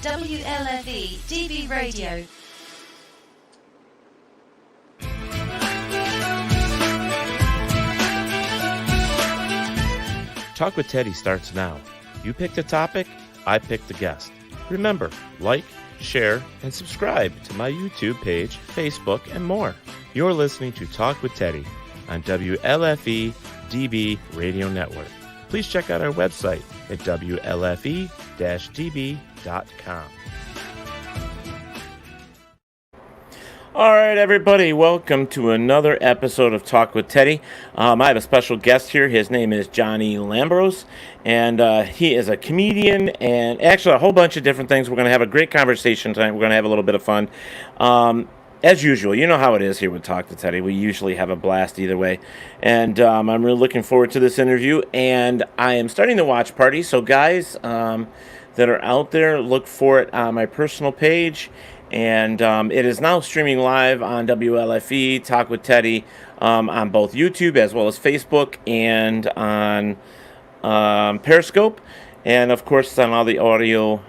WLFE DB Radio. Talk with Teddy starts now. You pick the topic, I pick the guest. Remember, like, share, and subscribe to my YouTube page, Facebook, and more. You're listening to Talk with Teddy on WLFE DB Radio Network. Please check out our website at WLFE-DB.com. All right, everybody, welcome to another episode of Talk with Teddy. I have a special guest here. His name is Johnny Lambrose, and he is a comedian and actually a whole bunch of different things. We're going to have a great conversation tonight. We're going to have a little bit of fun. As usual, you know how it is here with Talk to Teddy. We usually have a blast either way. And I'm really looking forward to this interview. And I am starting the watch party. So guys that are out there, look for it on my personal page. And it is now streaming live on WLFE, Talk with Teddy, on both YouTube as well as Facebook and on Periscope. And, of course, on all the audio.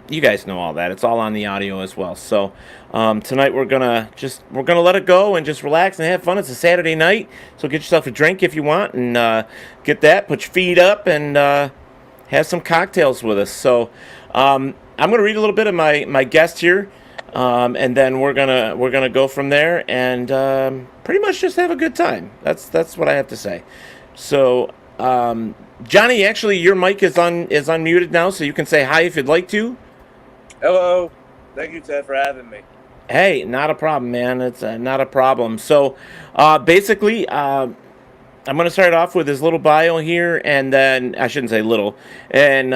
You guys know all that. It's all on the audio as well. So tonight we're gonna let it go and just relax and have fun. It's a Saturday night, so get yourself a drink if you want and get that. Put your feet up and have some cocktails with us. So I'm gonna read a little bit of my guest here, and then we're gonna go from there and pretty much just have a good time. That's what I have to say. So Johnny, actually, your mic is unmuted now, so you can say hi if you'd like to. Hello. Thank you, Ted, for having me. Hey, not a problem, man. It's not a problem. So, basically, I'm going to start off with his little bio here, and then, I shouldn't say little, and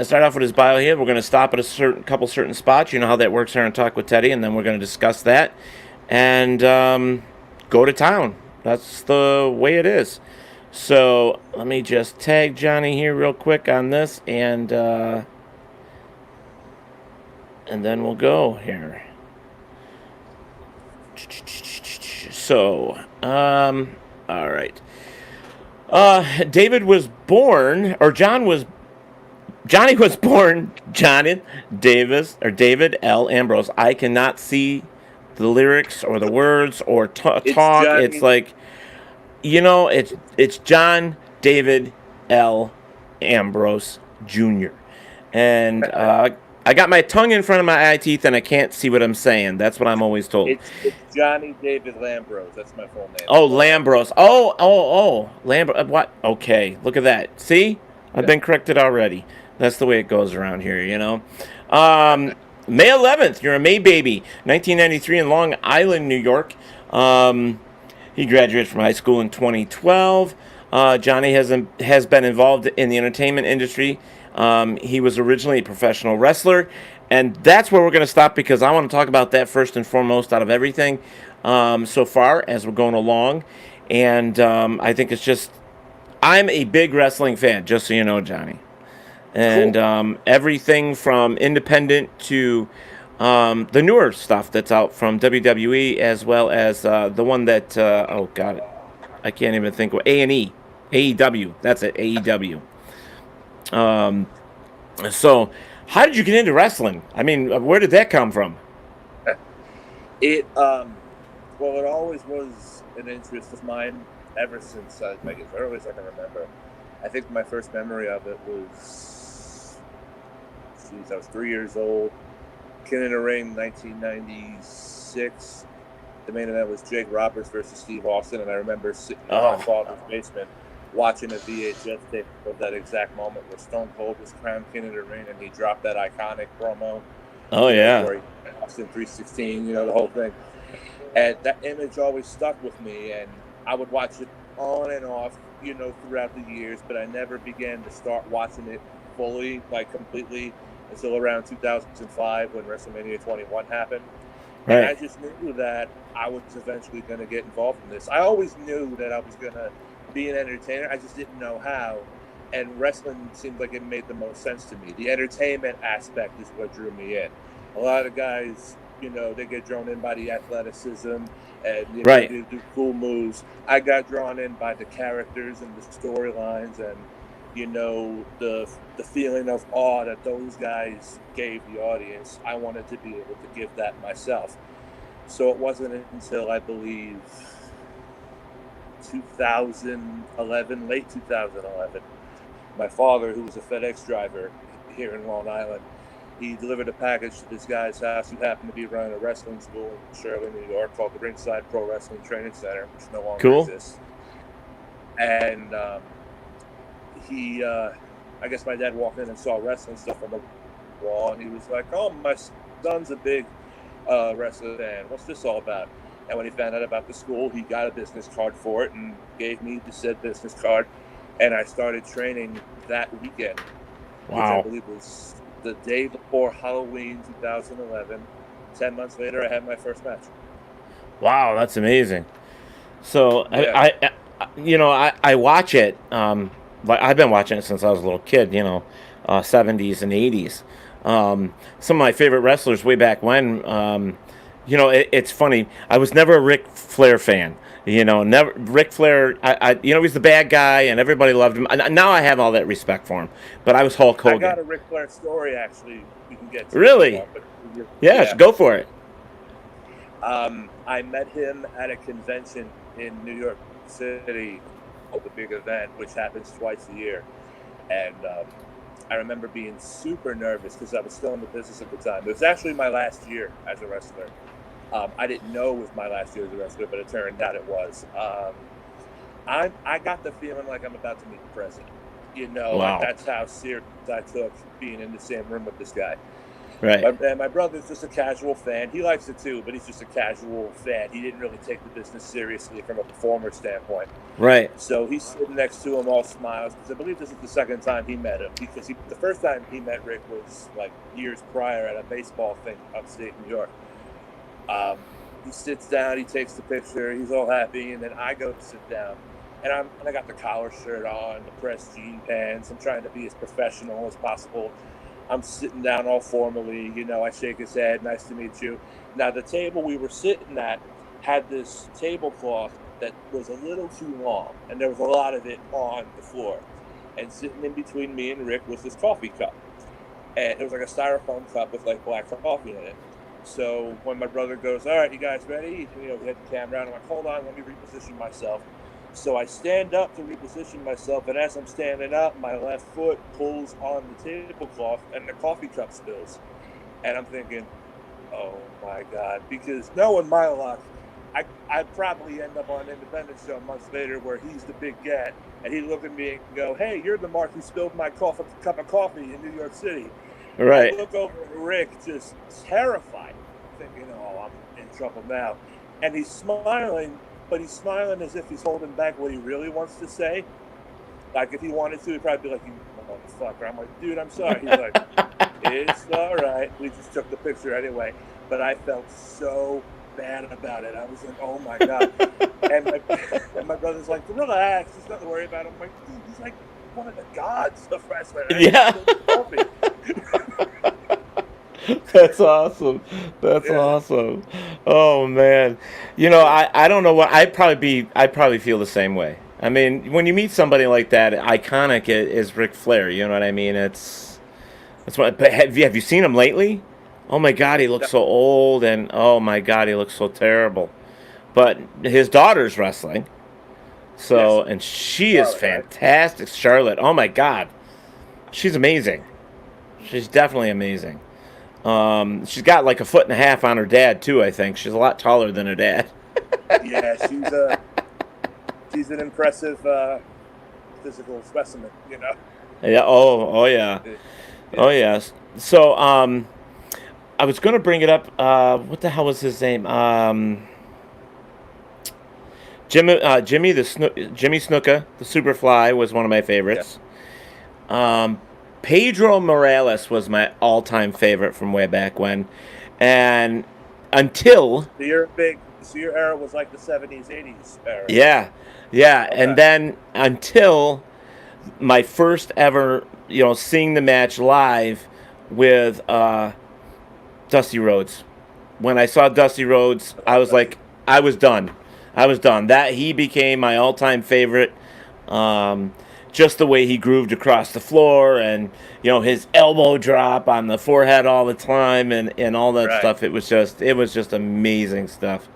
start off with his bio here. We're going to stop at a couple certain spots. You know how that works here on Talk with Teddy, and then we're going to discuss that, and go to town. That's the way it is. So, let me just tag Johnny here real quick on this, and then we'll go here. So, all right. Johnny was born, Johnny Davis, or David L. Ambrose. I cannot see the lyrics or the words or talk. It's like, you know, it's John David L. Ambrose Jr. And, I got my tongue in front of my eye teeth and I can't see what I'm saying. That's what I'm always told. It's Johnny David Lambrose. That's my full name. Oh, Lambrose. Oh. Lambrose. What? Okay. Look at that. See? I've been corrected already. That's the way it goes around here, you know. May 11th. You're a May baby. 1993 in Long Island, New York. He graduated from high school in 2012. Johnny has been involved in the entertainment industry. He was originally a professional wrestler, and that's where we're going to stop because I want to talk about that first and foremost out of everything so far as we're going along. And I think it's just, I'm a big wrestling fan, just so you know, Johnny. And cool. Everything from independent to the newer stuff that's out from WWE as well as the one that, oh, God, I can't even think of A&E, AEW. That's it, AEW. So how did you get into wrestling? I mean, where did that come from? It always was an interest of mine ever since like as early as I can remember. I think my first memory of it was, I was 3 years old. King of the Ring, 1996. The main event was Jake Roberts versus Steve Austin, and I remember sitting in my father's basement watching a VHS tape of that exact moment where Stone Cold was crowned King of the Ring and he dropped that iconic promo. Oh, yeah. Where he Austin 316, you know, the whole thing. And that image always stuck with me, and I would watch it on and off, you know, throughout the years, but I never began to start watching it fully, like completely, until around 2005 when WrestleMania 21 happened. Right. And I just knew that I was eventually going to get involved in this. I always knew that I was going to be an entertainer. I just didn't know how. And wrestling seemed like it made the most sense to me. The entertainment aspect is what drew me in. A lot of guys, you know, they get drawn in by the athleticism and you know, right. They do cool moves. I got drawn in by the characters and the storylines, and the feeling of awe that those guys gave the audience. I wanted to be able to give that myself. So it wasn't until, I believe, 2011, late 2011, my father, who was a FedEx driver here in Long Island, he delivered a package to this guy's house who happened to be running a wrestling school in Shirley, New York, called the Ringside Pro Wrestling Training Center, which no longer exists. And I guess my dad walked in and saw wrestling stuff on the wall, and he was like, "Oh, my son's a big wrestler fan. What's this all about?" And when he found out about the school, he got a business card for it and gave me the said business card, and I started training that weekend, which I believe was the day before Halloween 2011. 10 months later, I had my first match. Wow, that's amazing. So Yeah. I watch it. Like I've been watching it since I was a little kid. 70s and 80s. Some of my favorite wrestlers way back when. It's funny. I was never a Ric Flair fan. Never Ric Flair. He's the bad guy, and everybody loved him. Now I have all that respect for him. But I was Hulk Hogan. I got a Ric Flair story, actually. We can get to really. Yeah, go for it. I met him at a convention in New York City, called the big event, which happens twice a year, and I remember being super nervous because I was still in the business at the time. It was actually my last year as a wrestler. I didn't know it was my last year as a wrestler, but it turned out it was. I got the feeling like I'm about to meet the president. Wow. Like that's how serious I took being in the same room with this guy. Right. And my brother's just a casual fan. He likes it too, but he's just a casual fan. He didn't really take the business seriously from a performer standpoint. Right. So he's sitting next to him, all smiles, because I believe this is the second time he met him. Because the first time he met Rick was like years prior at a baseball thing upstate New York. He sits down, he takes the picture, he's all happy, and then I go to sit down. And I got the collar shirt on, the pressed jean pants. I'm trying to be as professional as possible. I'm sitting down all formally, I shake his head, nice to meet you. Now, the table we were sitting at had this tablecloth that was a little too long, and there was a lot of it on the floor. And sitting in between me and Rick was this coffee cup. And it was like a styrofoam cup with like black coffee in it. So when my brother goes, "All right, you guys ready?" We had the camera out. I'm like, "Hold on, let me reposition myself." So I stand up to reposition myself, and as I'm standing up, my left foot pulls on the tablecloth, and the coffee cup spills. And I'm thinking, oh my God, because knowing my luck, I'd probably end up on an independent show months later where he's the big get, and he'd look at me and go, "Hey, you're the mark who spilled my cup of coffee in New York City." Right. I look over at Rick, just terrified, thinking, "Oh, I'm in trouble now." And he's smiling, but he's smiling as if he's holding back what he really wants to say. Like, if he wanted to, he'd probably be like, "You motherfucker." I'm like, "Dude, I'm sorry." He's like, "It's all right. We just took the picture anyway." But I felt so bad about it. I was like, "Oh my God." and my brother's like, "Relax. There's nothing to worry about." I'm like, "Dude, he's like one of the gods of wrestling." Yeah. That's awesome. That's awesome. Oh man. I don't know what I'd probably feel the same way. I mean, when you meet somebody like that, iconic is Ric Flair, you know what I mean? That's what. But have you seen him lately? Oh my God, he looks so old, and oh my God, he looks so terrible. But his daughter's wrestling. So, and she is fantastic, Charlotte. Oh my God. She's amazing. She's definitely amazing. She's got like 1.5 feet on her dad too, I think. She's a lot taller than her dad. Yeah, she's an impressive physical specimen, Yeah, oh yeah. Oh yes. So I was gonna bring it up, what the hell was his name? Jimmy Snuka, the Superfly, was one of my favorites. Yeah. Pedro Morales was my all-time favorite from way back when, and until so your era was like the 70s, 80s era. Yeah, okay. And then until my first ever, seeing the match live with Dusty Rhodes. When I saw Dusty Rhodes, I was like, I was done. That he became my all-time favorite. just the way he grooved across the floor, and his elbow drop on the forehead all the time, and all that Right. stuff. It was just amazing stuff.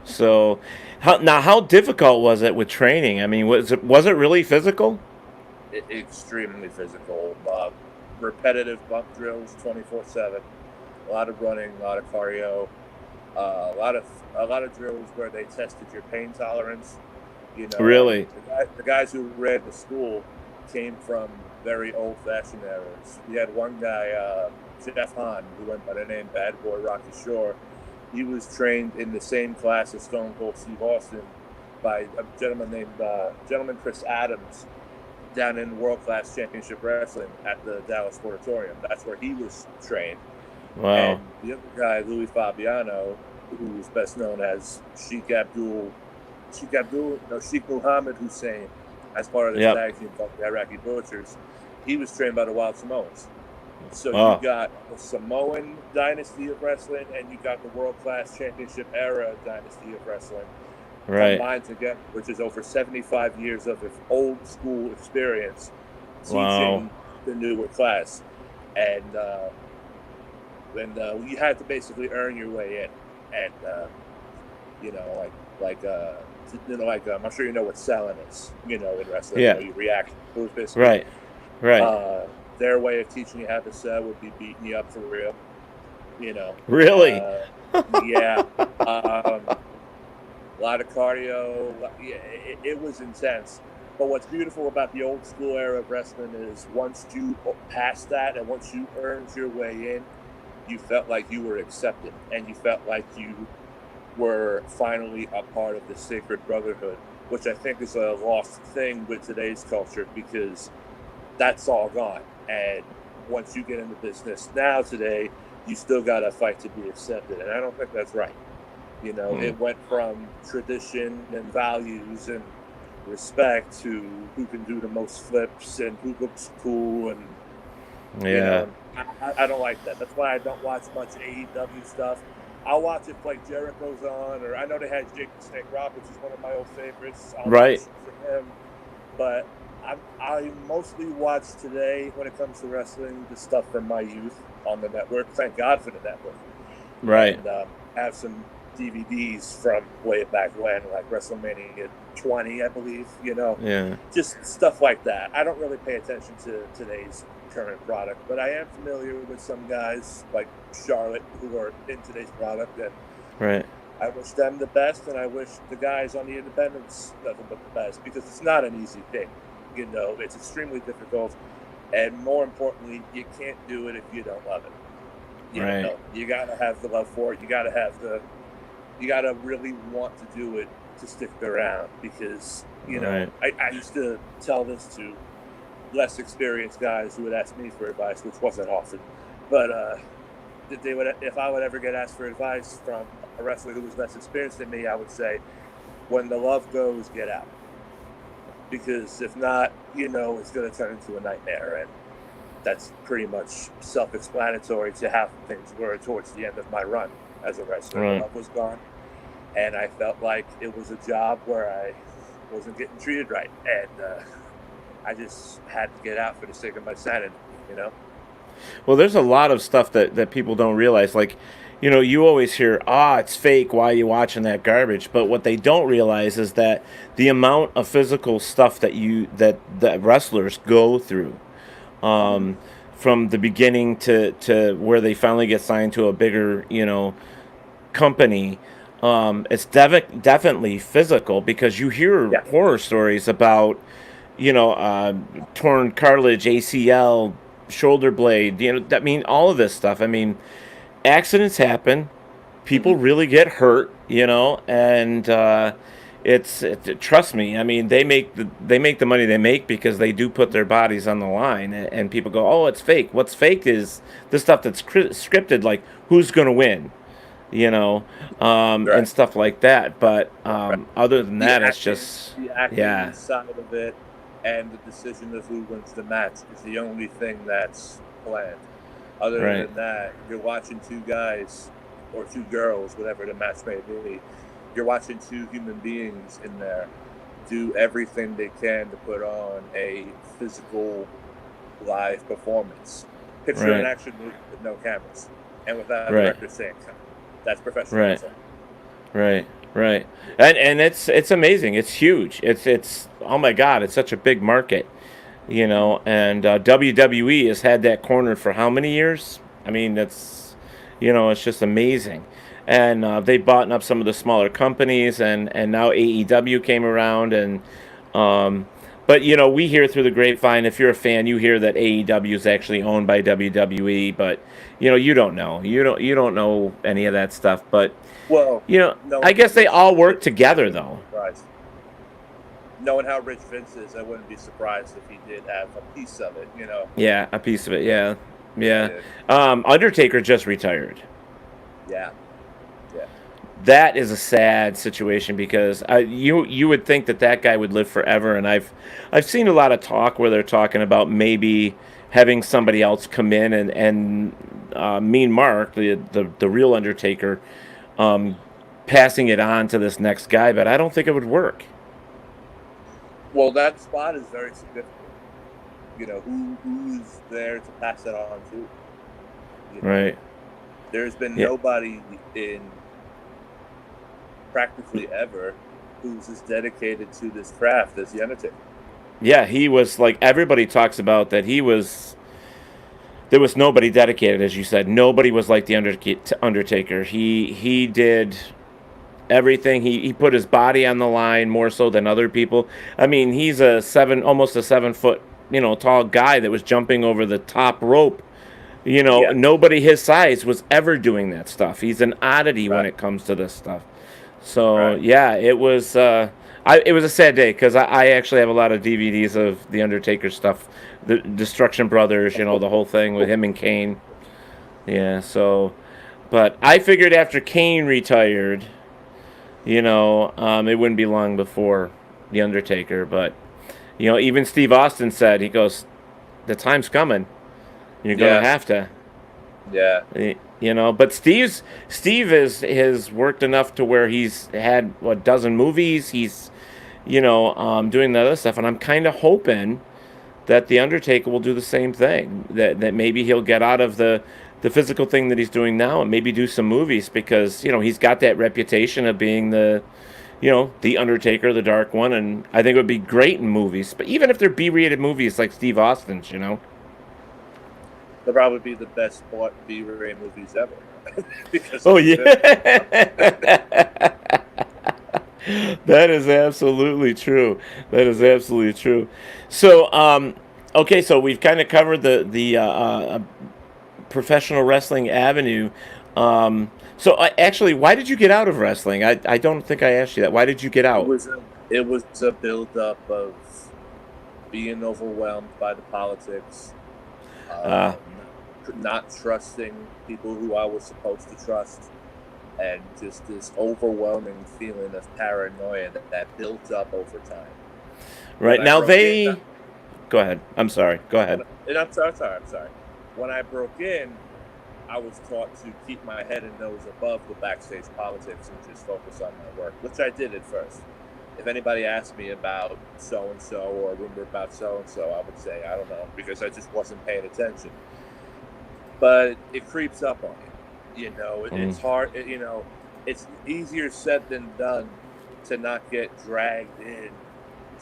So, how difficult was it with training? I mean, was it really physical? Extremely physical. Repetitive bump drills, 24/7. A lot of running, a lot of cardio, a lot of drills where they tested your pain tolerance. Really? The guys who ran the school came from very old-fashioned eras. We had one guy, Jeff Hahn, who went by the name Bad Boy Rocky Shore. He was trained in the same class as Stone Cold Steve Austin by a gentleman named Chris Adams down in World Class Championship Wrestling at the Dallas Sportatorium. That's where he was trained. Wow. And the other guy, Louis Fabiano, who is best known as Sheikh Muhammad Hussein, as part of the tag team called the Iraqi Butchers, he was trained by the Wild Samoans. So you got the Samoan dynasty of wrestling, and you got the World Class Championship era dynasty of wrestling combined together, which is over 75 years of old school experience teaching the newer class. And you had to basically earn your way in. And I'm sure you know what selling is, in wrestling. Yeah. You react. It was basically Right. their way of teaching you how to sell would be beating you up for real. Really? Yeah. A lot of cardio. Yeah, it was intense. But what's beautiful about the old school era of wrestling is once you passed that and once you earned your way in, you felt like you were accepted, and you felt like you were finally a part of the sacred brotherhood, which I think is a lost thing with today's culture, because that's all gone. And once you get into business now today, you still got to fight to be accepted. And I don't think that's right. It went from tradition and values and respect to who can do the most flips and who looks cool. And, I don't like that. That's why I don't watch much AEW stuff. I'll watch it like Jericho's on, or I know they had Jake the Snake Roberts, who's one of my old favorites. I'll watch for him. But I mostly watch today, when it comes to wrestling, the stuff from my youth on the network. Thank God for the network. Right. And have some DVDs from way back when, like WrestleMania 20, I believe. Yeah. Just stuff like that. I don't really pay attention to today's current product, but I am familiar with some guys like Charlotte who are in today's product, and I wish them the best, and I wish the guys on the independents nothing but the best, because it's not an easy thing. It's extremely difficult, and more importantly, you can't do it if you don't love it. You gotta have the love for it. You gotta really want to do it to stick around, because I used to tell this to less experienced guys who would ask me for advice, which wasn't often, but if I would ever get asked for advice from a wrestler who was less experienced than me, I would say, when the love goes, get out, because if not, it's going to turn into a nightmare. And that's pretty much self-explanatory to how things were towards the end of my run as a wrestler. The love was gone, and I felt like it was a job where I wasn't getting treated right, and I just had to get out for the sake of my sanity, Well, there's a lot of stuff that people don't realize. Like, you always hear, it's fake. Why are you watching that garbage? But what they don't realize is that the amount of physical stuff that wrestlers go through, from the beginning to where they finally get signed to a bigger, company, it's definitely physical, because you hear horror stories about, torn cartilage, ACL, shoulder blade, all of this stuff. I mean, accidents happen. People really get hurt, and trust me. I mean, they make the money they make because they do put their bodies on the line, and people go, "Oh, it's fake." What's fake is the stuff that's scripted, like who's going to win, and stuff like that. But other than that, it's just the acting side of it. And the decision of who wins the match is the only thing that's planned. Other than that, you're watching two guys or two girls, whatever the match may be. You're watching two human beings in there do everything they can to put on a physical live performance. Picture an action movie with no cameras and without a director saying something. That's professional wrestling. Right. And it's amazing. It's huge. It's oh my God, it's such a big market. And WWE has had that cornered for how many years? I mean, it's just amazing. And they bought up some of the smaller companies, and now AEW came around, and but we hear through the grapevine, if you're a fan, you hear that AEW is actually owned by WWE, but you don't know. You don't know any of that stuff, but I guess they all work together though. Right. Knowing how rich Vince is, I wouldn't be surprised if he did have a piece of it, Yeah, a piece of it, yeah. Undertaker just retired. Yeah. That is a sad situation because you would think that guy would live forever, and I've seen a lot of talk where they're talking about maybe having somebody else come in and Mean Mark, the real Undertaker, passing it on to this next guy, but I don't think it would work. Well, that spot is very significant. Who's there to pass it on to? Right. There's been nobody in practically ever who's as dedicated to this craft as the Undertaker. Yeah, he was like, everybody talks about that there was nobody dedicated, as you said. Nobody was like the Undertaker. He did everything. He put his body on the line more so than other people. I mean, he's almost a 7 foot, tall guy that was jumping over the top rope. Nobody his size was ever doing that stuff. He's an oddity when it comes to this stuff. So it was it was a sad day because I actually have a lot of DVDs of the Undertaker stuff, the Destruction Brothers, the whole thing with him and Kane. Yeah, so, but I figured after Kane retired, it wouldn't be long before the Undertaker. But even Steve Austin said, he goes, the time's coming. You're gonna have to. Yeah. But Steve has worked enough to where he's had a dozen movies. He's, doing the other stuff, and I'm kind of hoping that the Undertaker will do the same thing. That maybe he'll get out of the physical thing that he's doing now and maybe do some movies because he's got that reputation of being the Undertaker, the Dark One, and I think it would be great in movies. But even if they're B-rated movies like Steve Austin's, they'll probably be the best bought B-rated movies ever. That is absolutely true. So, okay, so we've kind of covered the professional wrestling avenue. So, actually, why did you get out of wrestling? I don't think I asked you that. Why did you get out? It was a build-up of being overwhelmed by the politics. Not trusting people who I was supposed to trust, and just this overwhelming feeling of paranoia that built up over time. Right, now go ahead. I'm sorry. Go ahead. I'm sorry. When I broke in, I was taught to keep my head and nose above the backstage politics and just focus on my work, which I did at first. If anybody asked me about so-and-so or a rumor about so-and-so, I would say, I don't know, because I just wasn't paying attention. But it creeps up on you, It's hard, it's easier said than done to not get dragged in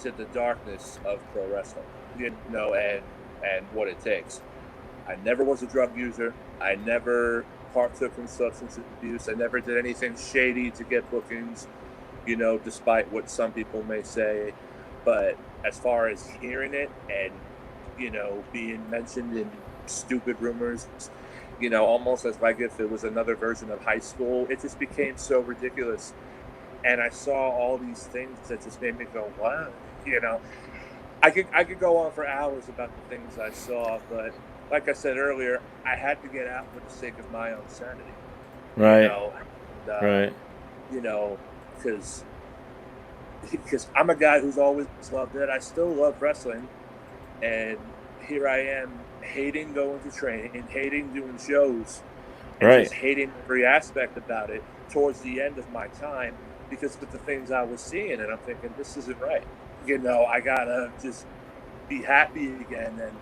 to the darkness of pro wrestling, and what it takes. I never was a drug user. I never partook in substance abuse. I never did anything shady to get bookings, despite what some people may say. But as far as hearing it and, being mentioned in stupid rumors, almost as like if it was another version of high school, it just became so ridiculous. And I saw all these things that just made me go, wow, I could go on for hours about the things I saw, but like I said earlier, I had to get out for the sake of my own sanity. Right. Right. Because I'm a guy who's always loved it. I still love wrestling, and here I am hating going to training, hating doing shows, and just hating every aspect about it towards the end of my time because of the things I was seeing, and I'm thinking, this isn't right. you know, I gotta just be happy again and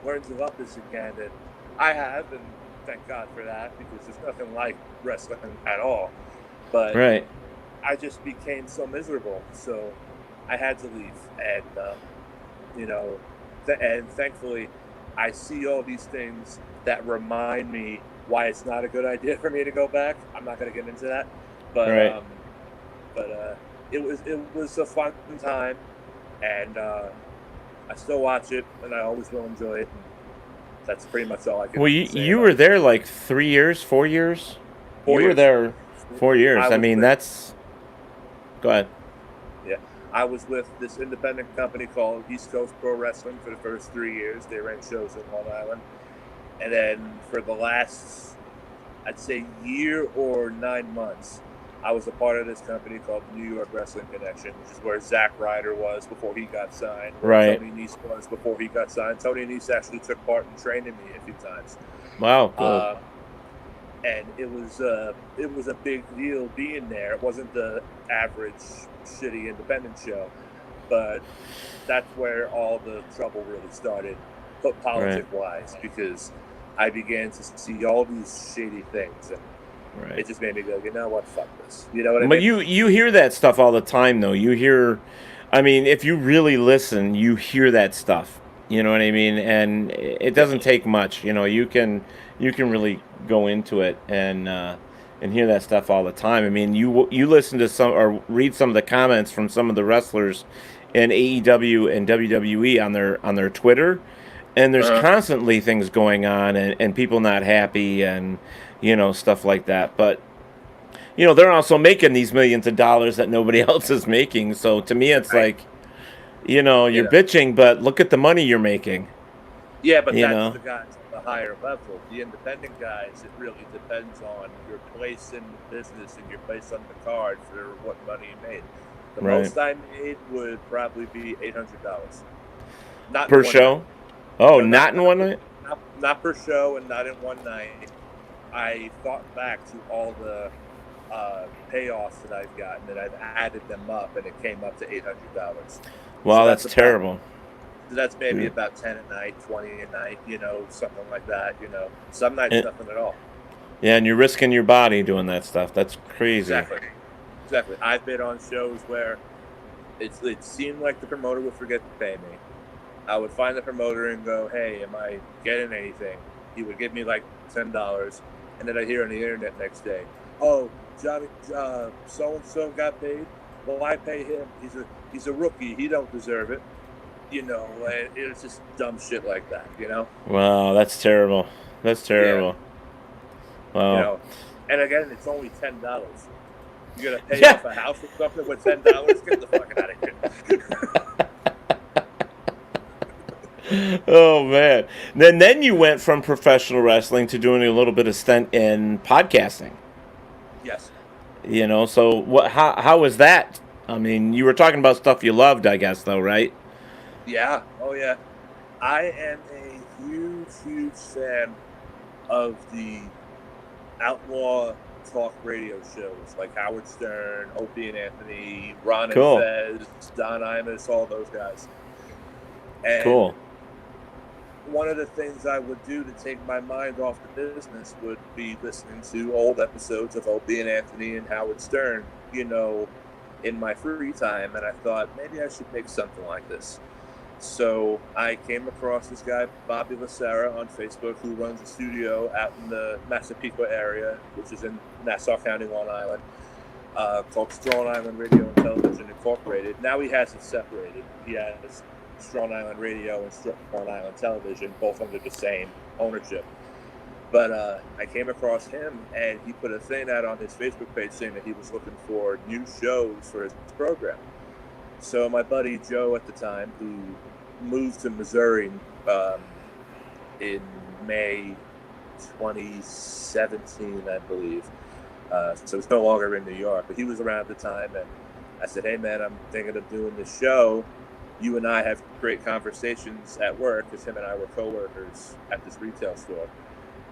learn to love this again. And I have, and thank God for that, because there's nothing like wrestling at all. But Right. I just became so miserable, so I had to leave. And you know, and thankfully, I see all these things that remind me why it's not a good idea for me to go back. I'm not going to get into that, but Right. it was a fun time, and I still watch it, and I always will enjoy it. And that's pretty much all I can Well, say. you were there like 3 years, 4 years. 4 You were years. there 4 years. I mean, with, that's. Go ahead. Yeah, I was with this independent company called East Coast Pro Wrestling for the first 3 years. They ran shows in Long Island, and then for the last, I'd say, year or 9 months, I was a part of this company called the New York Wrestling Connection, which is where Zack Ryder was before he got signed. Right. Tony Nese was before he got signed. Tony Nese actually took part in training me a few times. Wow. Cool. And it was a big deal being there. It wasn't the average shitty independent show, but that's where all the trouble really started, politic-wise, because I began to see all these shady things, and it just made me go, you know what, fuck this. You know what I mean? But you hear that stuff all the time, though. You hear, I mean, if you really listen, you hear that stuff. You know what I mean? And it doesn't take much. You know, you can really go into it and hear that stuff all the time. I mean, you listen to some or read some of the comments from some of the wrestlers in AEW and WWE on their Twitter, and there's constantly things going on and people not happy and, you know, stuff like that. But, you know, they're also making these millions of dollars that nobody else is making. So to me, it's like, you know, you're bitching, but look at the money you're making. Yeah, but that's the guys at the higher level. The independent guys, it really depends on your place in the business and your place on the card for what money you made. The most I made would probably be $800. Not per show? Night. Oh, no, not in one night? Not per show and not in one night. I thought back to all the payoffs that I've gotten, and I've added them up, and it came up to $800. Wow, so that's terrible. That's maybe about 10 a night, 20 a night, you know, something like that, you know. Some nights, nothing at all. Yeah, and you're risking your body doing that stuff. That's crazy. Exactly. I've been on shows where it seemed like the promoter would forget to pay me. I would find the promoter and go, hey, am I getting anything? He would give me like $10, and then I'd hear on the internet next day, oh, Johnny, so-and-so got paid. Well, I pay him. He's a rookie. He don't deserve it. You know, and it's just dumb shit like that, you know? Wow, that's terrible. That's terrible. Yeah. Wow. You know, and again, it's only $10. You're going to pay off a house or something with $10? Get the fuck out of here. Oh, man. Then you went from professional wrestling to doing a little bit of stint in podcasting. Yes. You know, so how was that? I mean, you were talking about stuff you loved, I guess, though, right? Yeah. Oh, yeah. I am a huge fan of the outlaw talk radio shows like Howard Stern, Opie and Anthony, Ron and Fez, Don Imus, all those guys. And one of the things I would do to take my mind off the business would be listening to old episodes of Opie and Anthony and Howard Stern, you know, in my free time. And I thought, maybe I should make something like this. So I came across this guy, Bobby Lacera, on Facebook, who runs a studio out in the Massapequa area, which is in Nassau County, Long Island, called Strong Island Radio and Television Incorporated. Now he has it separated. He has Strong Island Radio and Strong Island Television, both under the same ownership. But I came across him, and he put a thing out on his Facebook page saying that he was looking for new shows for his program. So my buddy Joe at the time, who moved to Missouri in May 2017, I believe, so he's no longer in New York, but he was around at the time, and I said, hey man, I'm thinking of doing this show. You and I have great conversations at work, because him and I were co-workers at this retail store.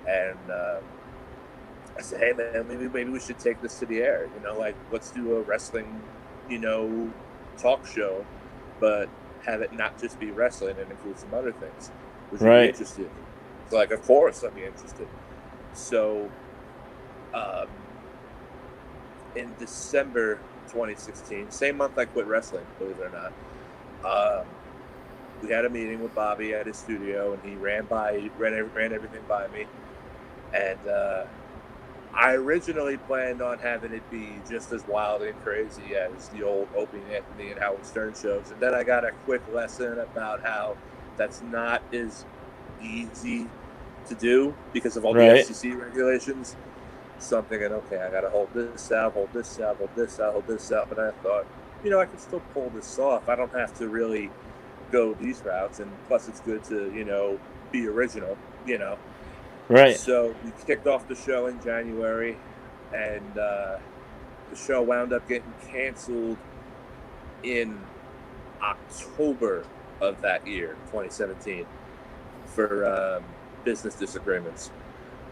And I said, hey man, maybe we should take this to the air. You know, like, let's do a wrestling, you know, talk show, but have it not just be wrestling and include some other things. Would you Right. be interested? So, like, of course I'd be interested. So, in December 2016, same month I quit wrestling, believe it or not, we had a meeting with Bobby at his studio, and he ran everything by me. And I originally planned on having it be just as wild and crazy as the old Opie and Anthony and Howard Stern shows. And then I got a quick lesson about how that's not as easy to do because of all the FCC regulations. So I'm thinking, okay, I got to hold this out, hold this out, hold this out, hold this out. But I thought, I can still pull this off. I don't have to really go these routes. And plus, it's good to, be original, Right. So we kicked off the show in January, and the show wound up getting canceled in October of that year, 2017, for business disagreements.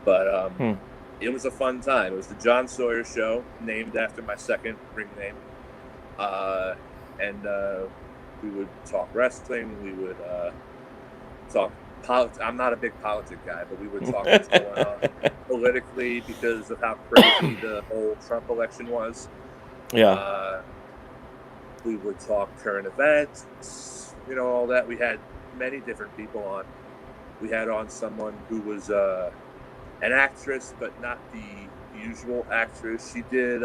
But it was a fun time. It was the John Sawyer Show, named after my second ring name. And we would talk wrestling. We would talk politics. I'm not a big politic guy, but we would talk what's going on politically because of how crazy the whole Trump election was. Yeah. We would talk current events, all that. We had many different people on. We had on someone who was an actress, but not the usual actress. She did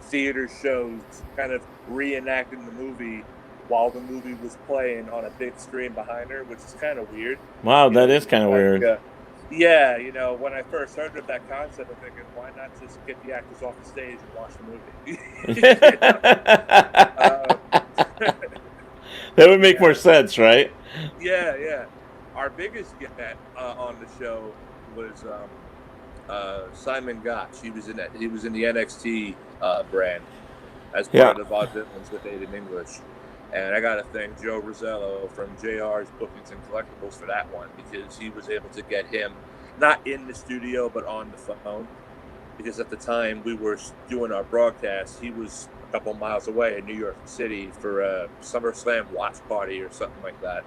theater shows, kind of reenacting the movie while the movie was playing on a big screen behind her, which is kind of weird. Wow, that is kind of weird. Yeah, when I first heard of that concept, I'm thinking, why not just get the actors off the stage and watch the movie? That would make more sense, right? Yeah. Our biggest get on the show was Simon Gotch. He was in the NXT brand as part of Vaudevillains with Aiden English. And I got to thank Joe Rosello from JR's Bookings and Collectibles for that one, because he was able to get him not in the studio but on the phone, because at the time we were doing our broadcast, he was a couple miles away in New York City for a SummerSlam watch party or something like that.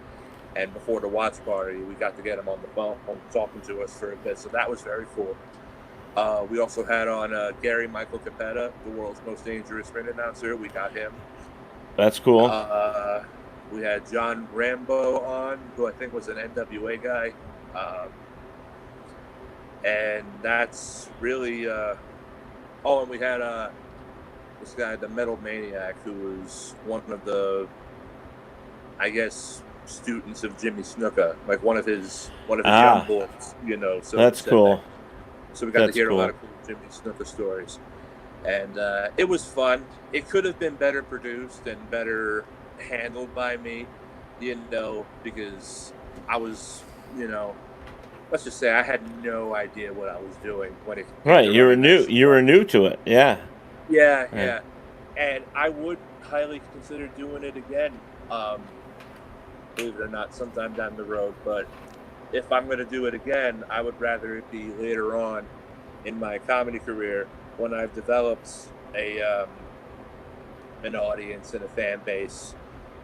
And before the watch party, we got to get him on the phone talking to us for a bit, so that was very cool. We also had on Gary Michael Capetta, the world's most dangerous ring announcer. We got him. That's cool. We had John Rambo on, who I think was an NWA guy. And that's really... and we had this guy, the Metal Maniac, who was one of the, I guess, students of Jimmy Snuka, like one of his young boys, So that's cool. So we got to hear a lot of cool Jimmy Snuka stories. And it was fun. It could have been better produced and better handled by me, because I was, let's just say I had no idea what I was doing when it. Right, you were new to it, yeah. Yeah, right. Yeah, and I would highly consider doing it again. Believe it or not, sometime down the road. But if I'm going to do it again, I would rather it be later on in my comedy career, when I've developed an audience and a fan base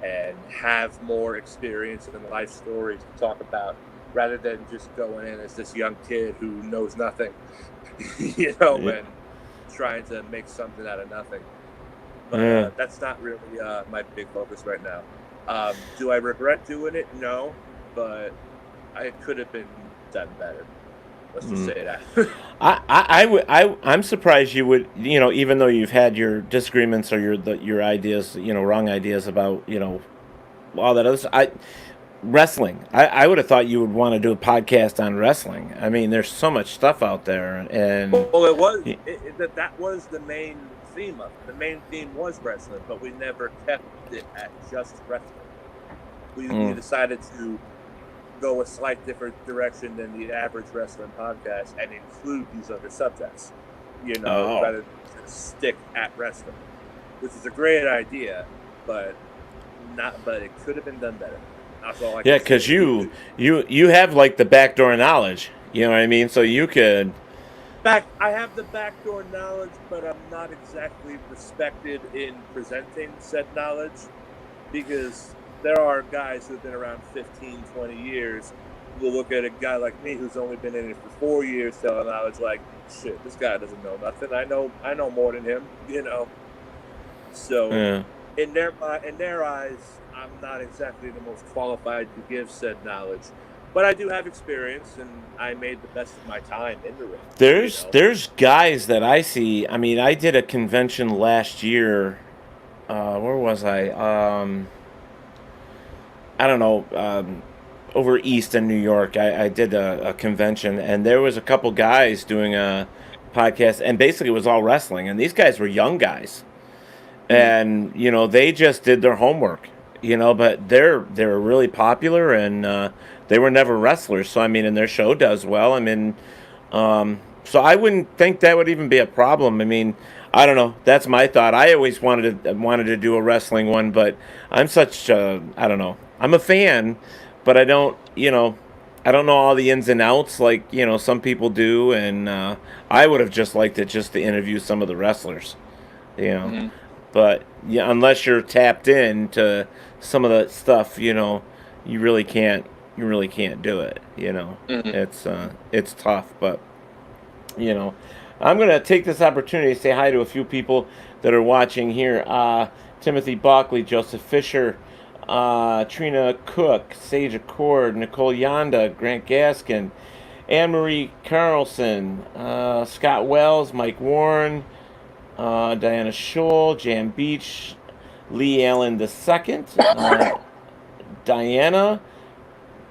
and have more experience and life stories to talk about, rather than just going in as this young kid who knows nothing, and trying to make something out of nothing. But that's not really my big focus right now. Do I regret doing it? No, but I could have been done better. Let's just say that. I'm surprised you would, even though you've had your disagreements or your ideas, wrong ideas about, all that other stuff. Wrestling. I would have thought you would want to do a podcast on wrestling. I mean, there's so much stuff out there, and well, it was that was the main theme of it. The main theme was wrestling, but we never kept it at just wrestling. We decided to go a slight different direction than the average wrestling podcast and include these other subjects, rather than just stick at wrestling, which is a great idea, but it could have been done better. That's all I can say. Because you have like the backdoor knowledge, you know what I mean? So you could. I have the backdoor knowledge, but I'm not exactly respected in presenting said knowledge. because there are guys who've been around 15, 20 years who will look at a guy like me who's only been in it for 4 years, telling knowledge like, shit, this guy doesn't know nothing. I know more than him, you know. So Yeah. in their eyes, I'm not exactly the most qualified to give said knowledge. But I do have experience, and I made the best of my time in the ring. There's guys that I see. I mean, I did a convention last year. Where was I? I don't know. Over east in New York, I did a convention, and there was a couple guys doing a podcast, and basically it was all wrestling. And these guys were young guys, and they just did their homework. But they're really popular, and they were never wrestlers. So I mean, and their show does well. I mean, so I wouldn't think that would even be a problem. I mean, I don't know. That's my thought. I always wanted to do a wrestling one, but I'm such I don't know. I'm a fan, but I don't I don't know all the ins and outs like some people do, and I would have just liked it just to interview some of the wrestlers, But yeah, unless you're tapped into some of the stuff, you really can't do it. It's tough, but I'm gonna take this opportunity to say hi to a few people that are watching here. Timothy Buckley, Joseph Fisher, Trina Cook, Sage Accord, Nicole Yonda, Grant Gaskin, Anne-Marie Carlson, Scott Wells, Mike Warren, Diana Scholl, Jan Beach, Lee Allen II, Diana,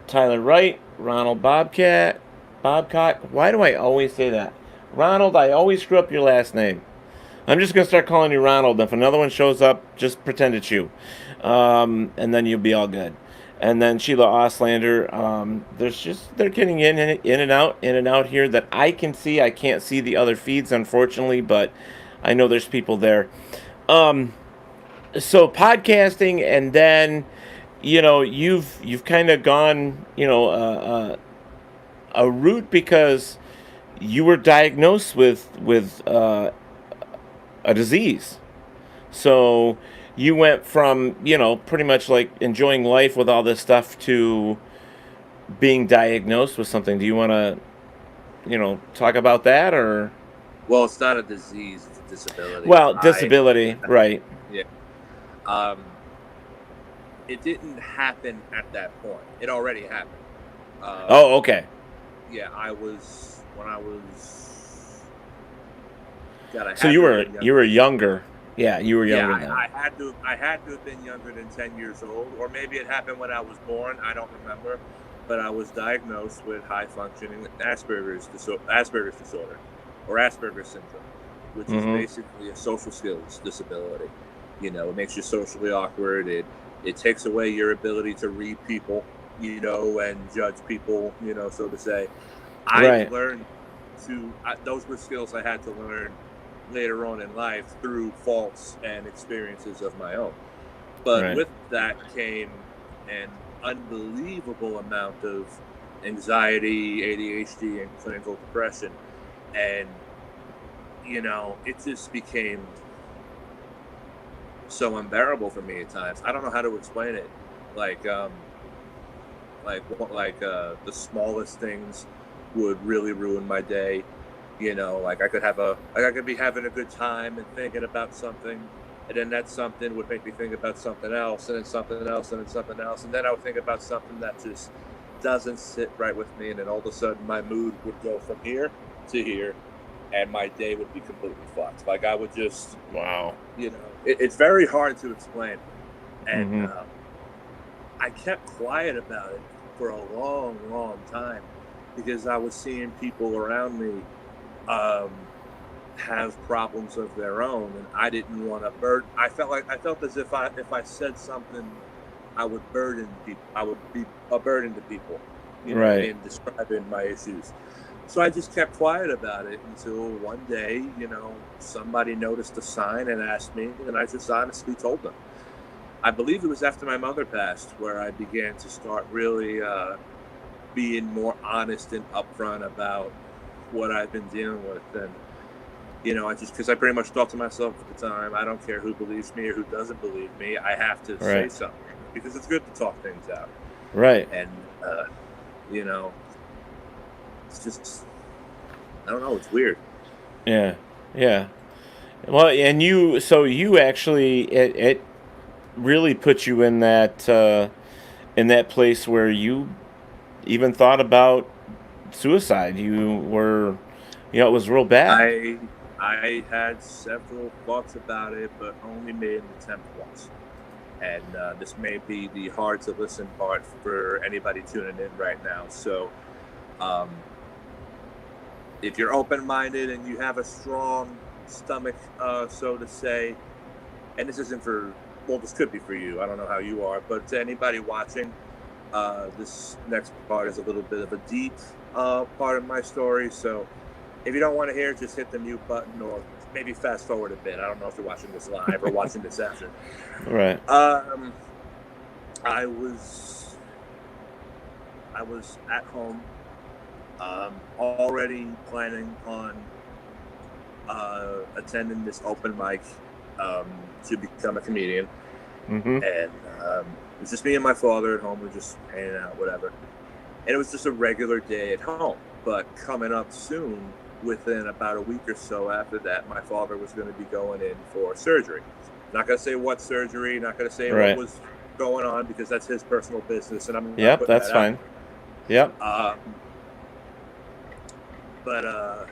Tyler Wright, Ronald Bobcat. Why do I always say that? Ronald, I always screw up your last name. I'm just going to start calling you Ronald. If another one shows up, just pretend it's you. And then you'll be all good. And then Sheila Oslander. They're getting in and out here that I can see. I can't see the other feeds, unfortunately, but I know there's people there. So podcasting, and then, you've kind of gone, a route because you were diagnosed with a disease. So you went from, pretty much like enjoying life with all this stuff to being diagnosed with something. Do you want to, talk about that, or? Well, it's not a disease, it's a disability. Well, disability, right. Yeah. It didn't happen at that point. It already happened. Okay. Yeah, when I was. God, so you were younger. Yeah, you were younger. Yeah, I had to have been younger than 10 years old, or maybe it happened when I was born. I don't remember, but I was diagnosed with high functioning Asperger's disorder, or Asperger's syndrome, which is basically a social skills disability. It makes you socially awkward. It takes away your ability to read people, and judge people, so to say. I learned those were skills I had to learn later on in life through faults and experiences of my own. But with that came an unbelievable amount of anxiety, ADHD, and clinical depression. And, it just became so unbearable for me at times. I don't know how to explain it. The smallest things would really ruin my day. I could be having a good time and thinking about something, and then that something would make me think about something else, and then something else, and then something else, and then I would think about something that just doesn't sit right with me, and then all of a sudden my mood would go from here to here, and my day would be completely fucked. Like I would just, it's very hard to explain, and I kept quiet about it for a long, long time because I was seeing people around me have problems of their own, and I didn't want to burden. I felt as if I said something, I would burden people. I would be a burden to people, in describing my issues. So I just kept quiet about it until one day, somebody noticed a sign and asked me, and I just honestly told them. I believe it was after my mother passed where I began to start really being more honest and upfront about what I've been dealing with. And, I just, because I pretty much thought to myself at the time, I don't care who believes me or who doesn't believe me. I have to say something because it's good to talk things out. Right. And, it's just, I don't know. It's weird. Yeah. Yeah. Well, and you actually, it really put you in that place where you even thought about suicide. You were, it was real bad. I had several thoughts about it, but only made an attempt once. And this may be the hard to listen part for anybody tuning in right now. So, if you're open-minded and you have a strong stomach, so to say, and this isn't for, well, this could be for you. I don't know how you are, but to anybody watching, this next part is a little bit of a deep part of my story. So if you don't want to hear it, just hit the mute button or maybe fast forward a bit. I don't know if you're watching this live or watching this after. Right. I was at home, already planning on attending this open mic to become a comedian. Mm-hmm. And it was just me and my father at home. We were just hanging out, whatever. And it was just a regular day at home. But coming up soon, within about a week or so after that, my father was going to be going in for surgery. Not going to say what surgery, not going to say what was going on, because that's his personal business. And I'm that's fine. Yep. But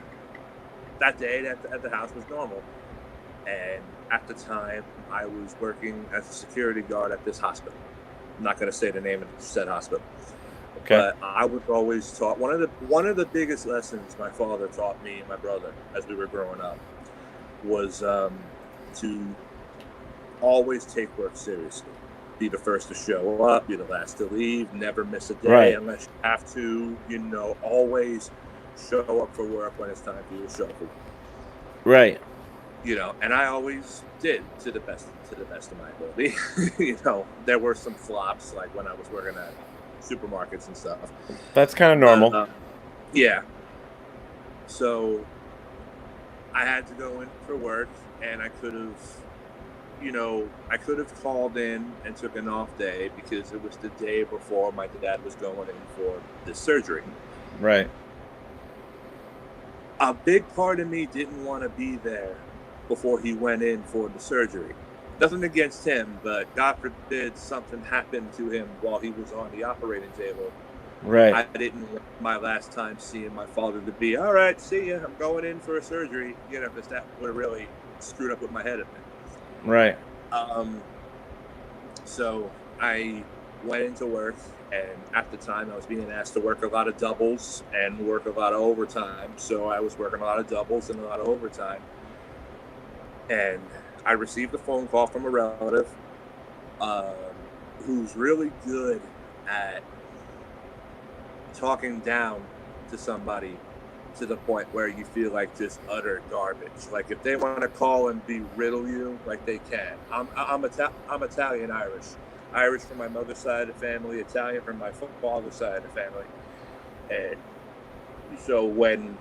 that day at the house was normal. And at the time, I was working as a security guard at this hospital. I'm not going to say the name of said hospital. Okay. But I was always taught, one of the biggest lessons my father taught me and my brother as we were growing up was to always take work seriously. Be the first to show up, be the last to leave, never miss a day unless you have to, always show up for work when it's time for you to show up for work. Right. And I always did to the best of my ability. There were some flops, like when I was working at supermarkets and stuff. That's kind of normal. Yeah. So I had to go in for work, and I could have called in and took an off day because it was the day before my dad was going in for this surgery. Right. A big part of me didn't want to be there before he went in for the surgery. Nothing against him, but God forbid something happened to him while he was on the operating table. Right. I didn't want my last time seeing my father to be, all right, see ya, I'm going in for a surgery, because that would have really screwed up with my head a bit. Right. So I went into work, and at the time I was being asked to work a lot of doubles and work a lot of overtime. So I was working a lot of doubles and a lot of overtime. And I received a phone call from a relative who's really good at talking down to somebody to the point where you feel like just utter garbage. Like if they want to call and belittle you, like they can. I'm Italian Irish. Irish from my mother's side of the family, Italian from my father's side of the family. And so when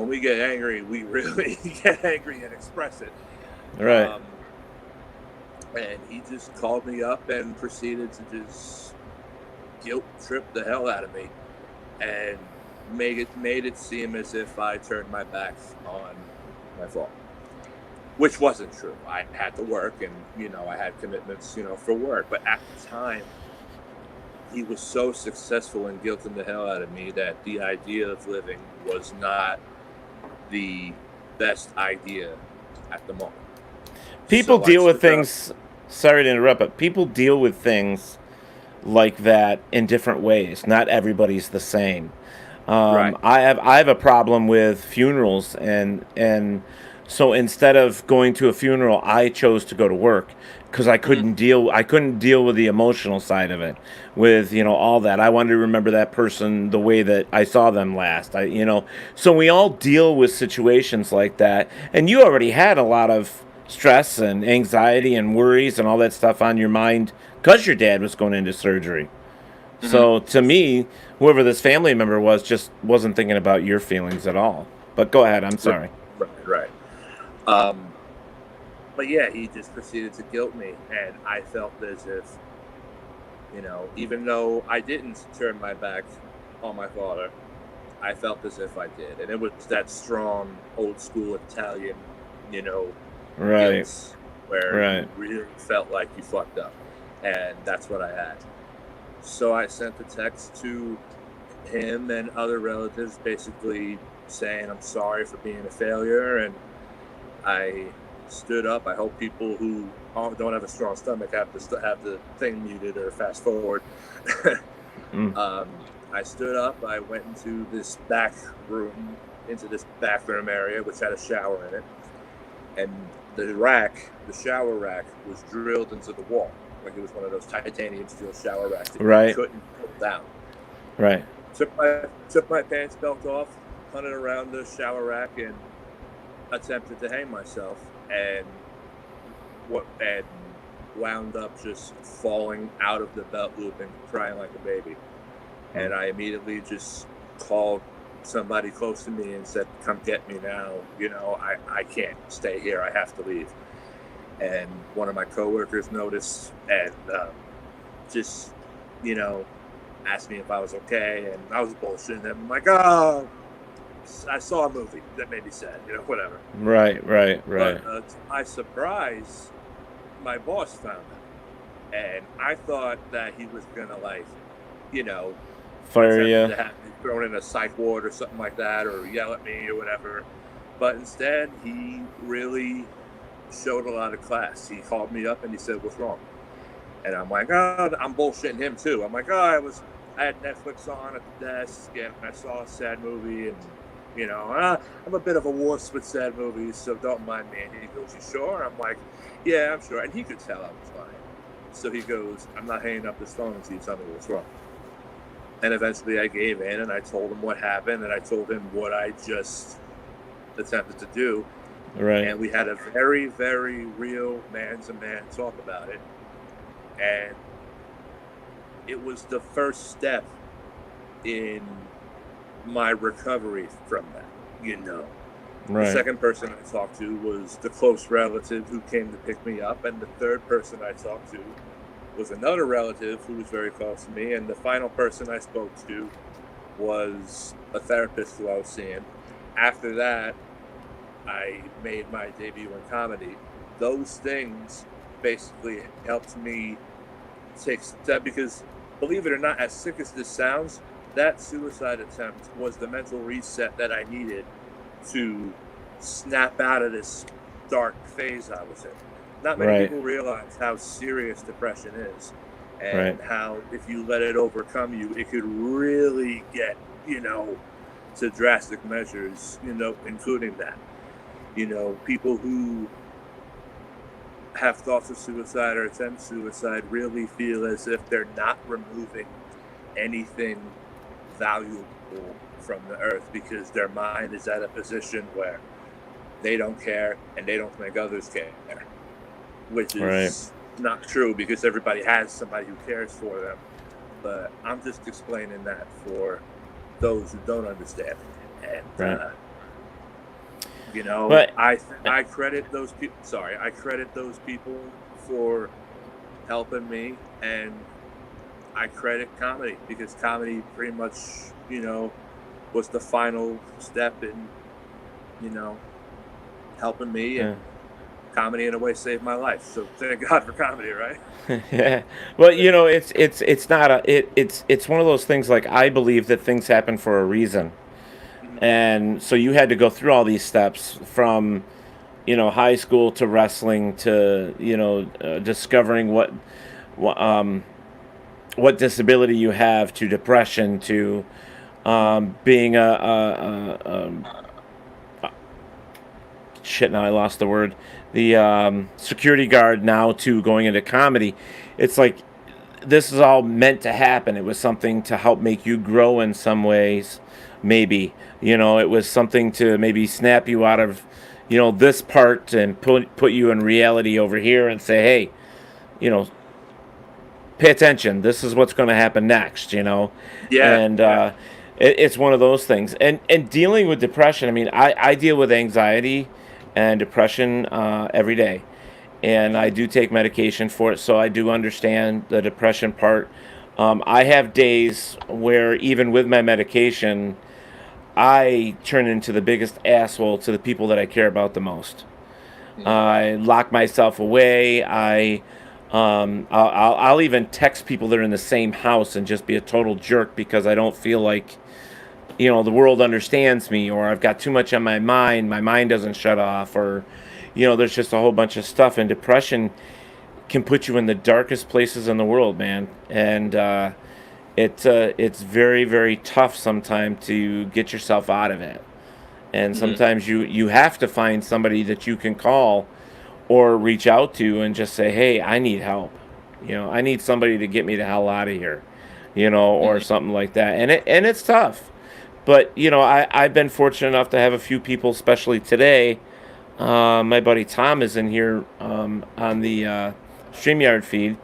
we get angry, we really get angry and express it. Right. And he just called me up and proceeded to just guilt trip the hell out of me and made it seem as if I turned my back on my fault, which wasn't true. I had to work, and I had commitments for work, but at the time he was so successful in guilting the hell out of me that the idea of living was not the best idea at the moment. People deal with things, sorry to interrupt, but people deal with things like that in different ways. Not everybody's the same. Right. I have a problem with funerals, and so instead of going to a funeral, I chose to go to work because I couldn't deal with the emotional side of it, with all that. I wanted to remember that person the way that I saw them last. So we all deal with situations like that, and you already had a lot of stress and anxiety and worries and all that stuff on your mind because your dad was going into surgery. Mm-hmm. So to me, whoever this family member was just wasn't thinking about your feelings at all. But go ahead, I'm sorry. Right. But yeah, he just proceeded to guilt me, and I felt as if, even though I didn't turn my back on my father, I felt as if I did. And it was that strong, old school Italian, Right. guilt where you really felt like you fucked up. And that's what I had. So I sent the text to him and other relatives basically saying I'm sorry for being a failure, and I stood up. I hope people who don't have a strong stomach have the thing muted or fast forward. I stood up. I went into this bathroom area, which had a shower in it, and the shower rack was drilled into the wall. Like it was one of those titanium steel shower racks that you couldn't pull down. Right. Took my pants belt off, hunted around the shower rack, and attempted to hang myself, and wound up just falling out of the belt loop and crying like a baby. And I immediately just called somebody close to me and said, "Come get me now. I can't stay here. I have to leave." And one of my coworkers noticed and just, asked me if I was okay. And I was bullshitting them. I'm like, "Oh, I saw a movie that made me sad, whatever." Right. But to my surprise, my boss found it. And I thought that he was going to, fire you. To have me thrown in a psych ward or something like that, or yell at me or whatever. But instead, he really showed a lot of class. He called me up and he said, "What's wrong?" And I'm like, "Oh," I'm bullshitting him too. I'm like, "Oh, I had Netflix on at the desk and I saw a sad movie, and I'm a bit of a wuss with sad movies, so don't mind me." And he goes, "You sure?" I'm like, "Yeah, I'm sure." And he could tell I was lying. So he goes, "I'm not hanging up this phone until you tell me what's wrong." And eventually I gave in and I told him what happened, and I told him what I just attempted to do. Right. And we had a very, very real man-to-man talk about it. And it was the first step in my recovery from that, Right. The second person I talked to was the close relative who came to pick me up, and the third person I talked to was another relative who was very close to me, and the final person I spoke to was a therapist who I was seeing. After that, I made my debut in comedy. Those things basically helped me take a step, because believe it or not, as sick as this sounds, that suicide attempt was the mental reset that I needed to snap out of this dark phase I was in. Not many people realize how serious depression is, and how if you let it overcome you, it could really get, to drastic measures, including that. People who have thoughts of suicide or attempt suicide really feel as if they're not removing anything valuable from the earth, because their mind is at a position where they don't care and they don't think others care, which is not true, because everybody has somebody who cares for them. But I'm just explaining that for those who don't understand. And I credit those people. I credit those people for helping me, and I credit comedy, because comedy pretty much, was the final step in, helping me, and comedy in a way saved my life. So thank God for comedy, right? Yeah. Well, it's not it's one of those things. Like, I believe that things happen for a reason. And so you had to go through all these steps from, high school to wrestling to, discovering what disability you have, to depression, to being shit, now I lost the word. The security guard, now to going into comedy. It's like, this is all meant to happen. It was something to help make you grow in some ways, maybe. It was something to maybe snap you out of, this part, and put you in reality over here, and say, hey, pay attention. This is what's going to happen next, Yeah. And it's one of those things. And dealing with depression, I mean, I deal with anxiety and depression every day. And I do take medication for it, so I do understand the depression part. I have days where even with my medication, I turn into the biggest asshole to the people that I care about the most. I lock myself away. I'll even text people that are in the same house and just be a total jerk because I don't feel like, the world understands me, or I've got too much on my mind. My mind doesn't shut off, or, there's just a whole bunch of stuff. And depression can put you in the darkest places in the world, man. And it's very, very tough sometimes to get yourself out of it. And sometimes you have to find somebody that you can call or reach out to and just say, hey, I need help. I need somebody to get me the hell out of here, or something like that. And it's tough. But, I've been fortunate enough to have a few people, especially today. My buddy Tom is in here on the StreamYard feed.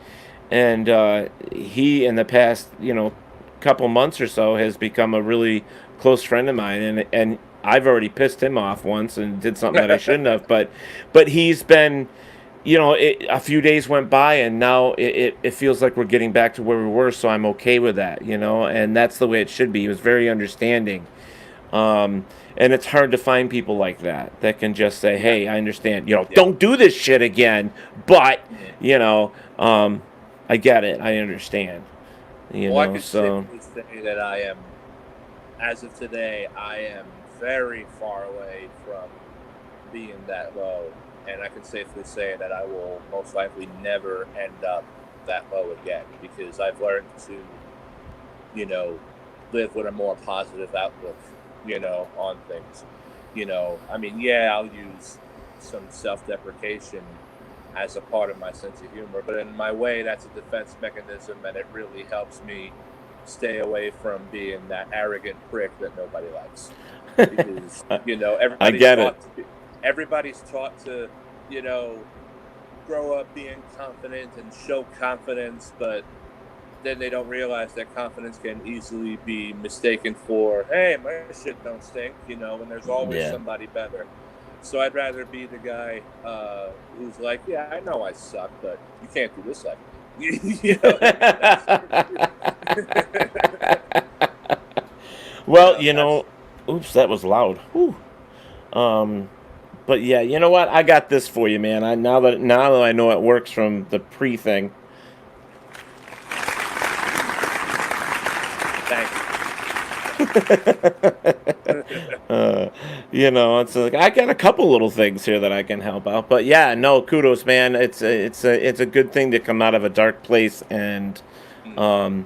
And he, in the past, couple months or so, has become a really close friend of mine. And I've already pissed him off once and did something that I shouldn't have. But he's been, a few days went by, and now it feels like we're getting back to where we were, so I'm okay with that, and that's the way it should be. He was very understanding. And it's hard to find people like that can just say, hey, I understand, don't do this shit again, but, I get it, I understand. I can safely say that I am, as of today, I am very far away from being that low. And I can safely say that I will most likely never end up that low again, because I've learned to, live with a more positive outlook, on things. I'll use some self-deprecation as a part of my sense of humor, but in my way, that's a defense mechanism, and it really helps me stay away from being that arrogant prick that nobody likes. Because, everybody's taught to, grow up being confident and show confidence, but then they don't realize that confidence can easily be mistaken for, hey, my shit don't stink, and there's always somebody better. So I'd rather be the guy who's like, yeah, I know I suck, but you can't do this like me. Well, oops, that was loud. Whew. But yeah, you know what? I got this for you, man. Now that I know it works from the pre-thing. Thanks. It's like I got a couple little things here that I can help out. But yeah, no, kudos, man. It's a good thing to come out of a dark place, and we're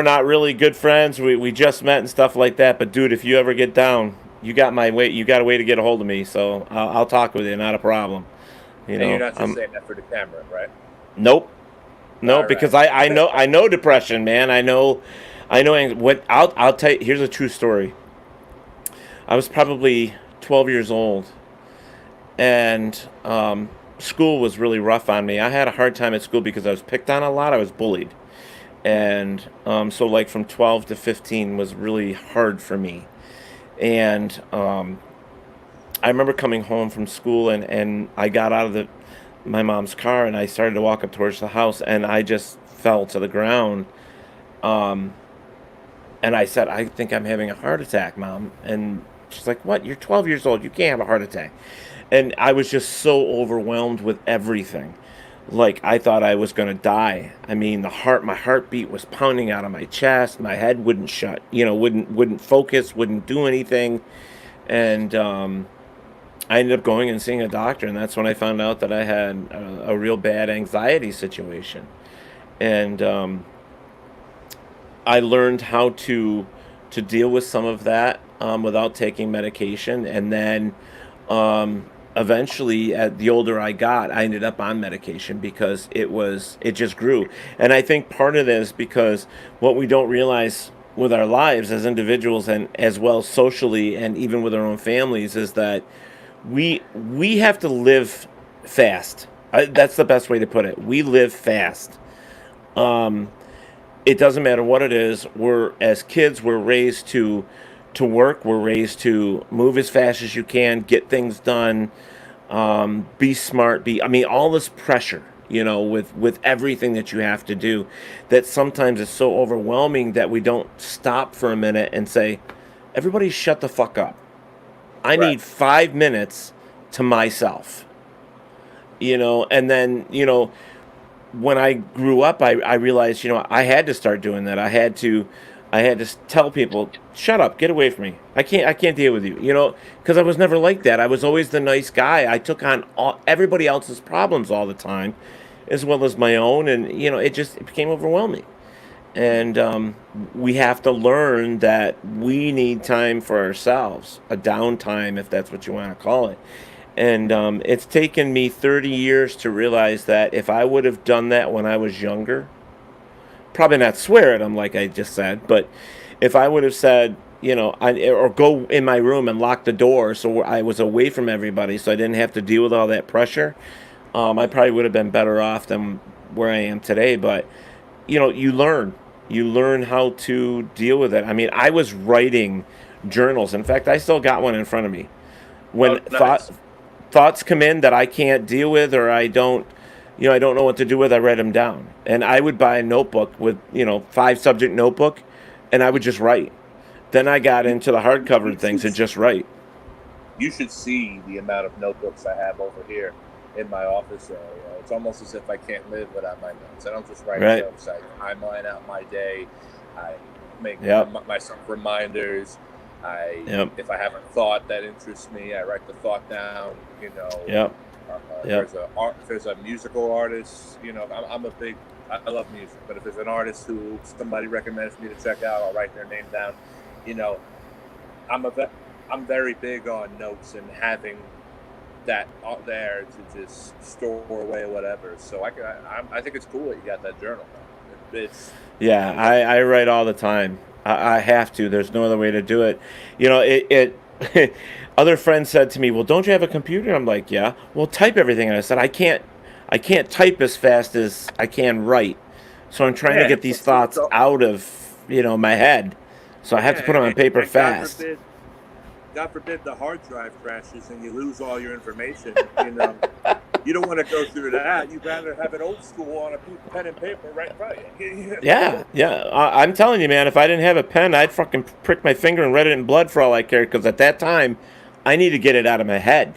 not really good friends. We just met and stuff like that. But dude, if you ever get down, you got my way. You got a way to get a hold of me, so I'll talk with you. Not a problem. And you're not just saying that for the camera, right? Nope. No, right. Because I know depression, man. I know. What I'll tell you. Here's a true story. I was probably 12 years old, and school was really rough on me. I had a hard time at school because I was picked on a lot. I was bullied, and so like from 12 to 15 was really hard for me. And I remember coming home from school, and I got out of my mom's car, and I started to walk up towards the house, and I just fell to the ground. And I said, I think I'm having a heart attack, Mom. And she's like, what? You're 12 years old. You can't have a heart attack. And I was just so overwhelmed with everything. Like, I thought I was going to die. I mean, my heartbeat was pounding out of my chest. My head wouldn't shut, wouldn't focus, wouldn't do anything. And I ended up going and seeing a doctor. And that's when I found out that I had a real bad anxiety situation. And I learned how to deal with some of that without taking medication. And then eventually, the older I got, I ended up on medication because it just grew. And I think part of this is because what we don't realize with our lives as individuals, and as well socially, and even with our own families, is that we have to live fast. That's the best way to put it. We live fast. It doesn't matter what it is. As kids, we're raised to to work. We're raised to move as fast as you can, get things done, be smart, all this pressure, with everything that you have to do, that sometimes it's so overwhelming that we don't stop for a minute and say, everybody shut the fuck up. I Right. need 5 minutes to myself. And then, when I grew up, I realized, I had to start doing that. I had to tell people, shut up, get away from me. I can't deal with you, because I was never like that. I was always the nice guy. I took on everybody else's problems all the time, as well as my own. And, it became overwhelming. And we have to learn that we need time for ourselves, a downtime, if that's what you want to call it. And it's taken me 30 years to realize that if I would have done that when I was younger, probably not swear at them like I just said, but if I would have said, or go in my room and lock the door so I was away from everybody so I didn't have to deal with all that pressure, I probably would have been better off than where I am today. But, you learn how to deal with it. I mean, I was writing journals. In fact, I still got one in front of me. When Nice. thoughts come in that I can't deal with, or I don't know what to do with, I write them down. And I would buy a notebook with, 5 subject notebook, and I would just write. Then I got into the hardcover things and just write. You should see the amount of notebooks I have over here in my office area. It's almost as if I can't live without my notes. I don't just write Right. notes. I timeline out my day. I make Yep. myself reminders. Yep. If I have a thought that interests me, I write the thought down. Yep. Yep. If there's a musical artist, I love music, but if there's an artist who somebody recommends me to check out, I'll write their name down. I'm very big on notes and having that out there to just store away whatever. So I think it's cool that you got that journal. It's Yeah, I write all the time. I have to. There's no other way to do it. Other friends said to me, "Well, don't you have a computer?" I'm like, "Yeah." "Well, type everything." And I said, I can't type as fast as I can write. So I'm trying to get these thoughts out of, my head. So I have to put them on paper fast. God forbid the hard drive crashes and you lose all your information. You don't want to go through that. You'd rather have it old school on a pen and paper right in front of you. Yeah. I'm telling you, man, if I didn't have a pen, I'd fucking prick my finger and write it in blood for all I cared, because at that time, I need to get it out of my head.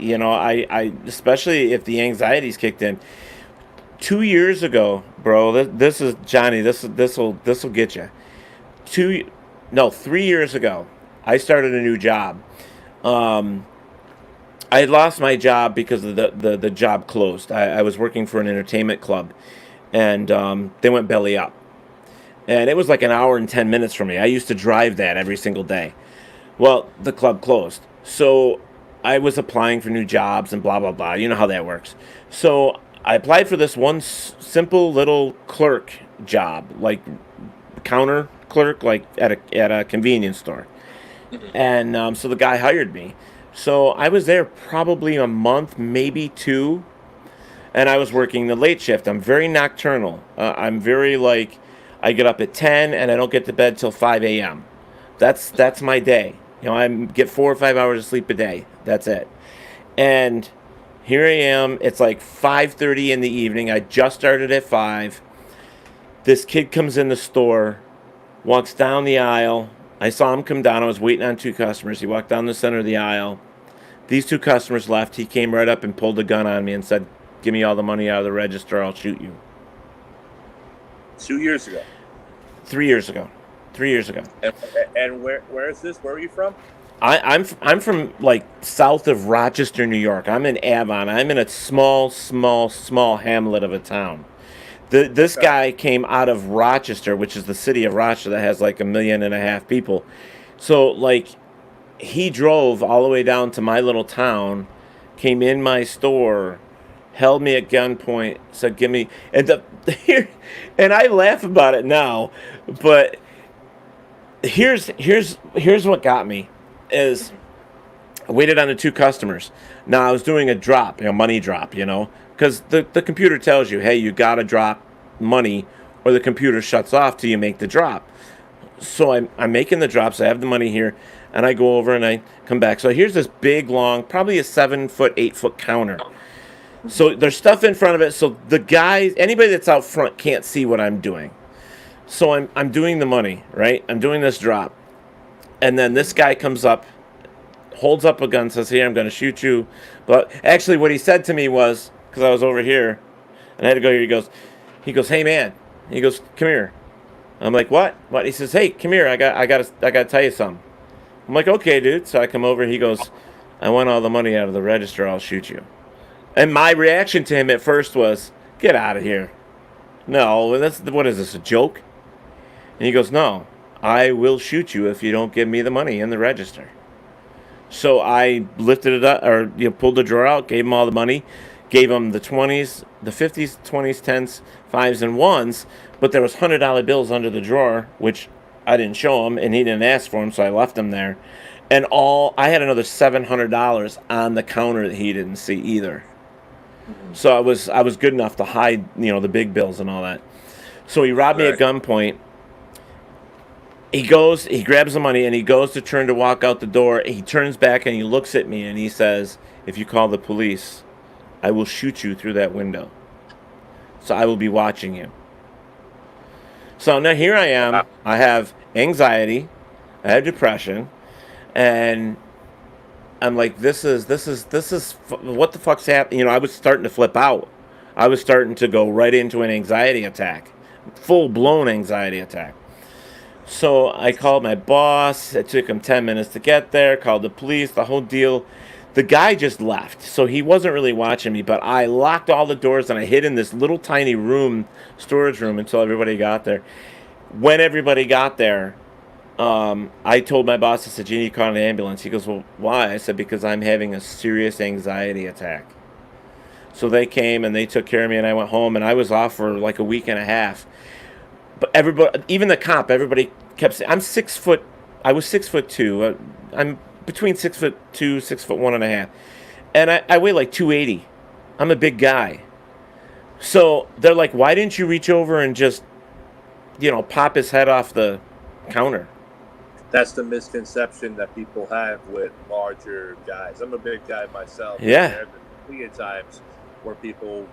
I especially if the anxiety's kicked in. 2 years ago, bro, this is Johnny. This'll get you. 3 years ago, I started a new job. I had lost my job because of the job closed. I was working for an entertainment club, and they went belly up. And it was like an hour and 10 minutes from me. I used to drive that every single day. Well, the club closed. So I was applying for new jobs and blah, blah, blah. You know how that works. So I applied for this one simple little clerk job, like counter clerk, like at a convenience store. And so the guy hired me. So I was there probably a month, maybe 2. And I was working the late shift. I'm very nocturnal. I'm very I get up at 10 and I don't get to bed till 5 a.m. That's my day. I get 4 or 5 hours of sleep a day. That's it. And here I am. It's like 5:30 in the evening. I just started at 5. This kid comes in the store, walks down the aisle. I saw him come down. I was waiting on 2 customers. He walked down the center of the aisle. These 2 customers left. He came right up and pulled a gun on me and said, "Give me all the money out of the register. I'll shoot you." 2 years ago. 3 years ago. 3 years ago. And where is this? Where are you from? I'm from south of Rochester, New York. I'm in Avon. I'm in a small hamlet of a town. This guy came out of Rochester, which is the city of Rochester that has 1.5 million people. So he drove all the way down to my little town, came in my store, held me at gunpoint, said, "Give me," and and I laugh about it now, but here's what got me is I waited on the 2 customers. Now I was doing a drop, money drop, because the computer tells you, hey, you gotta drop money or the computer shuts off till you make the drop. So I'm making the drops. I have the money here, and I go over and I come back. So here's this big, long, probably a 7 foot, 8 foot counter. So there's stuff in front of it. So the guys, anybody that's out front can't see what I'm doing. So I'm doing the money, right? I'm doing this drop. And then this guy comes up, holds up a gun, says, "Here, I'm going to shoot you." But actually what he said to me was, because I was over here, and I had to go here, he goes, "Hey, man." He goes, "Come here." I'm like, "What?" What? He says, "Hey, come here. I got to tell you something." I'm like, "Okay, dude." So I come over. He goes, "I want all the money out of the register. I'll shoot you." And my reaction to him at first was, "Get out of here. No, what is this, a joke?" And he goes, "No, I will shoot you if you don't give me the money in the register." So I lifted it up, or pulled the drawer out, gave him all the money, gave him the 20s, the 50s, 20s, 10s, 5s, and 1s, but there was $100 bills under the drawer, which I didn't show him, and he didn't ask for them, so I left them there. And I had another $700 on the counter that he didn't see either. So I was good enough to hide, the big bills and all that. So he robbed me at gunpoint. He grabs the money, and he goes to turn to walk out the door. He turns back, and he looks at me, and he says, "If you call the police, I will shoot you through that window. So I will be watching you." So now here I am. I have anxiety. I have depression. And I'm like, this is what the fuck's happening? I was starting to flip out. I was starting to go right into an anxiety attack. Full-blown anxiety attack. So I called my boss. It took him 10 minutes to get there. Called the police, the whole deal. The guy just left, so he wasn't really watching me, but I locked all the doors and I hid in this little tiny room, storage room, until everybody got there. When everybody got there, I told my boss, I said, "You need to call an ambulance." He goes, "Well, why?" I said, "Because I'm having a serious anxiety attack." So they came and they took care of me, and I went home, and I was off for like a week and a half. But everybody, even the cop, everybody kept saying, I was 6'2". I'm between 6'2", 6'1.5", and I weigh like 280. I'm a big guy. So they're like, "Why didn't you reach over and just, pop his head off the counter?" That's the misconception that people have with larger guys. I'm a big guy myself. Yeah. There have been plenty of times where people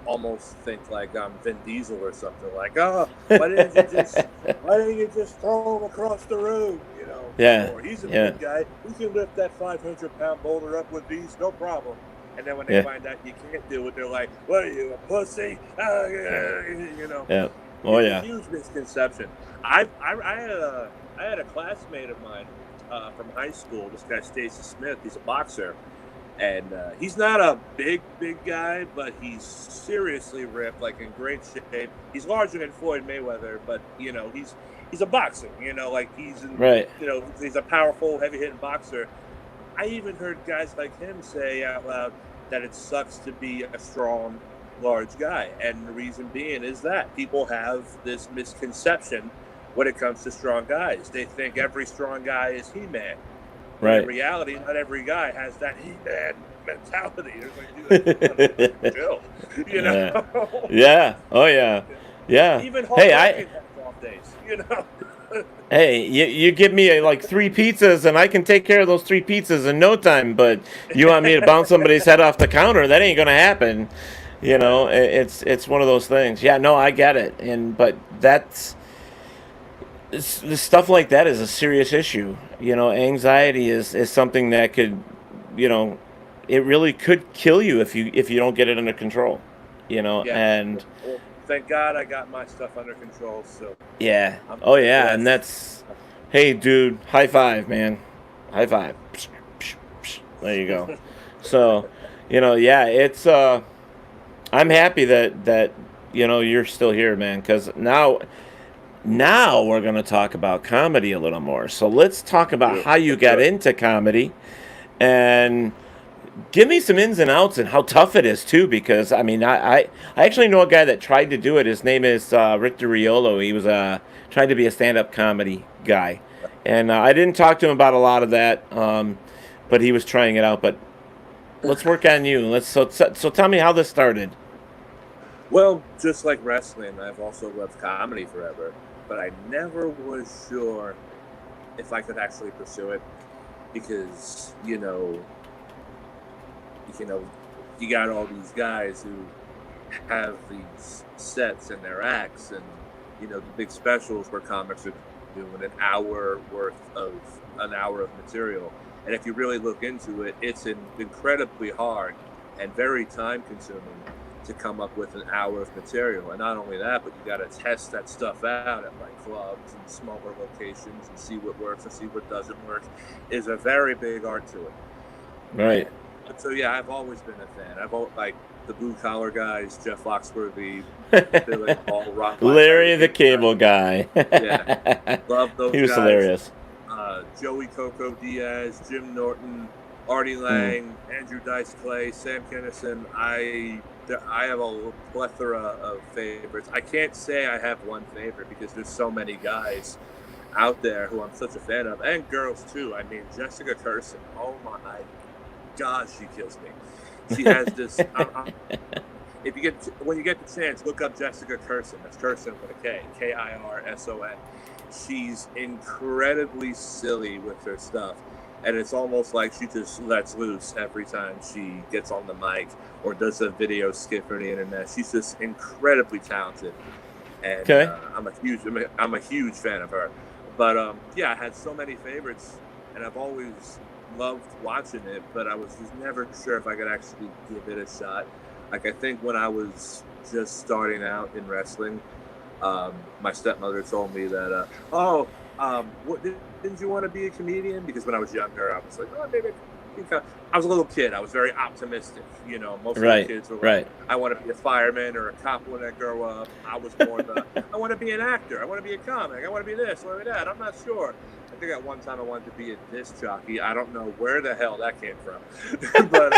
almost think like I'm Vin Diesel or something. Like, "Oh, why didn't you just throw him across the room?" Yeah. Or, "He's a big guy. We can lift that 500-pound boulder up with these, no problem." And then when they find out you can't do it, they're like, "What are you, a pussy?" Yeah. Oh, it's yeah. a huge misconception. I had a classmate of mine from high school. This guy, Stacy Smith. He's a boxer. And he's not a big guy, but he's seriously ripped, like in great shape. He's larger than Floyd Mayweather, but he's a boxer. He's a powerful, heavy-hitting boxer. I even heard guys like him say out loud that it sucks to be a strong, large guy, and the reason being is that people have this misconception when it comes to strong guys. They think every strong guy is He-Man. Right. In reality, not every guy has that He-Man mentality. It's like, dude, chill. Yeah. Oh, yeah. Yeah. Even Hulk Hogan has off days, Hey, you give me like 3 pizzas and I can take care of those 3 pizzas in no time, but you want me to bounce somebody's head off the counter? That ain't going to happen. It's one of those things. Yeah, no, I get it. But stuff like that is a serious issue. Anxiety is something that could, it really could kill you if you don't get it under control. And well, thank God I got my stuff under control. So yeah. Oh yeah, and that's, hey dude, high five, man, high five. There you go. So, yeah, it's I'm happy that you're still here, man, because now we're going to talk about comedy a little more. So let's talk about how you got into comedy, and give me some ins and outs and how tough it is too, because I actually know a guy that tried to do it. His name is Rick DeRiolo. He was trying to be a stand-up comedy guy, and I didn't talk to him about a lot of that, but he was trying it out. But let's work on you. So tell me how this started. Well, just like wrestling, I've also loved comedy forever. but I never was sure if I could actually pursue it because, you got all these guys who have these sets in their acts and, the big specials where comics are doing an hour of material. And if you really look into it, it's incredibly hard and very time consuming to come up with an hour of material. And not only that, but you got to test that stuff out at like clubs and smaller locations and see what works and see what doesn't work. Is a very big art to it. Right. So yeah, I've always been a fan. I've always, like the blue collar guys, Jeff Foxworthy, Billy Paul, Rock, Larry the Cable Guy. Yeah, love those guys. He was hilarious. Joey Coco Diaz, Jim Norton, Artie Lang, Andrew Dice Clay, Sam Kinison. I have a plethora of favorites. I can't say I have one favorite because there's so many guys out there who I'm such a fan of, and girls too. I mean, Jessica Kirson. Oh my God, she kills me. She has this. When you get the chance, look up Jessica Kirson. That's Kirson with a K, Kirson. She's incredibly silly with her stuff, and it's almost like she just lets loose every time she gets on the mic or does a video skit for the internet. She's just incredibly talented, and I'm a huge fan of her. But yeah, I had so many favorites, and I've always loved watching it, but I was just never sure if I could actually give it a shot. Like, I think when I was just starting out in wrestling, my stepmother told me that, didn't you want to be a comedian? Because when I was younger, I was like, oh, maybe. I was a little kid. I was very optimistic. Most of the kids were like, I want to be a fireman or a cop when I grow up. I was more I want to be an actor. I want to be a comic. I want to be this, I want to be that. I'm not sure. I think at one time I wanted to be a disc jockey. I don't know where the hell that came from. But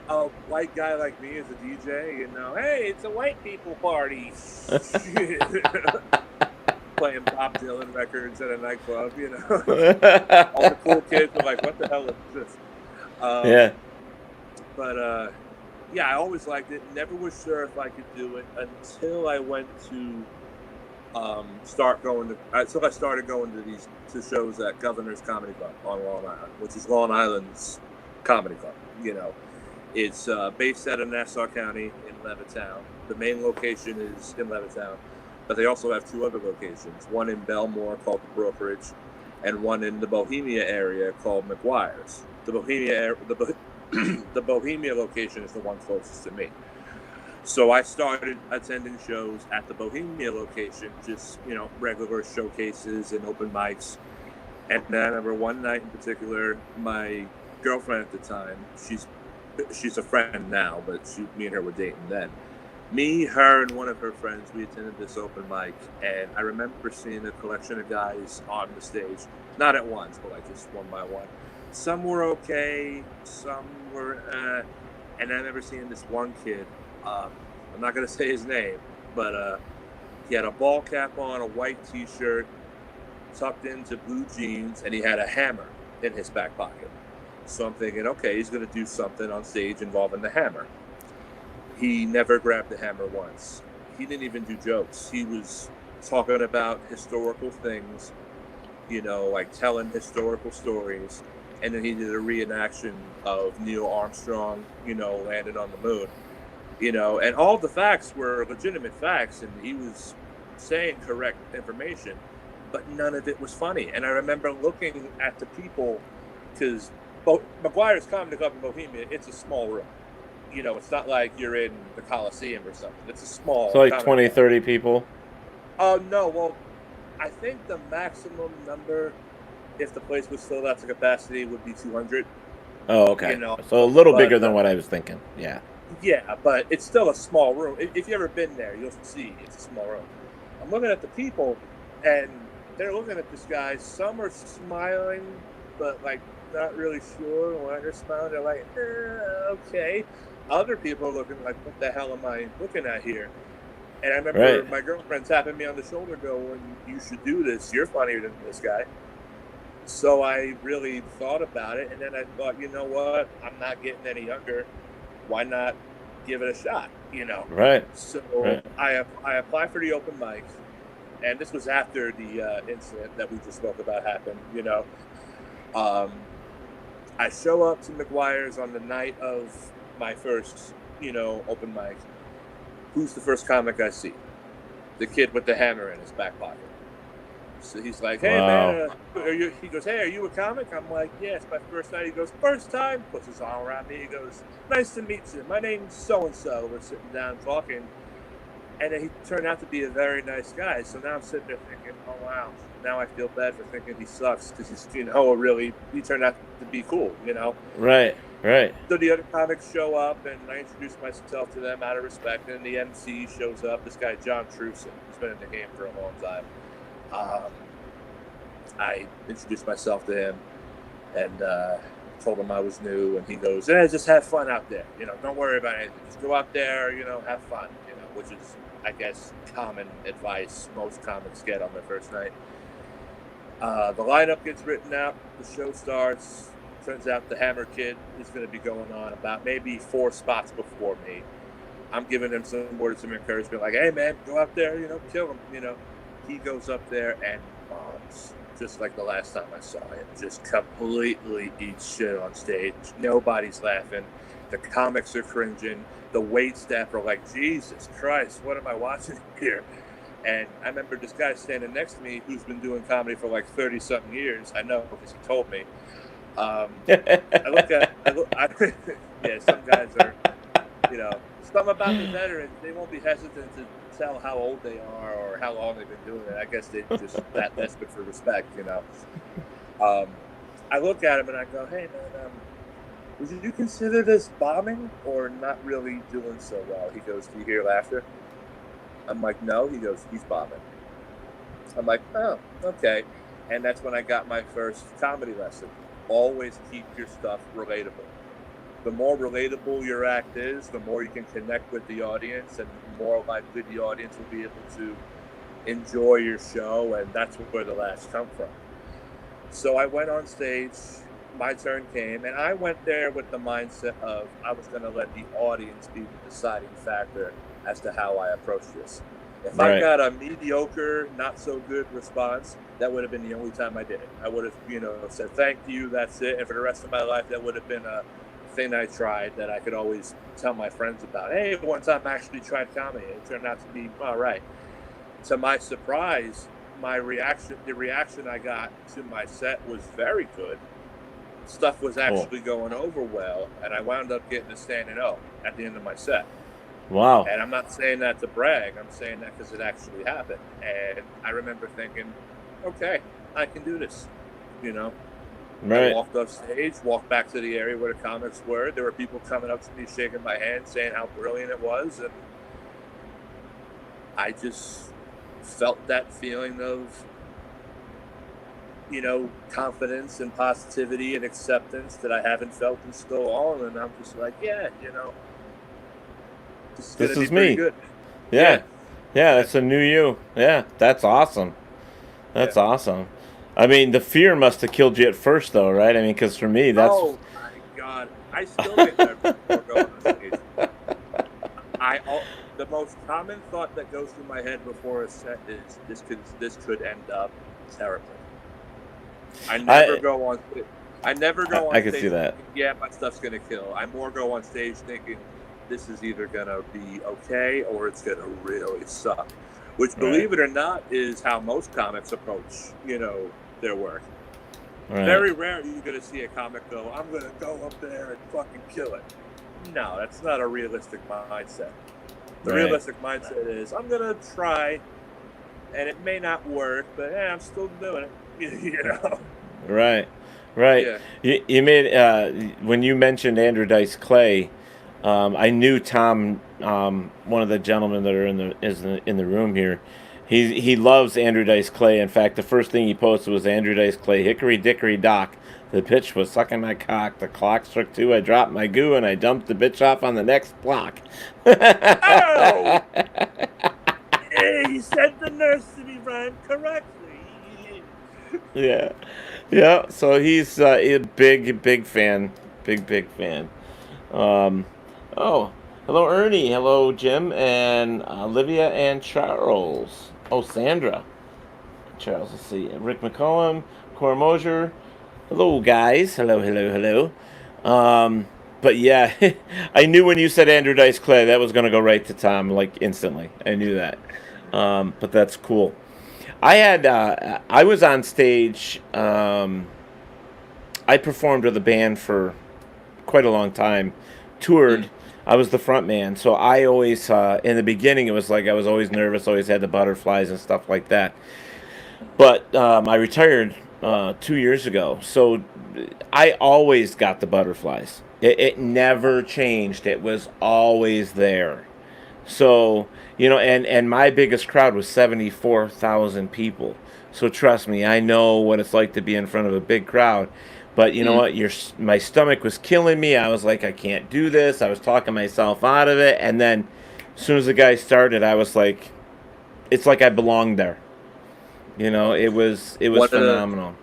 a white guy like me as a DJ, hey, it's a white people party. Playing Bob Dylan records at a nightclub, all the cool kids were like, what the hell is this? But yeah, I always liked it. Never was sure if I could do it until I went to I started going to shows at Governor's Comedy Club on Long Island, which is Long Island's comedy club. It's based out of Nassau County in Levittown. The main location is in Levittown, but they also have two other locations, one in Belmore called the Brokerage, and one in the Bohemia area called McGuire's. The Bohemia location is the one closest to me. So I started attending shows at the Bohemia location, just, regular showcases and open mics. And then I remember one night in particular, my girlfriend at the time, she's a friend now, but me and her were dating then. Me, her, and one of her friends, we attended this open mic, and I remember seeing a collection of guys on the stage, not at once, but like just one by one. Some were okay, some were, and I remember seeing this one kid. I'm not going to say his name, but he had a ball cap on, a white T-shirt, tucked into blue jeans, and he had a hammer in his back pocket. So I'm thinking, okay, he's going to do something on stage involving the hammer. He never grabbed the hammer once. He didn't even do jokes. He was talking about historical things, like telling historical stories. And then he did a reenaction of Neil Armstrong, landing on the moon. And all the facts were legitimate facts, and he was saying correct information, but none of it was funny. And I remember looking at the people, because McGuire's Comedy Club in Bohemia, it's a small room. It's not like you're in the Coliseum or something. It's a small... So like 20, 30 people? Oh, no. Well, I think the maximum number, if the place was filled out to capacity, would be 200. Oh, okay. So a little bigger than what I was thinking. Yeah. Yeah, but it's still a small room. If you've ever been there, you'll see it's a small room. I'm looking at the people, and they're looking at this guy. Some are smiling, but like not really sure. When they're smiling, they're like, okay. Other people are looking like, what the hell am I looking at here? And I remember my girlfriend tapping me on the shoulder going, you should do this. You're funnier than this guy. So I really thought about it, and then I thought, you know what? I'm not getting any younger. Why not give it a shot, you know. Right. So Right. I apply for the open mic, and this was after the incident that we just spoke about happened, you know. I show up to McGuire's on the night of my first, you know, open mic. Who's the first comic I see? The kid with the hammer in his back pocket. So he's like, hey, Wow. man, he goes, hey, are you a comic? I'm like, yeah, it's my first night. He goes, first time? Puts his arm around me. He goes, nice to meet you. My name's so-and-so. We're sitting down talking. And then he turned out to be a very nice guy. So now I'm sitting there thinking, oh, wow. Now I feel bad for thinking he sucks because he's, you know, he turned out to be cool, you know? Right. Right. So the other comics show up, and I introduce myself to them out of respect. And the MC shows up, this guy, John Truson, who's been in the game for a long time. I introduced myself to him and told him I was new, and he goes, just have fun out there. You know, don't worry about anything. Just go out there, you know, have fun, you know, which is, I guess, common advice most comics get on their first night. The lineup gets written out. The show starts. Turns out the Hammer Kid is going to be going on about maybe 4 spots before me. I'm giving him some words of encouragement, like, hey, man, go out there, you know, kill him, you know. He goes up there and bombs, just like the last time I saw him. Just completely eats shit on stage. Nobody's laughing. The comics are cringing. The wait staff are like, Jesus Christ, what am I watching here? And I remember this guy standing next to me who's been doing comedy for like 30-something years. I know because he told me. Yeah, some guys are, you know, something about the veterans, they won't be hesitant to tell how old they are or how long they've been doing it. I guess they're just that desperate for respect, you know. I look at him and I go, hey, man, would you consider this bombing or not really doing so well? He goes, do you hear laughter? I'm like, no. He goes, he's bombing. I'm like, oh, okay. And that's when I got my first comedy lesson. Always keep your stuff relatable. The more relatable your act is, the more you can connect with the audience, and the more likely the audience will be able to enjoy your show, and that's where the laughs come from. So I went on stage, my turn came, and I went there with the mindset of I was going to let the audience be the deciding factor as to how I approach this. If I got a mediocre, not so good response, that would have been the only time I did it. I would have, you know, said, thank you, that's it. And for the rest of my life, that would have been a thing I tried that I could always tell my friends about. Hey, one time I actually tried comedy. It turned out to be all right. To my surprise, the reaction I got to my set was very good. Stuff was actually going over well, and I wound up getting a standing O at the end of my set. Wow. And I'm not saying that to brag. I'm saying that because it actually happened. And I remember thinking, okay, I can do this, you know. Right. I walked off stage, walked back to the area where the comics were. There were people coming up to me, shaking my hand, saying how brilliant it was. And I just felt that feeling of, you know, confidence and positivity and acceptance that I haven't felt in so long. And I'm just like, yeah, you know, this is me. Good. Yeah, that's a new you. Yeah, that's awesome. That's awesome. I mean, the fear must have killed you at first, though, right? I mean, because for me, that's... Oh, my God. I still get nervous before going on stage. The most common thought that goes through my head before a set is, this could end up terribly. I never go on stage. I can see that. Thinking, yeah, my stuff's going to kill. I more go on stage thinking, this is either going to be okay or it's going to really suck. Which, believe it or not, is how most comics approach, you know, their work. Right. Very rare you're going to see a comic go, I'm going to go up there and fucking kill it. No, that's not a realistic mindset. The realistic mindset is, I'm going to try, and it may not work, but I'm still doing it, you know? Right. Yeah. You made, when you mentioned Andrew Dice Clay, I knew Tom, one of the gentlemen that are in the room here. He loves Andrew Dice Clay. In fact, the first thing he posted was Andrew Dice Clay, hickory dickory dock. The pitch was sucking my cock. The clock struck 2. I dropped my goo and I dumped the bitch off on the next block. Oh! Hey, he said the nurse to me rhyme correctly. Yeah. So he's a big fan. Big fan. Hello, Ernie. Hello, Jim and Olivia and Charles. Oh, Sandra. Charles, let's see. Rick McCollum, Cora Mosier. Hello, guys. Hello, hello, hello. But yeah, I knew when you said Andrew Dice Clay, that was going to go right to Tom, like instantly. I knew that. But that's cool. I was on stage. I performed with a band for quite a long time, toured. I was the front man, so I always, in the beginning, it was like I was always nervous, always had the butterflies and stuff like that. But I retired 2 years ago, so I always got the butterflies. It never changed. It was always there. So, and my biggest crowd was 74,000 people. So trust me, I know what it's like to be in front of a big crowd. But you know what? My stomach was killing me. I was like, I can't do this. I was talking myself out of it. And then as soon as the guy started, I was like, it's like I belonged there. It was phenomenal.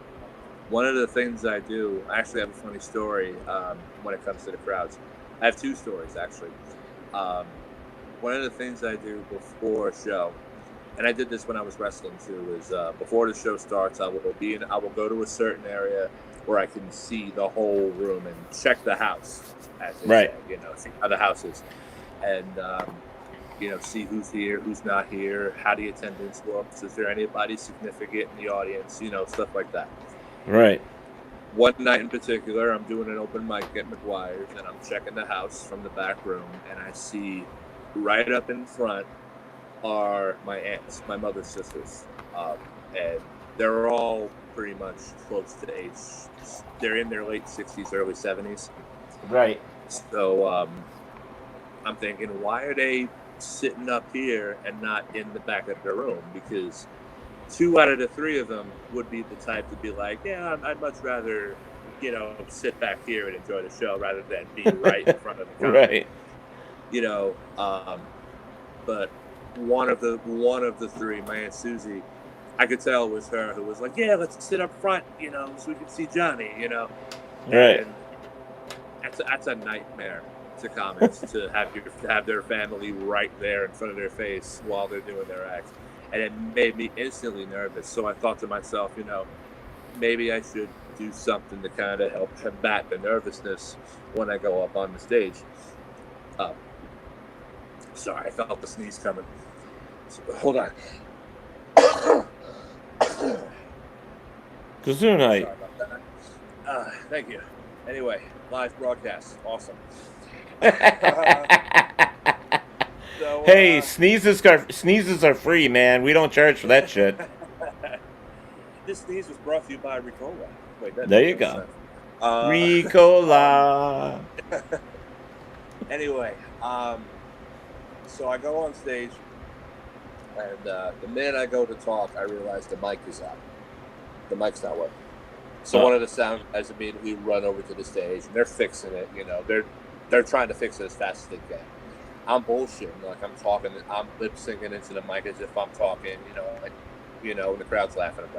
One of the things I do, I actually have a funny story when it comes to the crowds. I have two stories, actually. One of the things I do before a show, and I did this when I was wrestling too, is before the show starts, I will go to a certain area where I can see the whole room and check the house, as they say, see how the house is, and see who's here, who's not here, how the attendance looks, is there anybody significant in the audience, stuff like that. Right. One night in particular, I'm doing an open mic at McGuire's, and I'm checking the house from the back room, and I see right up in front are my aunts, my mother's sisters, and they're all pretty much close to age. They're in their late 60s, early 70s. Right. So I'm thinking, why are they sitting up here and not in the back of the room? Because 2 out of the 3 of them would be the type to be like, yeah, I'd much rather, sit back here and enjoy the show rather than be right in front of the camera. Right. But one of the 3, my Aunt Susie, I could tell was her who was like, yeah, let's sit up front, so we can see Johnny, Right. And that's a nightmare to comics to have their family right there in front of their face while they're doing their act. And it made me instantly nervous. So I thought to myself, maybe I should do something to kind of help combat the nervousness when I go up on the stage. Sorry, I felt the sneeze coming. So, hold on. Gesundheit. Sorry about that. Thank you. Anyway, live broadcast. Awesome. Hey, sneezes are free, man. We don't charge for that shit. This sneeze was brought to you by Ricola. Wait, there you go. Ricola. Anyway, so I go on stage, and the minute I go to talk, I realize the mic is out. The mic's not working. So one of the sound guys immediately run over to the stage, and they're fixing it. They're trying to fix it as fast as they can. I'm bullshitting, like I'm talking, I'm lip syncing into the mic as if I'm talking, and the crowd's laughing at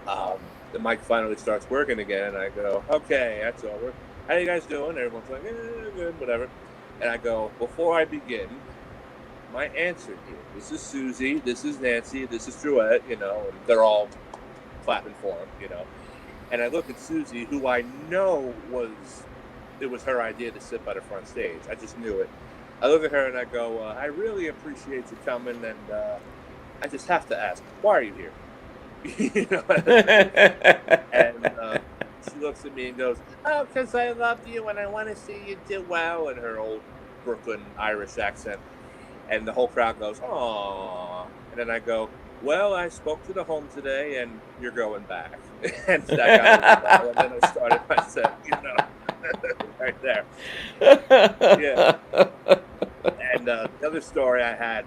that. The mic finally starts working again, and I go, okay, that's over. How you guys doing? Everyone's like, good, whatever. And I go, before I begin, my answer here. This is Susie, this is Nancy, this is Druette, and they're all clapping for him, And I look at Susie, who I know it was her idea to sit by the front stage. I just knew it. I look at her and I go, I really appreciate you coming, and I just have to ask, why are you here? And she looks at me and goes, oh, because I love you and I want to see you do well, in her old Brooklyn Irish accent. And the whole crowd goes, aww. And then I go, well, I spoke to the home today and you're going back. And that got me, and then I started my set, right there. Yeah. And the other story I had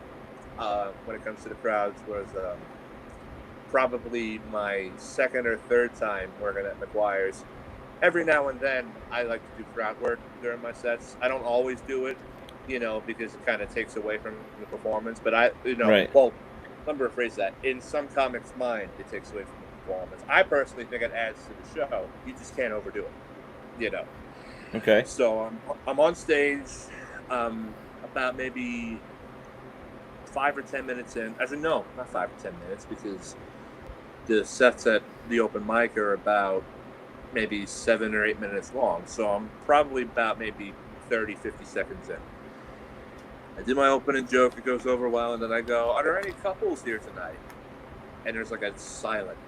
when it comes to the crowds was probably my second or third time working at McGuire's. Every now and then, I like to do crowd work during my sets. I don't always do it, because it kind of takes away from the performance. But right. Well, let me rephrase that. In some comics' mind, it takes away from the performance. I personally think it adds to the show. You just can't overdo it, Okay. So I'm on stage. about maybe 5 or 10 minutes in. I said, no, not 5 or 10 minutes, because the sets at the open mic are about maybe 7 or 8 minutes long. So I'm probably about maybe 30, 50 seconds in. I did my opening joke. It goes over well. And then I go, are there any couples here tonight? And there's like a silent,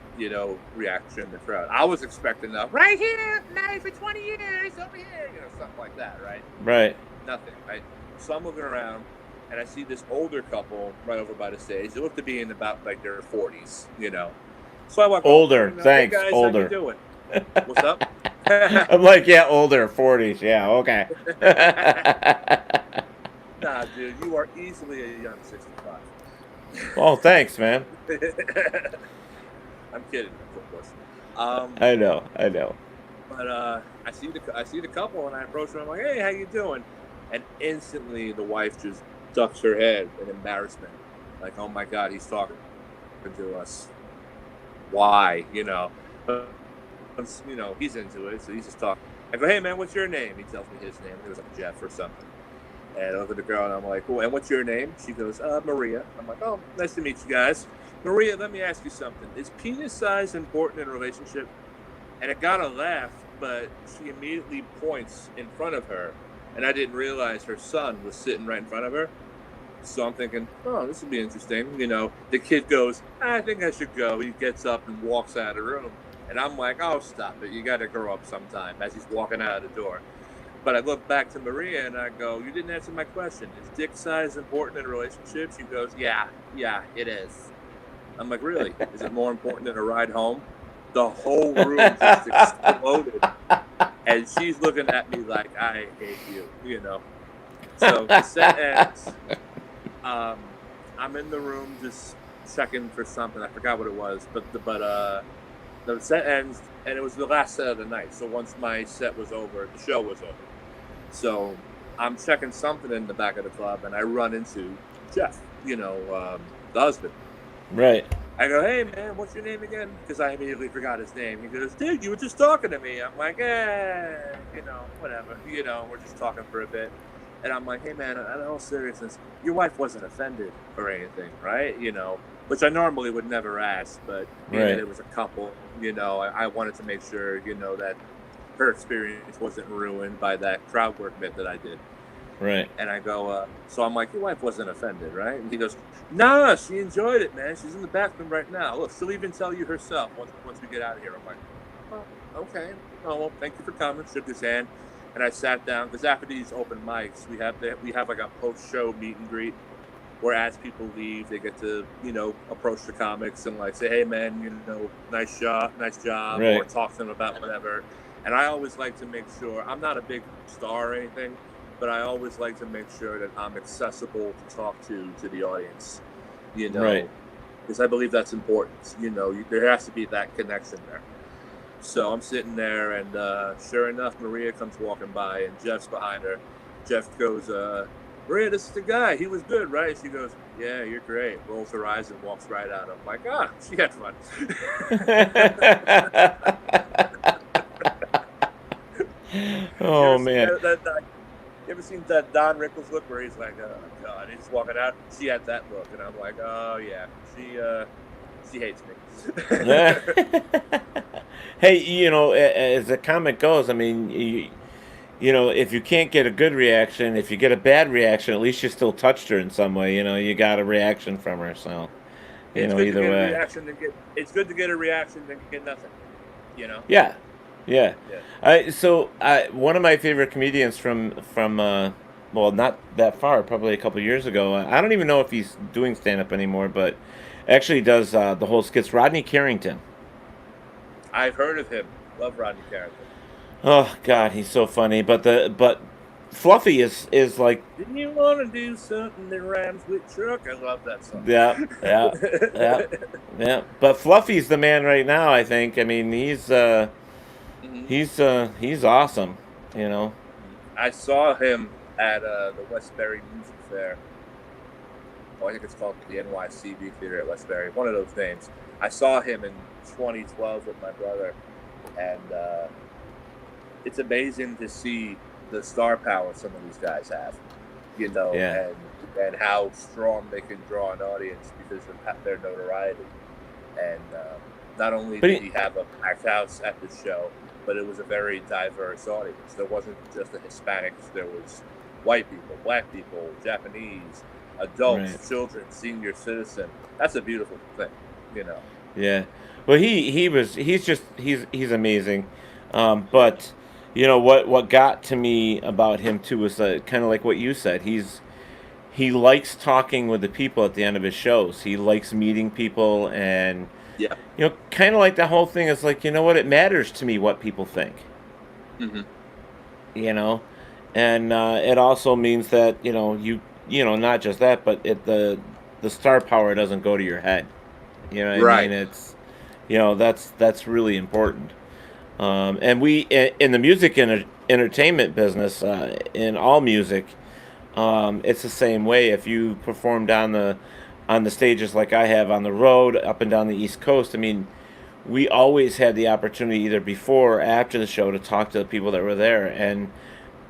reaction in the crowd. I was expecting right here, married for 20 years, over here, something like that, right? Right. Nothing, right? So I'm looking around, and I see this older couple right over by the stage. They look to be in about like their 40s, So I walk older, over, thanks, hey guys, older. How you doing? What's up? I'm like, yeah, older, 40s, yeah, okay. Nah, dude, you are easily a young 65. Oh, thanks, man. I'm kidding, of course. I know. But I see the couple, and I approach them. I'm like, "Hey, how you doing?" And instantly, the wife just ducks her head in embarrassment, like, "Oh my God, he's talking to us. Why?" He's into it, so he's just talking. I go, "Hey, man, what's your name?" He tells me his name. It was like Jeff or something. And I look at the girl, and I'm like, "Oh, and what's your name?" She goes, "Maria." I'm like, "Oh, nice to meet you guys. Maria, let me ask you something. Is penis size important in a relationship?" And it got a laugh, but she immediately points in front of her, and I didn't realize her son was sitting right in front of her. So I'm thinking, oh, this would be interesting. The kid goes, I think I should go. He gets up and walks out of the room. And I'm like, oh, stop it. You got to grow up sometime, as he's walking out of the door. But I look back to Maria and I go, you didn't answer my question. Is dick size important in a relationship? She goes, yeah, it is. I'm like, really? Is it more important than a ride home? The whole room just exploded. And she's looking at me like, I hate you, So the set ends. I'm in the room just checking for something. I forgot what it was. But the set ends, and it was the last set of the night. So once my set was over, the show was over. So I'm checking something in the back of the club, and I run into Jeff, the husband. Right. I go, hey, man, what's your name again? Because I immediately forgot his name. He goes, dude, you were just talking to me. I'm like, whatever. We're just talking for a bit. And I'm like, hey, man, in all seriousness, your wife wasn't offended or anything, right? Which I normally would never ask. But it was a couple, I wanted to make sure, that her experience wasn't ruined by that crowd work bit that I did. Right. And I go, so I'm like, your wife wasn't offended, right? And he goes, nah, she enjoyed it, man. She's in the bathroom right now. Look, she'll even tell you herself once we get out of here. I'm like, oh, okay. Oh, well, thank you for coming. Shook his hand. And I sat down, because after these open mics, we have like a post-show meet and greet, where as people leave, they get to, approach the comics and like say, hey, man, nice job, right. Or talk to them about whatever. And I always like to make sure, I'm not a big star or anything, but I always like to make sure that I'm accessible to talk to the audience, right. Because I believe that's important. There has to be that connection there. So I'm sitting there, and sure enough, Maria comes walking by, and Jeff's behind her. Jeff goes, Maria, this is the guy. He was good, right? She goes, yeah, you're great. Rolls her eyes and walks right out. I'm like, she had fun. Oh, man. You ever seen that Don Rickles look where he's like, oh, God, he's walking out? She had that look, and I'm like, oh, yeah, she hates me. Hey, as the comic goes, I mean, if you can't get a good reaction, if you get a bad reaction, at least you still touched her in some way. You got a reaction from her, so, either way. It's good to get a reaction than get nothing, Yeah. So one of my favorite comedians from not that far, probably a couple of years ago. I don't even know if he's doing stand-up anymore, but actually does the whole skits. Rodney Carrington. I've heard of him. Love Rodney Carrington. Oh God, he's so funny. But Fluffy is like. Didn't you want to do something that rhymes with truck? I love that song. Yeah. But Fluffy's the man right now. I think. I mean, he's awesome. I saw him at the Westbury Music Fair. I think it's called the NYCB Theater at Westbury. One of those names. I saw him in 2012 with my brother, and it's amazing to see the star power some of these guys have. Yeah. and how strong they can draw an audience because of their notoriety. And not only But did he have a packed house at the show, but it was a very diverse audience. There wasn't just the Hispanics. There was white people, black people, Japanese, adults, right. children, senior citizen. That's a beautiful thing, Yeah. Well, he's amazing. But what got to me about him too was kind of like what you said. He likes talking with the people at the end of his shows. He likes meeting people, and Yeah. kind of like the whole thing is like, what, it matters to me what people think. Mm-hmm. And it also means that not just that, but the star power doesn't go to your head. You know what I Right. mean? It's that's really important. And we in the music and entertainment business, in all music, it's the same way. If you performed on the stages like I have on the road up and down the East Coast, I mean, we always had the opportunity either before or after the show to talk to the people that were there. And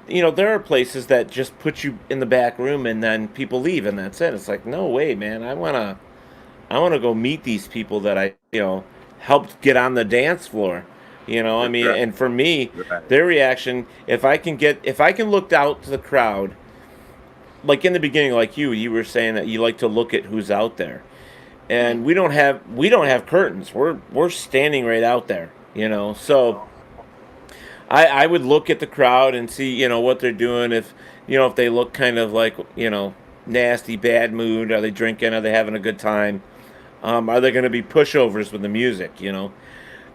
there are places that just put you in the back room and then people leave and that's it. It's like, no way, man. I wanna go meet these people that I helped get on the dance floor. I mean, Right. and for me, Right. their reaction, if I can look out to the crowd, like in the beginning, like you were saying that you like to look at who's out there, and we don't have curtains. We're standing right out there. So I would look at the crowd and see what they're doing. If they look kind of like nasty, bad mood, are they drinking? Are they having a good time? Are there going to be pushovers with the music?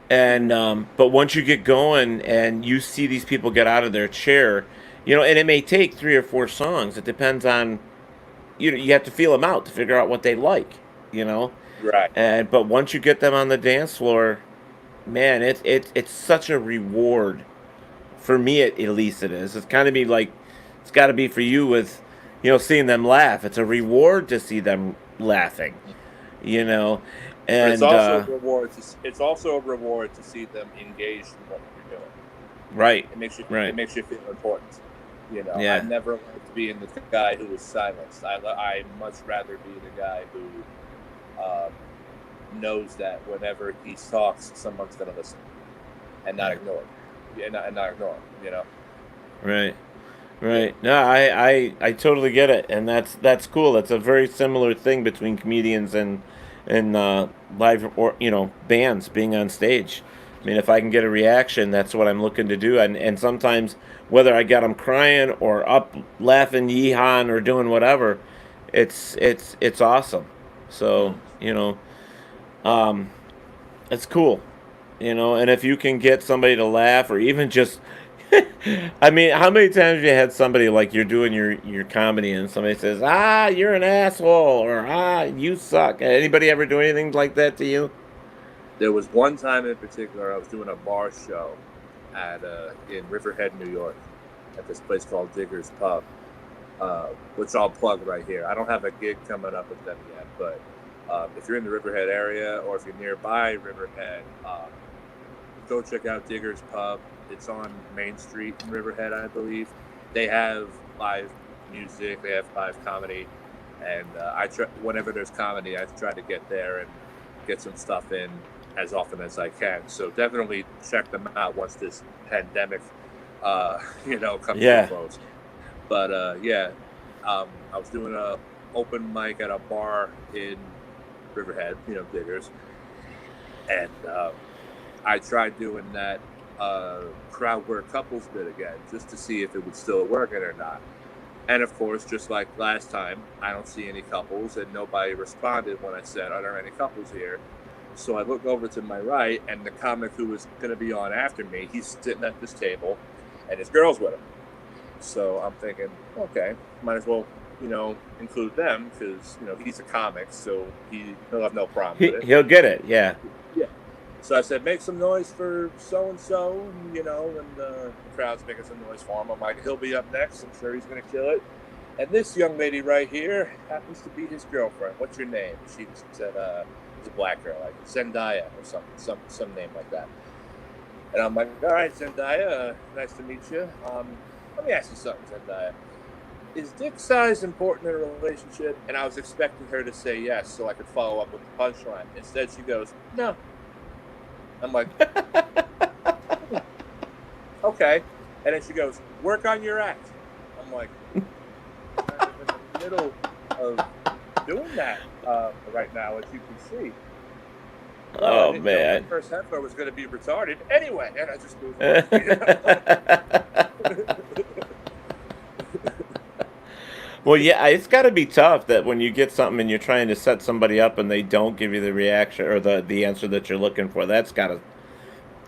And but once you get going and you see these people get out of their chair, and it may take 3 or 4 songs. It depends on you have to feel them out to figure out what they like. You know, Right. and but once you get them on the dance floor, man, it's such a reward for me. At least it is. It's kind of be like it's got to be for you with seeing them laugh. It's a reward to see them laughing. You know, But it's and also a reward to see them engaged in what you're doing. right, It makes you right, feel important. I yeah, never liked being the guy who was silenced. I much rather be the guy who knows that whenever he talks, someone's going to listen and not ignore him. And not ignore him. right. Right. No, I totally get it, and that's cool. That's a very similar thing between comedians and live or bands being on stage. I mean, if I can get a reaction, that's what I'm looking to do. And sometimes whether I got them crying or up laughing, yeehawing, or doing whatever, it's awesome. So it's cool. And if you can get somebody to laugh or even just I mean, how many times have you had somebody like you're doing your comedy and somebody says, you're an asshole, or you suck? Anybody ever do anything like that to you? There was one time in particular I was doing a bar show in Riverhead, New York, at this place called Digger's Pub, which I'll plug right here. I don't have a gig coming up with them yet, but if you're in the Riverhead area or if you're nearby Riverhead, go check out Digger's Pub. It's on Main Street in Riverhead, I believe. They have live music, they have live comedy, and whenever there's comedy, I try to get there and get some stuff in as often as I can. So definitely check them out once this pandemic, comes to a close. But I was doing a open mic at a bar in Riverhead, Diggers, and I tried doing that crowd work couples bit again just to see if it would still work or not. And of course, just like last time, I don't see any couples, and nobody responded when I said, "Are there any couples here?" So I look over to my right, and the comic who was going to be on after me, he's sitting at this table, and his girl's with him. So I'm thinking, okay, might as well, include them because he's a comic, so he'll have no problem with it. He'll get it, yeah. Yeah. So I said, make some noise for so-and-so, and the crowd's making some noise for him. I'm like, he'll be up next. I'm sure he's going to kill it. And this young lady right here happens to be his girlfriend. What's your name? She said, it's a black girl, like Zendaya or something, some name like that. And I'm like, all right, Zendaya, nice to meet you. Let me ask you something, Zendaya. is dick size important in a relationship? And I was expecting her to say yes so I could follow up with the punchline. Instead, she goes, no. I'm like, okay. And then she goes, work on your act. I'm like, I'm in the middle of doing that right now, as you can see. Well, Oh, man. The first heifer was going to be retarded. Anyway, and I just moved on. Well, yeah, it's got to be tough that when you get something and you're trying to set somebody up and they don't give you the reaction or the answer that you're looking for. That's got to,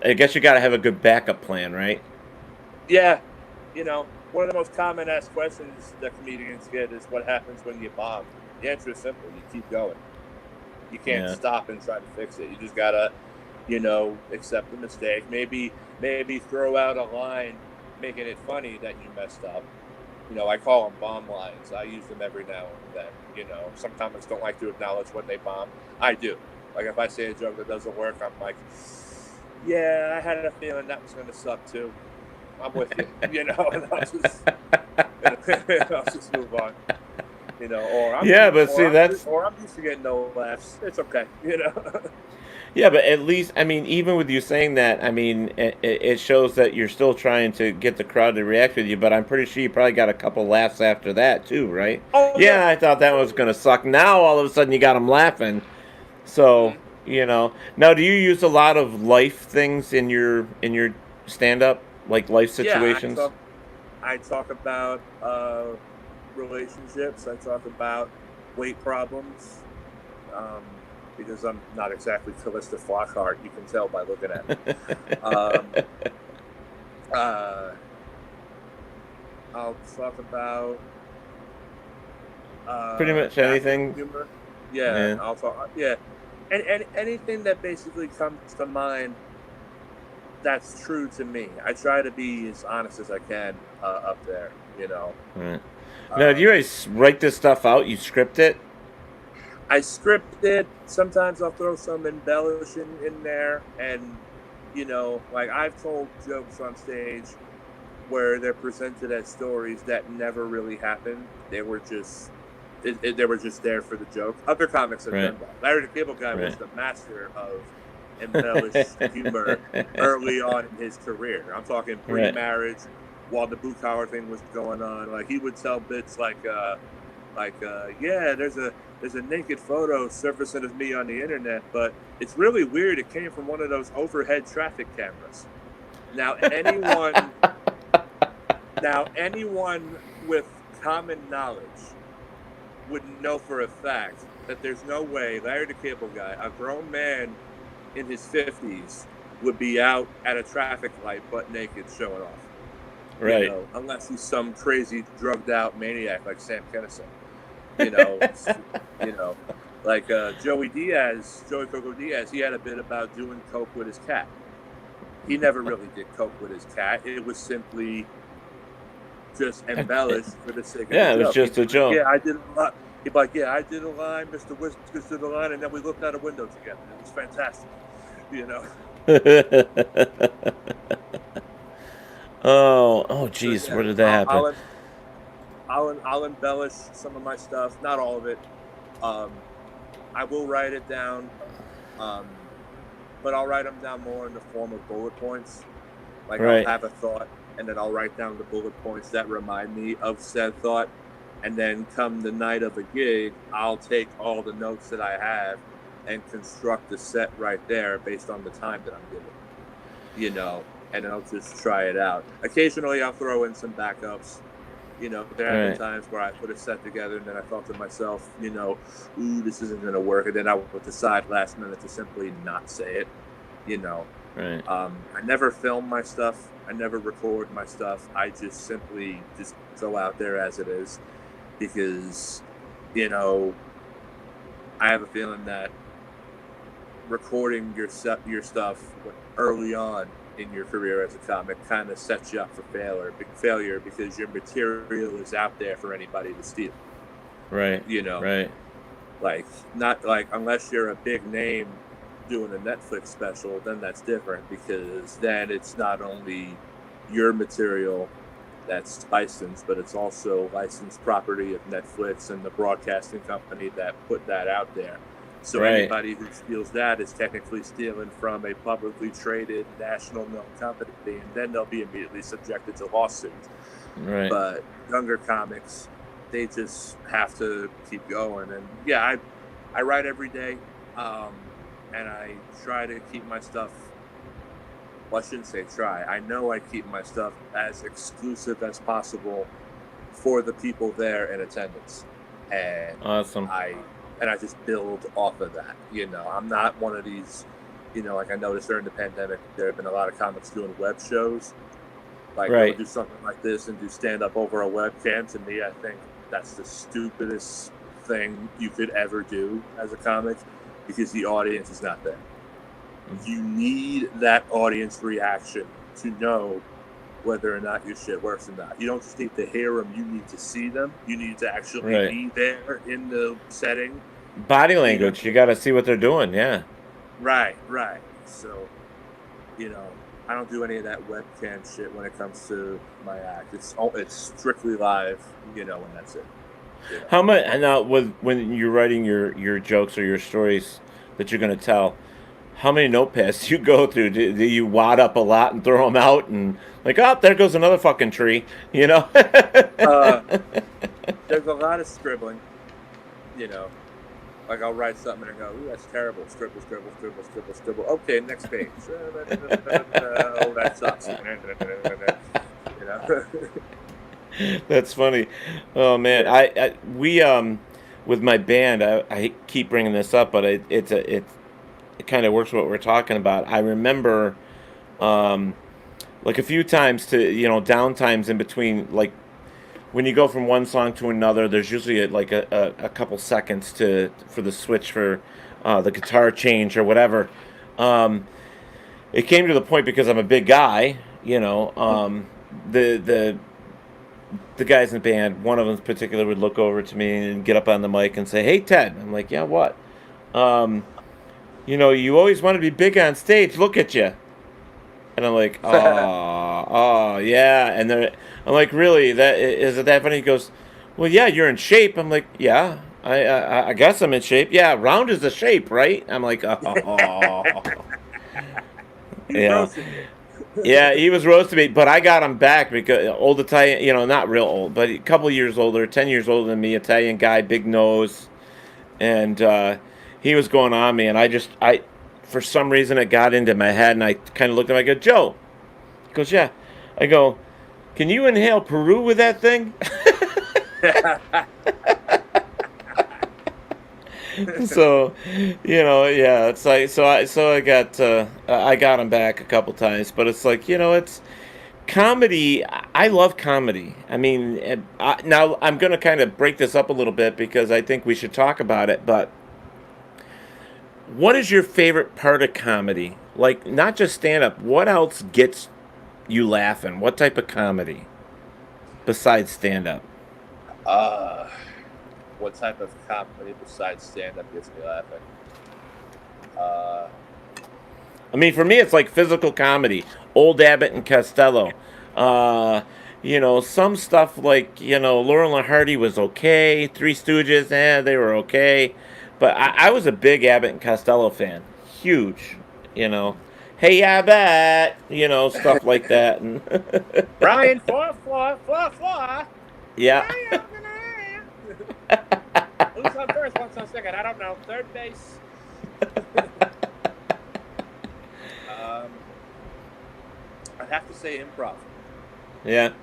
I guess you got to have a good backup plan, right? Yeah. One of the most common asked questions that comedians get is what happens when you bomb? The answer is simple. You keep going. You can't stop and try to fix it. You just got to, accept the mistake. Maybe throw out a line making it funny that you messed up. I call them bomb lines. I use them every now and then. Some comics don't like to acknowledge when they bomb. I do. Like if I say a joke that doesn't work, I'm like, yeah, I had a feeling that was going to suck too. I'm with you. And I'll just move on. Or I'm used to getting no laughs. It's okay. Yeah, but at least, even with you saying that, it shows that you're still trying to get the crowd to react with you, but I'm pretty sure you probably got a couple laughs after that, too, right? Oh, yeah, I thought that was going to suck. Now, all of a sudden, you got them laughing. So, Now, do you use a lot of life things in your stand-up? Like life situations? Yeah, I talk about relationships. I talk about weight problems. Because I'm not exactly Callista Flockhart, you can tell by looking at me. I'll talk about pretty much anything. Humor. Yeah, I'll talk. Yeah, and anything that basically comes to mind that's true to me. I try to be as honest as I can up there. Right. Now, do you guys write this stuff out? You script it? I script it. Sometimes I'll throw some embellishing in there. And, like I've told jokes on stage where they're presented as stories that never really happened. They were just they were just there for the joke. Other comics have done that. Larry the Cable Guy was the master of embellished humor early on in his career. I'm talking pre-marriage, while the blue collar thing was going on. Like he would tell bits like there's a naked photo surfacing of me on the internet, but it's really weird. It came from one of those overhead traffic cameras. Now anyone with common knowledge would know for a fact that there's no way Larry the Cable Guy, a grown man in his 50s, would be out at a traffic light butt naked showing off. Right. Unless he's some crazy drugged out maniac like Sam Kinison. Like Joey Coco Diaz, he had a bit about doing coke with his cat. He never really did coke with his cat. It was simply just embellished for the sake of the joke. It was just a joke. Yeah, I did a lot. He'd be like, yeah, I did a line, Mr. Whiskers did a line, and then we looked out a window together. It was fantastic, Oh, geez, where did that happen? I'll embellish some of my stuff, not all of it. I will write it down, but I'll write them down more in the form of bullet points. Like I'll have a thought, and then I'll write down the bullet points that remind me of said thought. And then come the night of a gig, I'll take all the notes that I have and construct a set right there based on the time that I'm given, and I'll just try it out. Occasionally I'll throw in some backups. There have been times where I put a set together and then I thought to myself, ooh, this isn't going to work. And then I would decide last minute to simply not say it, I never film my stuff. I never record my stuff. I just simply just go out there as it is because, I have a feeling that recording your stuff early on in your career as a comic kind of sets you up for failure because your material is out there for anybody to steal. Right. Like not like unless you're a big name doing a Netflix special, then that's different because then it's not only your material, that's licensed, but it's also licensed property of Netflix and the broadcasting company that put that out there. So anybody who steals that is technically stealing from a publicly traded, national known company, and then they'll be immediately subjected to lawsuits. Right. But younger comics, they just have to keep going. And yeah, I write every day, and I try to keep my stuff. Well, I shouldn't say try. I know I keep my stuff as exclusive as possible for the people there in attendance. And awesome. I just build off of that. You know, I'm not one of these, you know, like I noticed during the pandemic, there have been a lot of comics doing web shows. Like, they'll do something like this and do stand-up over a webcam. To me, I think that's the stupidest thing you could ever do as a comic, because the audience is not there. You need that audience reaction to know whether or not your shit works or not. You don't just need to hear them, you need to see them. You need to actually be there in the setting. Body language, you got to see what they're doing, yeah. Right. So, you know, I don't do any of that webcam shit when it comes to my act. It's strictly live, you know, and that's it. You know? How much, now, when you're writing your jokes or your stories that you're going to tell, how many notepads do you go through? Do you wad up a lot and throw them out and like, oh, there goes another fucking tree, you know? There's a lot of scribbling, you know. Like, I'll write something and go, ooh, that's terrible. Scribble. Okay, next page. Oh, that sucks. You know? That's funny. Oh, man. We with my band, I keep bringing this up, but it kind of works what we're talking about. I remember, like a few times downtimes in between, like when you go from one song to another, there's usually a couple seconds for the switch for the guitar change or whatever. It came to the point, because I'm a big guy, you know, the guys in the band, one of them in particular would look over to me and get up on the mic and say, "Hey, Ted." I'm like, "Yeah, what?" You know, you always want to be big on stage. Look at you. And I'm like, oh, yeah. And then I'm like, really? Is it that funny? He goes, well, yeah, you're in shape. I'm like, yeah, I guess I'm in shape. Yeah, round is the shape, right? I'm like, oh. Yeah. Yeah, he was roasting me, but I got him back because old Italian, you know, not real old, but a couple years older, 10 years older than me, Italian guy, big nose. And he was going on me, and I for some reason it got into my head, and I kind of looked at him. I go, "Joe." He goes, "Yeah." I go, "Can you inhale Peru with that thing?" So, you know, yeah, it's like I got him back a couple times, but it's like, you know, it's comedy. I love comedy. I mean, now I'm going to kind of break this up a little bit because I think we should talk about it, but what is your favorite part of comedy? Like, not just stand-up. What else gets you laughing? What type of comedy besides stand-up? What type of comedy besides stand-up gets me laughing? I mean, for me, it's like physical comedy. Old Abbott and Costello. You know, some stuff like, you know, Laurel and Hardy was okay. Three Stooges, they were okay. But I was a big Abbott and Costello fan. Huge, you know. Hey, Abbott! You know, stuff like that. And Brian, 4. Yeah. Who's on first? What's on second? I don't know. Third base. I'd have to say improv. Yeah.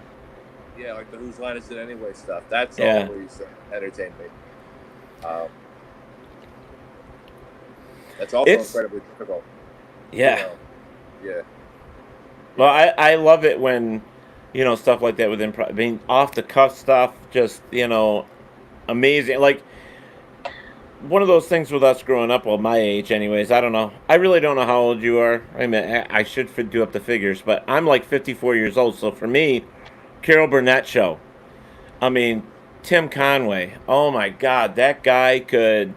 Yeah, like the Whose Line Is It Anyway stuff. That's always entertained me. That's also incredibly difficult. Yeah. You know? Yeah. Well, I love it when, you know, stuff like that with improv. I mean, off the cuff stuff, just, you know, amazing. Like, one of those things with us growing up, well, my age anyways, I don't know. I really don't know how old you are. I mean, I should do up the figures, but I'm like 54 years old. So for me, Carol Burnett show. I mean, Tim Conway. Oh my God, that guy could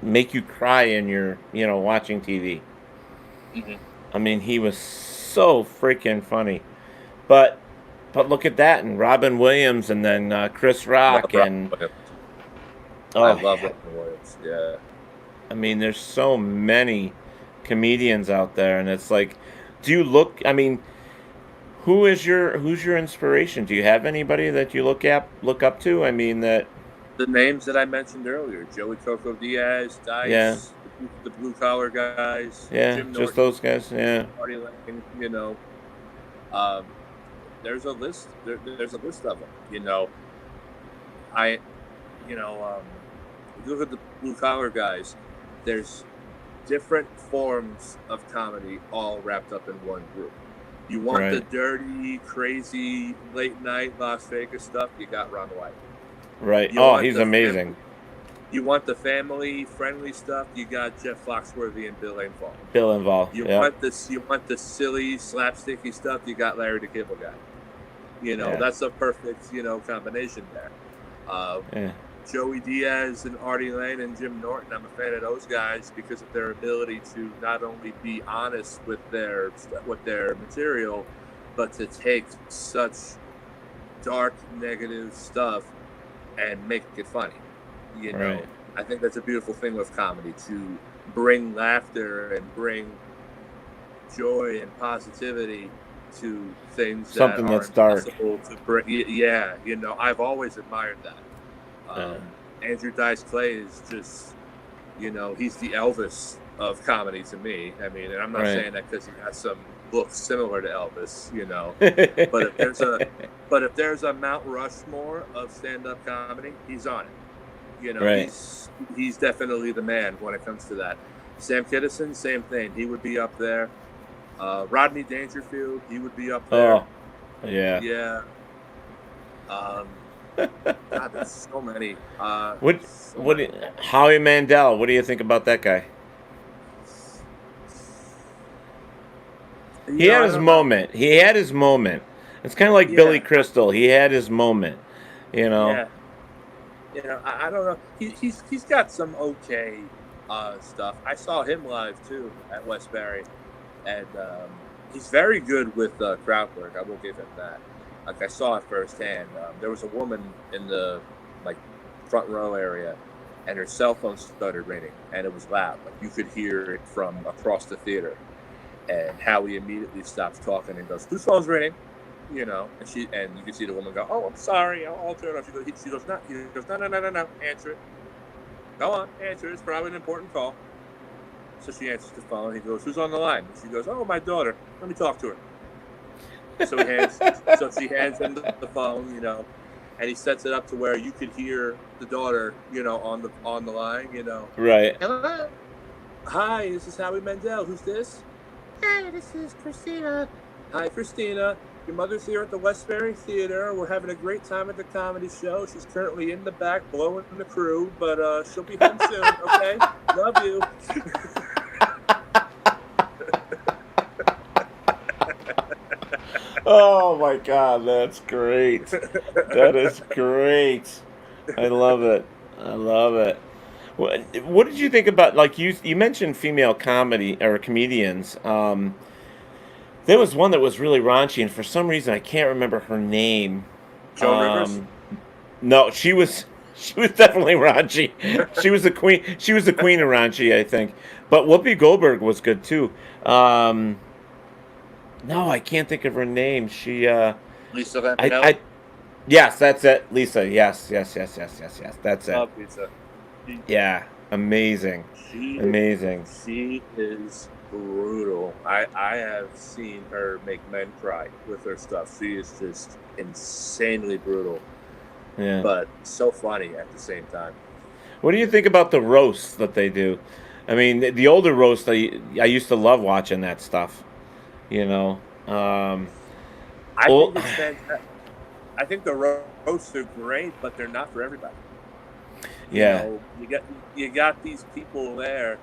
make you cry in your, you know, watching TV. Mm-hmm. I mean, he was so freaking funny. But But look at that, and Robin Williams, and then Chris Rock, and I love Robin Williams. Yeah. I mean, there's so many comedians out there, and it's like, do you look? I mean, who's your inspiration? Do you have anybody that you look up to? I mean, that the names that I mentioned earlier: Joey Coco Diaz, Dice, yeah, the blue collar guys, yeah, Jim just Norton, those guys, yeah. Marty Lang, there's a list. There's a list of them. If you look at the blue collar guys, there's different forms of comedy all wrapped up in one group. You want the dirty, crazy, late night Las Vegas stuff, you got Ron White. Right. He's amazing. You want the family friendly stuff, you got Jeff Foxworthy and Bill Engvall. You want the silly, slapsticky stuff, you got Larry the Cable Guy. That's a perfect, combination there. Joey Diaz and Artie Lane and Jim Norton, I'm a fan of those guys because of their ability to not only be honest with their material, but to take such dark, negative stuff and make it funny. I think that's a beautiful thing with comedy, to bring laughter and bring joy and positivity to things something that that's dark. To bring. Yeah, I've always admired that. Andrew Dice Clay is just, he's the Elvis of comedy to me. I mean, and I'm not saying that because he has some looks similar to Elvis, but if there's a Mount Rushmore of stand-up comedy, he's on it. He's definitely the man when it comes to that. Sam Kinison, same thing. He would be up there. Rodney Dangerfield, he would be up there. Oh, yeah. Yeah. God, there's so many. Howie Mandel, what do you think about that guy? He had his moment. It's kind of like Billy Crystal. He had his moment, Yeah. I don't know. He's got some okay stuff. I saw him live too at Westbury, and he's very good with crowd work. I will give him that. Like, I saw it firsthand. There was a woman in the front row area, and her cell phone started ringing, and it was loud. Like, you could hear it from across the theater. And Howie immediately stops talking and goes, "Whose phone's ringing?" And you can see the woman go, "Oh, I'm sorry, I'll turn it off." She goes, "No." He goes, "No, answer it. Go on, answer it. It's probably an important call." So she answers the phone. He goes, "Who's on the line?" And she goes, "Oh, my daughter. Let me talk to her." So she hands him the phone, and he sets it up to where you could hear the daughter, on the line, Right. "Hello? Hi, this is Howie Mandel. Who's this?" "Hey, this is Christina." "Hi, Christina. Your mother's here at the Westbury Theater. We're having a great time at the comedy show. She's currently in the back blowing the crew, but she'll be home soon, okay? Love you." Oh my God, that's great. That is great. I love it. What did you think about, you mentioned female comedy or comedians? There was one that was really raunchy, and for some reason I can't remember her name. Joan Rivers? No, she was definitely raunchy. She was the queen. She was the queen of raunchy, I think. But Whoopi Goldberg was good too. No, I can't think of her name. She Lisa Lampanelli? Yes, that's it. Lisa. Yes. That's it. Love Lisa. Yeah, amazing. Amazing. She is brutal. I have seen her make men cry with her stuff. She is just insanely brutal. Yeah. But so funny at the same time. What do you think about the roasts that they do? I mean, the older roasts, I used to love watching that stuff. I think it's fantastic. I think the roasts are great, but they're not for everybody. Yeah. You got these people there.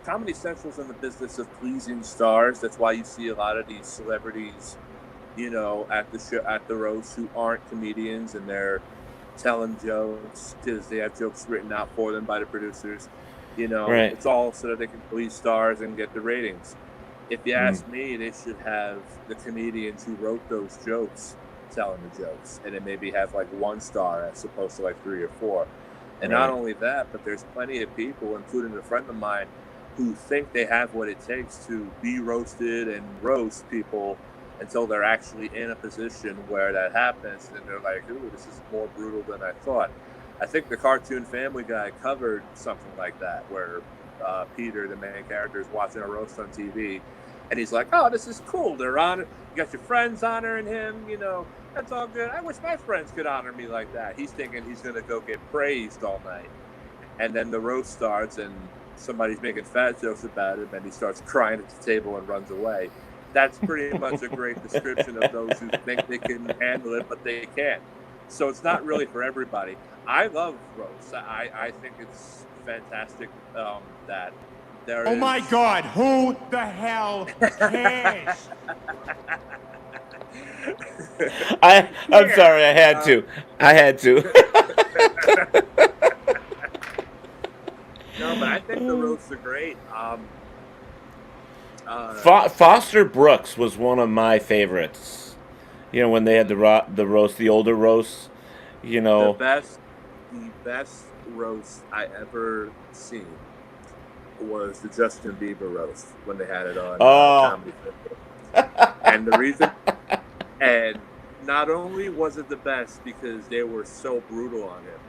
Comedy Central's in the business of pleasing stars. That's why you see a lot of these celebrities, at the roast who aren't comedians, and they're telling jokes because they have jokes written out for them by the producers. Right. It's all so that they can please stars and get the ratings. If you ask me, they should have the comedians who wrote those jokes telling the jokes, and then maybe have like 1 star as opposed to like 3 or 4. And not only that, but there's plenty of people, including a friend of mine, who think they have what it takes to be roasted and roast people until they're actually in a position where that happens, and they're like, ooh, this is more brutal than I thought. I think the cartoon Family Guy covered something like that, where Peter, the main character, is watching a roast on TV, and he's like, oh, this is cool. They're on it. You got your friends honoring him, you know, that's all good. I wish my friends could honor me like that. He's thinking he's going to go get praised all night. And then the roast starts, and somebody's making fat jokes about him, and he starts crying at the table and runs away. That's pretty much a great description of those who think they can handle it, but they can't. So it's not really for everybody. I love roast. I think it's fantastic that there is... Oh my God, who the hell cares? I'm sorry, I had to. No, but I think the roasts are great. Foster Brooks was one of my favorites. You know, when they had the roast, the older roasts. You know, the best roast I ever seen was the Justin Bieber roast when they had it on Comedy Central. And the reason, and not only was it the best because they were so brutal on him,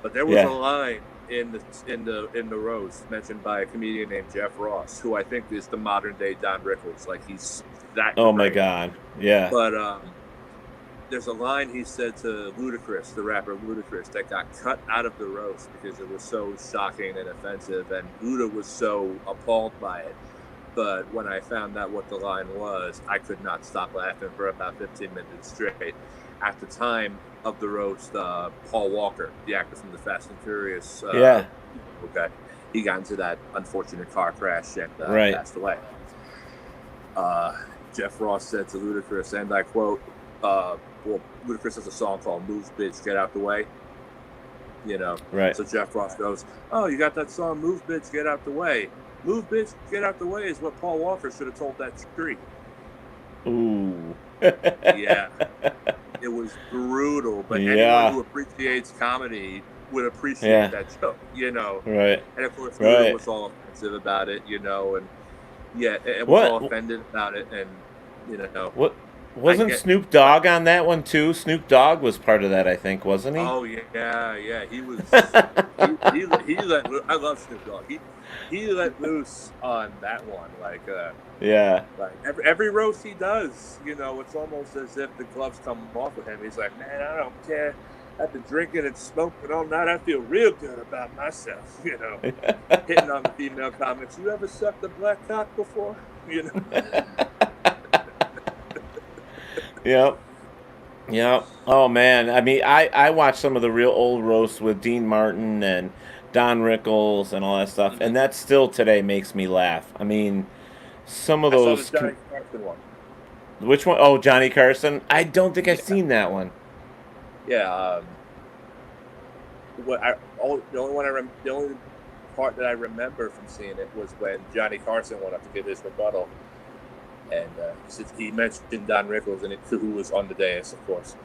but there was a line in the roast mentioned by a comedian named Jeff Ross, who I think is the modern day Don Rickles. Like, he's that great. Oh my God, yeah. But there's a line he said to Ludacris, the rapper Ludacris, that got cut out of the roast because it was so shocking and offensive, and Luda was so appalled by it. But when I found out what the line was, I could not stop laughing for about 15 minutes straight. At the time of the roast, Paul Walker, the actor from the Fast and Furious, he got into that unfortunate car crash and passed away. Jeff Ross said to Ludacris, and I quote, Ludacris has a song called "Move, Bitch, Get Out the Way." You know, So Jeff Ross goes, "Oh, you got that song, Move, Bitch, Get Out the Way. Move, bitch, get out the way" is what Paul Walker should have told that tree. Ooh. Yeah. It was brutal, but anyone who appreciates comedy would appreciate that joke, you know. Right. And of course, Luda was all offensive about it, you know, and was all offended about it, and you know. What? Wasn't Snoop Dogg on that one too? Snoop Dogg was part of that, I think, wasn't he? Oh yeah. He was. he let. I love Snoop Dogg. He let loose on that one, like like every roast he does, you know, it's almost as if the gloves come off with him. He's like, man, I don't care. I've been drinking and smoking all night. I feel real good about myself, you know. Hitting on the female comics. You ever sucked a black cock before? You know. Yep. Oh man, I mean, I watched some of the real old roasts with Dean Martin and Don Rickles and all that stuff, and that still today makes me laugh. I mean, some of those. I saw the Johnny Carson one. Which one? Oh, Johnny Carson. I don't think I've seen that one. Yeah. The only part that I remember from seeing it was when Johnny Carson went up to give his rebuttal, and he mentioned Don Rickles, and who was on the dais, of course,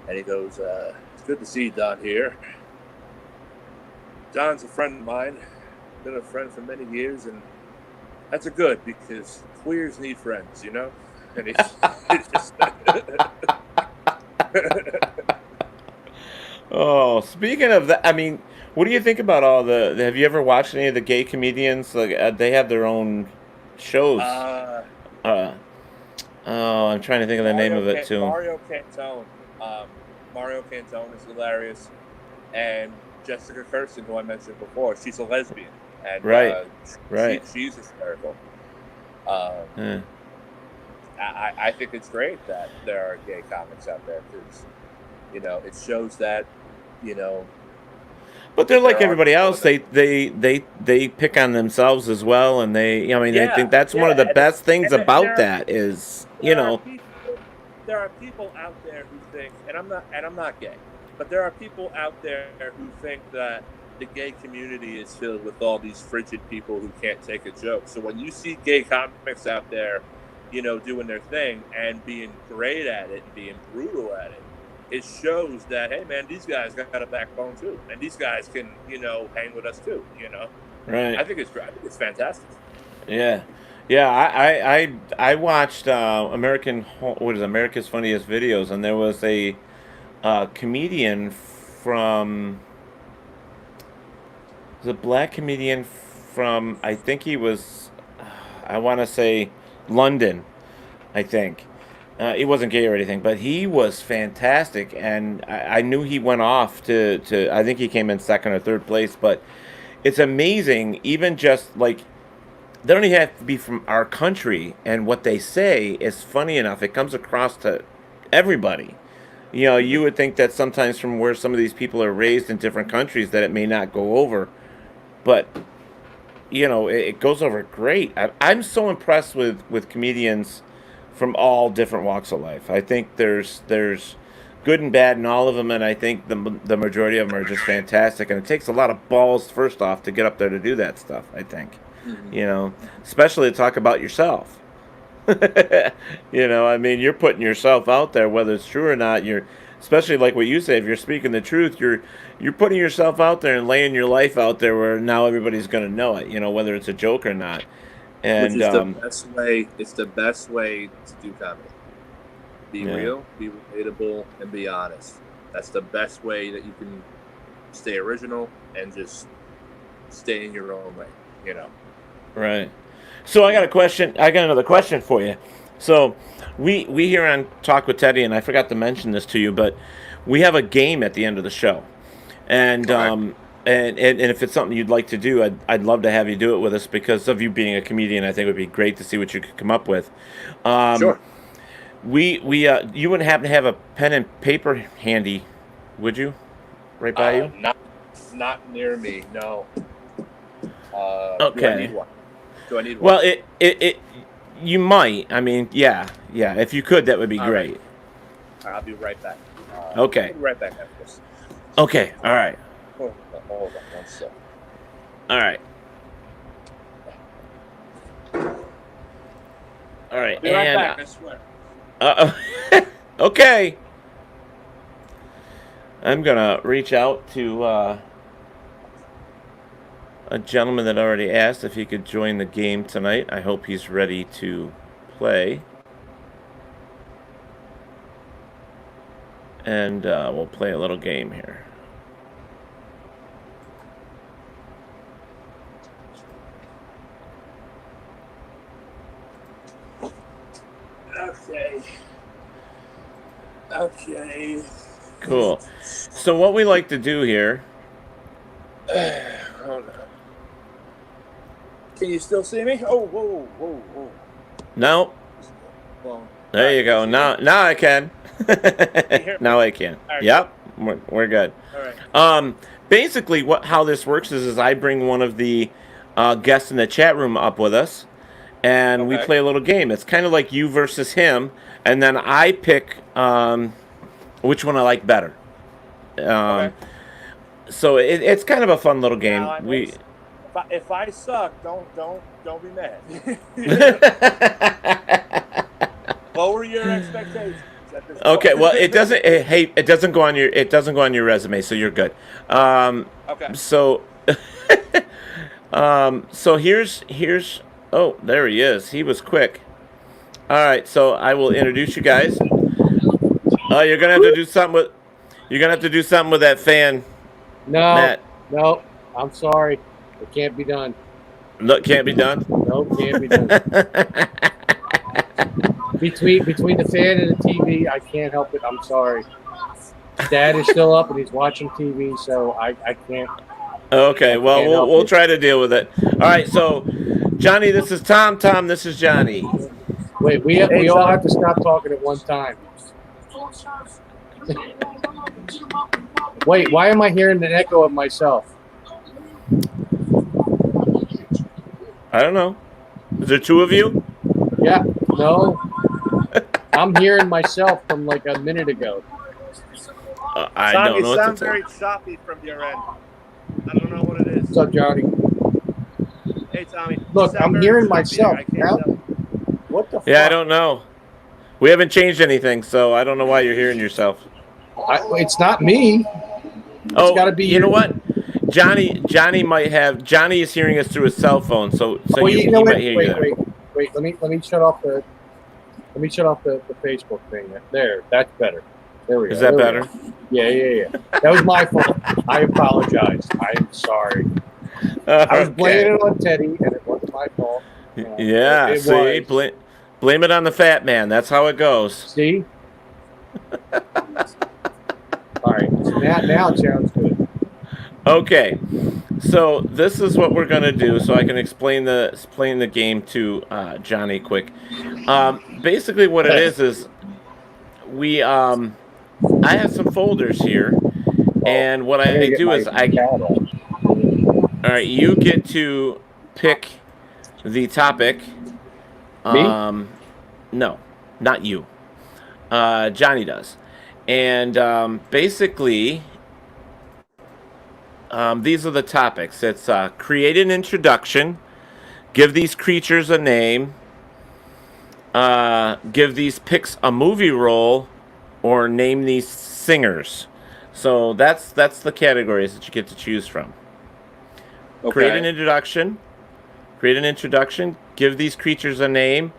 and he goes, "It's good to see Don here. Don's a friend of mine, been a friend for many years, and that's a good, because queers need friends, you know?" And he's just... Oh, speaking of that, I mean, what do you think about all the... Have you ever watched any of the gay comedians? Like, they have their own shows. I'm trying to think of the name of it, too. Mario Cantone. Mario Cantone is hilarious. And Jessica Kirsten, who I mentioned before, she's a lesbian. And, she's hysterical. I think it's great that there are gay comics out there, because, you know, it shows that, you know. But they're like everybody else. They pick on themselves as well, and they think that's one of the best things about that is, you know. There are people out there who think, and I'm not gay, but there are people out there who think that the gay community is filled with all these frigid people who can't take a joke. So when you see gay comics out there, doing their thing and being great at it and being brutal at it, it shows that, hey man, these guys got a backbone too, and these guys can, hang with us too. Right. I think it's fantastic. Yeah. I watched America's Funniest Videos, and there was a comedian from the black comedian from, I think he was, I want to say London, I think. He wasn't gay or anything, but he was fantastic, and I knew he went off to I think he came in second or third place, but it's amazing, even just like, they don't even have to be from our country, and what they say is funny enough. It comes across to everybody. You would think that sometimes from where some of these people are raised in different countries that it may not go over, but it goes over great. I'm so impressed with comedians from all different walks of life. I think there's good and bad in all of them, and I think the majority of them are just fantastic. And it takes a lot of balls, first off, to get up there to do that stuff, I think. Especially to talk about yourself. I mean, you're putting yourself out there, whether it's true or not. Especially like what you say, if you're speaking the truth, you're putting yourself out there and laying your life out there where now everybody's going to know it, whether it's a joke or not. And which is the best way. It's the best way to do comedy. Be real, be relatable, and be honest. That's the best way that you can stay original and just stay in your own lane. Right. So I got another question for you. So we here on Talk with Teddy, and I forgot to mention this to you, but we have a game at the end of the show, and and if it's something you'd like to do, I'd love to have you do it with us, because of you being a comedian. I think it would be great to see what you could come up with. Sure. You wouldn't happen to have a pen and paper handy, would you? Right by you? Not near me. No. Okay. Do I need one? Well, it you might. I mean, yeah. If you could, that would be great. Right. I'll be right back. Okay. I'll be right back after this. Okay. All right. Hold on 1 second. All right. All right. Be right back, I swear. Okay. I'm gonna reach out to a gentleman that already asked if he could join the game tonight. I hope he's ready to play. And we'll play a little game here. Okay. Cool. So what we like to do here... Hold on. Can you still see me? Oh, whoa. No. Well, there you go. Now I can. Now I can. Right. Yep. We're good. All right. Basically, how this works is I bring one of the guests in the chat room up with us, and we play a little game. It's kind of like you versus him, and then I pick which one I like better. So it's kind of a fun little game. Now, if I suck, don't be mad. Lower your expectations. Okay, well it doesn't. Hey, it doesn't go on your resume, so you're good. Okay. So, so here's. Oh, there he is. He was quick. All right, so I will introduce you guys. You're gonna have to do something with. You're gonna have to do something with that fan. No, Matt. No, I'm sorry. It can't be done. No, can't be done. No, can't be done. Between the fan and the TV, I can't help it. I'm sorry. Dad is still up and he's watching TV, so I can't. Okay, well, we'll try to deal with it. All right, so Johnny, this is Tom. Tom, this is Johnny. Wait, we all have to stop talking at one time. Wait, why am I hearing an echo of myself? I don't know. Is there two of you? Yeah, no. I'm hearing myself from like a minute ago. I don't know. It sounds very choppy from your end. I don't know what it is. What's up, Johnny? Hey, Tommy. Look, I'm December hearing should be myself. there. I can't Now, tell. what the fuck? Yeah, I don't know. We haven't changed anything, so I don't know why you're hearing yourself. It's not me. Oh, gotta be you know you. what? Johnny might have. Johnny is hearing us through his cell phone, so Well, he know might what? hear you there. Wait. Let me shut off the Facebook thing. There, that's better. There we go. Is that There we better? go. Yeah. That was my fault. I apologize. I'm sorry. I was blaming it on Teddy, and it wasn't my fault. Yeah, it see, was. blame it on the fat man. That's how it goes. See? All right. So now it sounds good. Okay, so this is what we're gonna do, so I can explain the game to Johnny quick. Basically, what it is we I have some folders here, and what I do is all right, you get to pick the topic. Me? No, not you. Johnny does, and basically. These are the topics. It's create an introduction, give these creatures a name, give these picks a movie role, or name these singers. So that's the categories that you get to choose from. Okay. Create an introduction, give these creatures a name,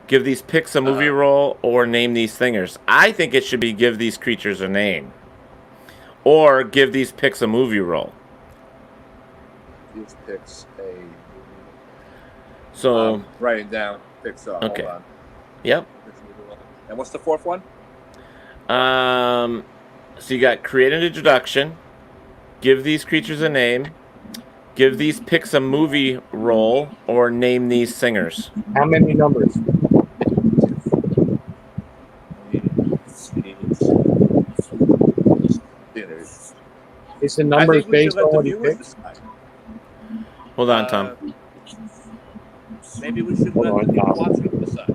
give these picks a movie role, or name these singers. I think it should be give these creatures a name. Or give these picks a movie role. These picks a. So writing down picks. Okay. Hold on. Yep. And what's the fourth one? So you got create an introduction, give these creatures a name, give these picks a movie role, or name these singers. How many numbers? Is the numbers based on what you picked? Hold on, Tom. Maybe we should Hold let on, the people Tom. watching decide.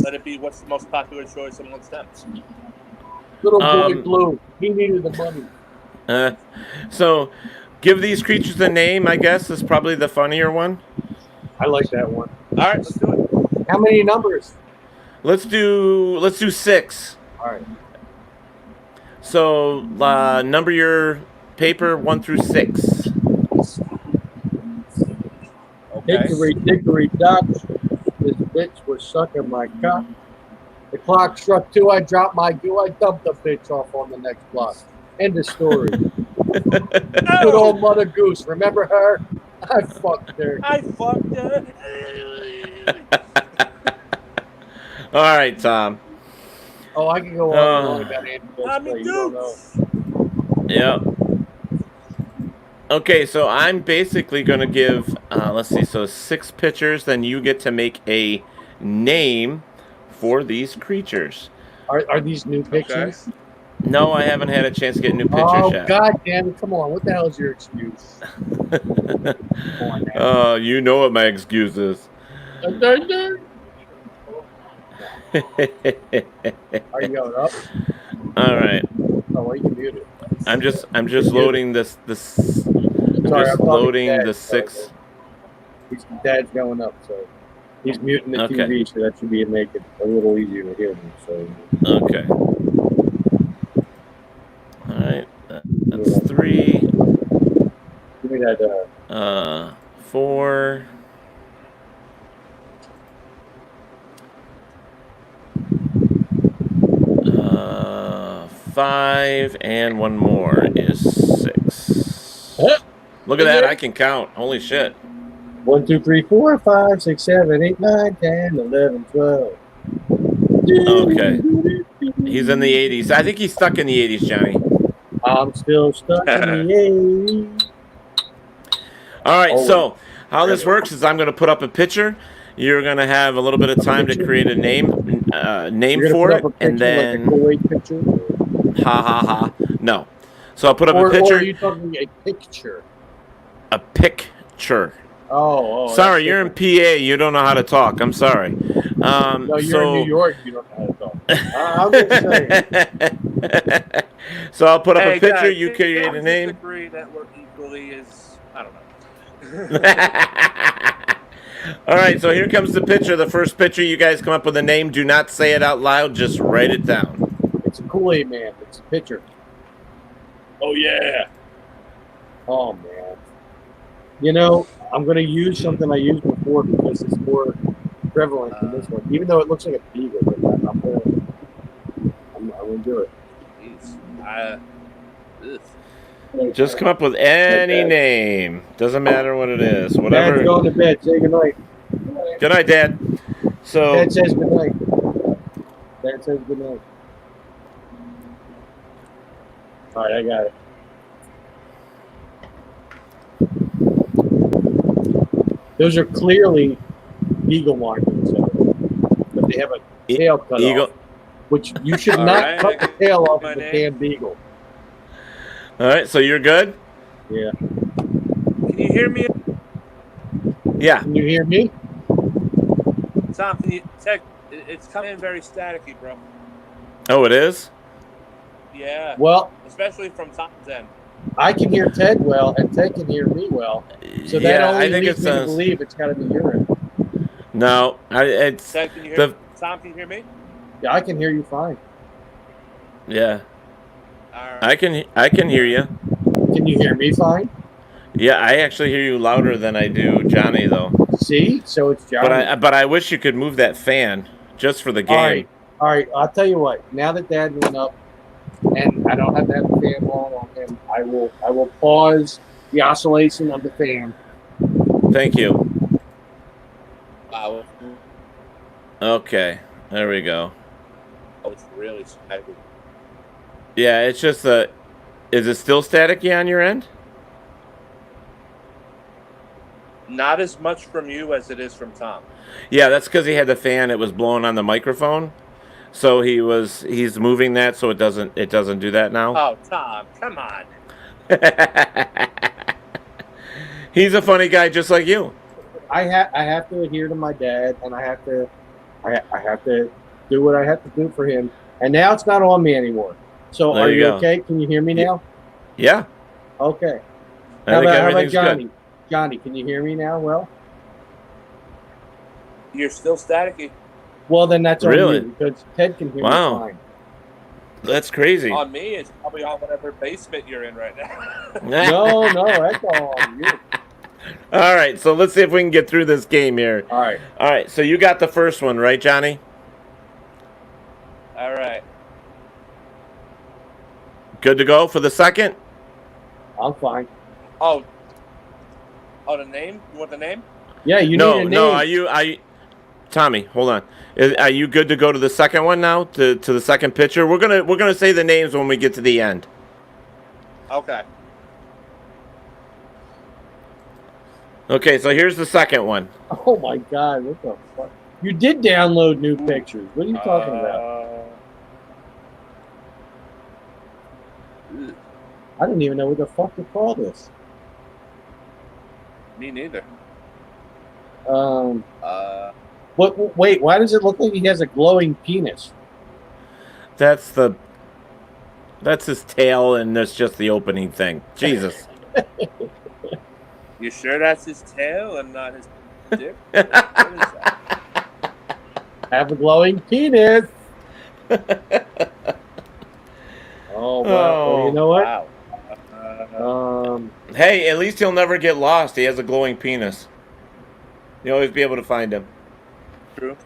Let it be what's the most popular choice amongst them. Little boy Blue. He needed the money. So give these creatures a name, I guess, is probably the funnier one. I like that one. All right, let's do it. How many numbers? Let's do 6. All right. So number your paper 1 through 6. Okay. Hickory, dock. This bitch was sucking my cock. The clock struck 2. I dropped my goo. I dumped the bitch off on the next block. End of story. Good old Mother Goose. Remember her? I fucked her. All right, Tom. Oh, I can go on about Andy Cosplay. You don't know. Yep. Okay, so I'm basically going to give, let's see, so 6 pictures, then you get to make a name for these creatures. Are these new pictures? Okay. No, I haven't had a chance to get new pictures Oh, yet. God damn it. Come on. What the hell is your excuse? Come on now. Oh, you know what my excuse is. Are you going up? All right. Oh, well, you can mute it. I'm just loading this Sorry, I'm loading talking the Dad, 6. His dad's going up, so he's muting the Okay. TV, so that should make it a little easier to hear me. So Okay. All right. That's 3. give me that. 4. 5, and one more is 6. Look at that! I can count. Holy shit! 1, 2, 3, 4, 5, 6, 7, 8, 9, 10, 11, 12. Okay. He's in the 80s. I think he's stuck in the 80s, Johnny. I'm still stuck in the 80s. All right. So how this works is I'm going to put up a picture. You're going to have a little bit of time to create a name for it, and then like a picture. Ha ha ha. No. So I'll put up a Or picture. are you talking a picture? A picture. Oh. Sorry, you're in PA. You don't know how to talk. I'm sorry. No, you're in New York. You don't know how to talk. I'm just saying. So I'll put up a picture. Guys, You create a just name. agree that we're equally as I don't know. All right, so here comes the picture. The first picture, you guys come up with a name. Do not say it out loud. Just write it down. It's a Kool-Aid Man. It's a picture. Oh yeah. Oh, man. You know, I'm going to use something I used before because it's more prevalent than this one. Even though it looks like a beagle, but I'm going to do it. Jeez. Just come up with any name. Doesn't matter what it is. Dad's Whatever. going to bed. Say goodnight. Good night, Dad. So Dad says goodnight. Dad says goodnight. All right, I got it. Those are clearly beagle markings, but they have a tail cut off, which you should not cut the tail off of the damn beagle. All right, so you're good? Yeah. Can you hear me? Yeah. Can you hear me? Tom, can you check? It's coming in very staticky, bro. Oh, it is? Yeah. Well, especially from Tom's end. I can hear Ted well, and Ted can hear me well. So that only leads me to believe it's got to be your end. No, it's Ted, can you hear Tom, can you hear me? Yeah, I can hear you fine. Yeah. All right. I can hear you. Can you hear me fine? Yeah, I actually hear you louder than I do Johnny, though. See? So it's Johnny. But I wish you could move that fan just for the game. All right. I'll tell you what. Now that Dad went up, and I don't have to have the fan on him, I will pause the oscillation of the fan. Thank you. Wow. Okay, there we go. Oh, it's really staticky. Yeah, it's just is it still staticky on your end? Not as much from you as it is from Tom. Yeah, that's because he had the fan. It was blowing on the microphone, so he's moving that so it doesn't do that now. Oh, Tom, come on. He's a funny guy, just like you. I have to adhere to my dad, and I have to do what I have to do for him. And now it's not on me anymore. So There are you you go. okay? Can you hear me now? Yeah. Okay. I How think about everything's Johnny? good. Johnny, can you hear me now? Well, You're still staticky. well then that's on Really? you because Ted can hear Wow. me fine. That's crazy. On me, it's probably on whatever basement you're in right now. No, that's all on you. All right, so let's see if we can get through this game here. All right. So you got the first one, right, Johnny? All right. Good to go for the second? I'm fine. Oh, the name? You want the name? Yeah, you need a name. No. Are you, Tommy? Hold on. Are you good to go to the second one now? To the second picture? We're gonna say the names when we get to the end. Okay. Okay, so here's the second one. Oh my God! What the fuck? You did download new pictures. What are you talking about? I didn't even know what the fuck to call this. Me neither. Wait, why does it look like he has a glowing penis? That's his tail, and that's just the opening thing. Jesus. You sure that's his tail and not his dick? What is that? Have a glowing penis. Oh, wow. Well, you know what? Wow. Hey, at least he'll never get lost. He has a glowing penis. You'll always be able to find him. True.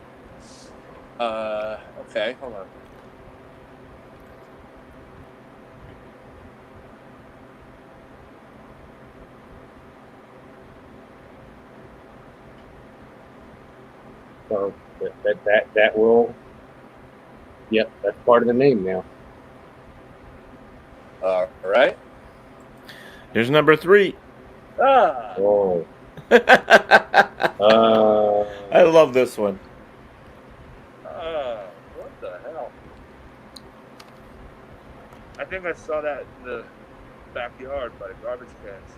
Okay, hold on. So that will. Yep, that's part of the name now. All right. Here's number 3. Ah. Oh. I love this one. What the hell? I think I saw that in the backyard by the garbage cans.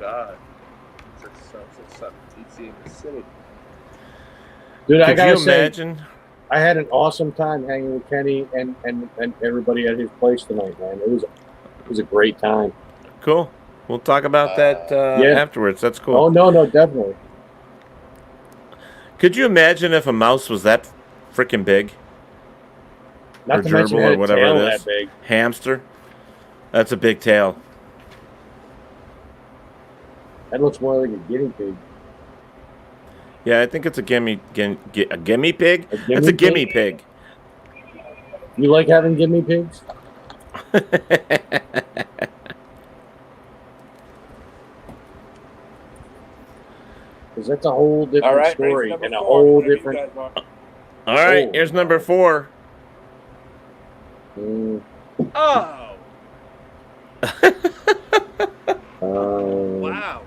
God. Such a TT in the city. Dude, Could you imagine? I had an awesome time hanging with Kenny and everybody at his place tonight, man. It was a great time. Cool. We'll talk about that afterwards. That's cool. Oh, no, definitely. Could you imagine if a mouse was that freaking big? Not or to mention gerbil it had or a whatever tail it is. that big. Hamster? That's a big tail. That looks more like a guinea pig. Yeah, I think it's a gimme pig? That's a gimme pig. You like having guinea pigs? Because that's a whole different story and a whole different. All right, here's number 4. Oh! Wow.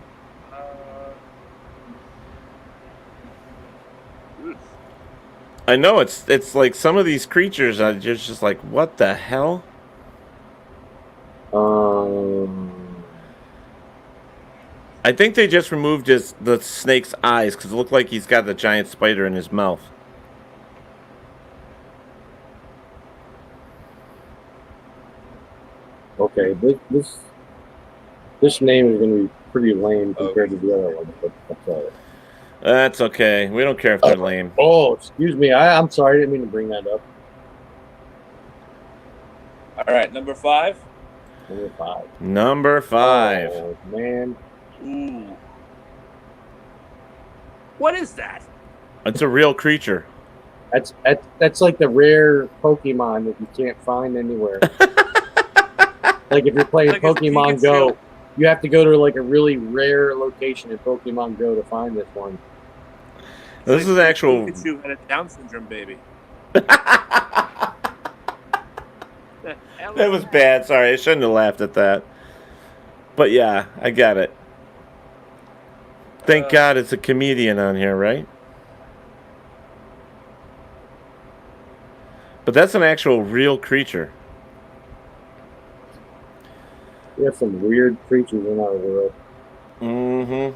I know it's like some of these creatures are just like, what the hell? I think they just removed the snake's eyes because it looked like he's got the giant spider in his mouth. Okay, this name is going to be pretty lame compared to the other one, but that's all right. That's okay. We don't care if they're lame. Oh, excuse me. I'm sorry. I didn't mean to bring that up. All right, number 5. Number 5. Oh, man. Ooh. What is that? It's a real creature. That's like the rare Pokemon that you can't find anywhere. Like if you're playing Like Pokemon Go, you have to go to like a really rare location in Pokemon Go to find this one. This is actual. Pikachu had a Down syndrome baby. That was bad. Sorry, I shouldn't have laughed at that. But yeah, I got it. Thank God it's a comedian on here, right? But that's an actual real creature. We have some weird creatures in our world. Mm-hmm.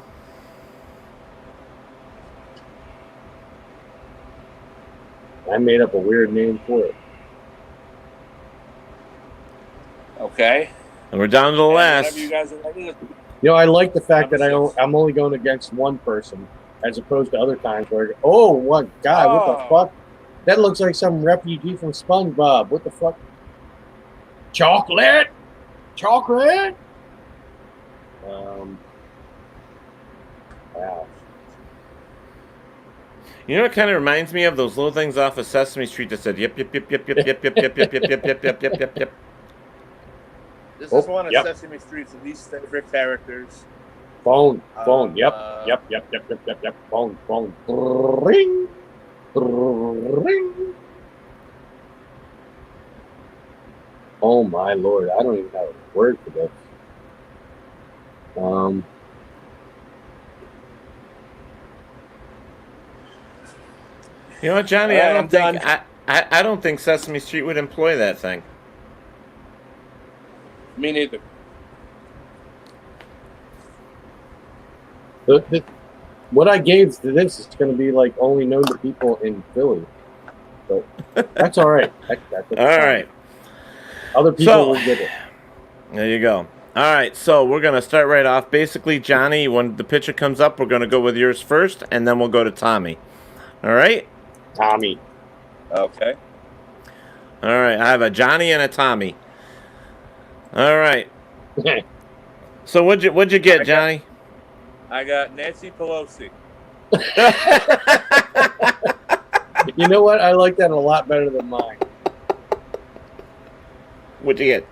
I made up a weird name for it. Okay. And we're down to the last. You guys are ready. You know, I like the fact that I'm only going against one person, as opposed to other times where, what guy? What the fuck? That looks like some refugee from SpongeBob. What the fuck? Chocolate. Wow. You know what kind of reminds me of those little things off of Sesame Street that said yep. This is one of Sesame Street's least favorite characters. Phone. Yep. Phone. Ring. Oh my Lord! I don't even have a word for this. You know what, Johnny? I don't think Sesame Street would employ that thing. Me neither. What I gave to this is going to be like only known to people in Philly, but that's all right. That's all right. Other people will get it. There you go. All right, so we're going to start right off. Basically, Johnny, when the picture comes up, we're going to go with yours first, and then we'll go to Tommy. All right? Tommy. Okay. All right, I have a Johnny and a Tommy. All right. So what'd you get, Johnny? I got Nancy Pelosi. You know what? I like that a lot better than mine. What'd you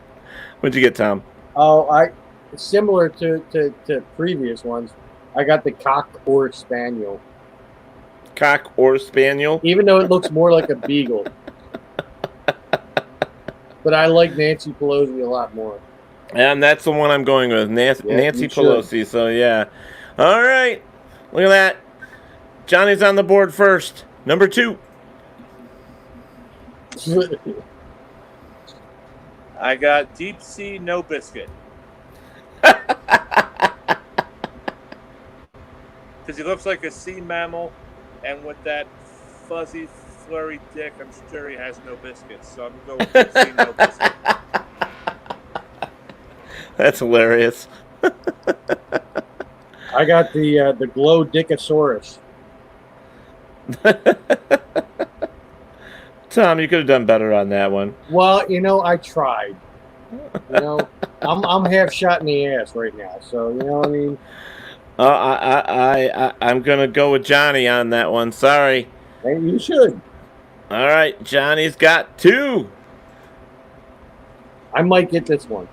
get, Tom? Oh, similar to previous ones. I got the cock or spaniel. Cock or spaniel? Even though it looks more like a beagle. But I like Nancy Pelosi a lot more. And that's the one I'm going with, Nancy Pelosi. So, yeah. All right. Look at that. Johnny's on the board first. Number 2. I got Deep Sea No Biscuit. Because he looks like a sea mammal, and with that fuzzy flurry dick, I'm sure he has no biscuits. So I'm going to say no biscuits. That's hilarious. I got the glow dickosaurus. Tom, you could have done better on that one. Well, I tried. I'm half shot in the ass right now, so you know what I mean. I'm gonna go with Johnny on that one. Sorry. And you should. All right, Johnny's got 2. I might get this one.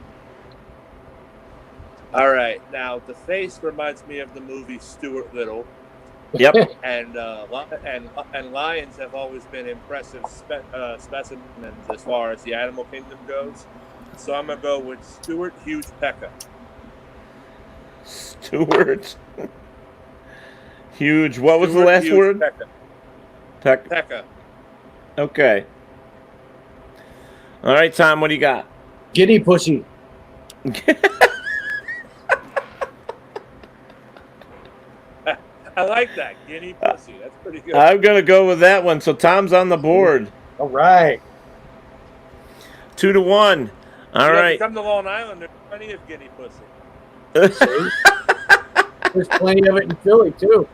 All right, now the face reminds me of the movie Stuart Little. Yep. And lions have always been impressive specimens as far as the animal kingdom goes. So I'm gonna go with Stuart Huge Pekka. Stuart. Huge. What was the last word? Pekka. Pekka. Okay. All right, Tom, what do you got? Giddy pussy. I like that. Guinea pussy. That's pretty good. I'm going to go with that one. So Tom's on the board. All right. 2-1. All right. If you come to Long Island, there's plenty of guinea pussy. See? There's plenty of it in Philly, too.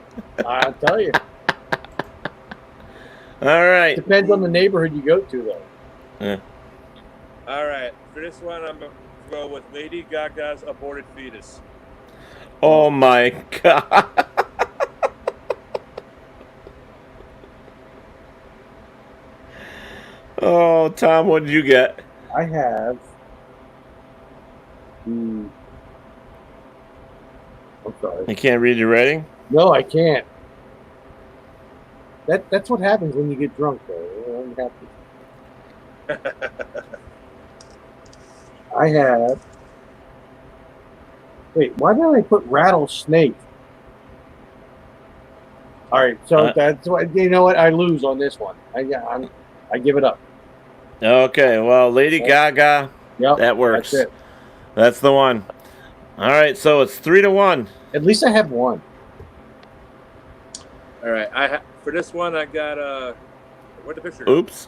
I'll tell you. All right. Depends on the neighborhood you go to, though. Yeah. All right. For this one, I'm going to go with Lady Gaga's aborted fetus. Oh, my God. Oh, Tom, what did you get? I have. I'm sorry. You can't read your writing? No, I can't. That's what happens when you get drunk, though. I have. Wait, why did I put rattlesnake? All right, so that's what. You know what? I lose on this one. I give it up. Okay, well, Lady Gaga, yep, that works. That's it. That's the one. All right, so it's 3-1. At least I have one. All right, for this one, I got where'd the picture? Oops.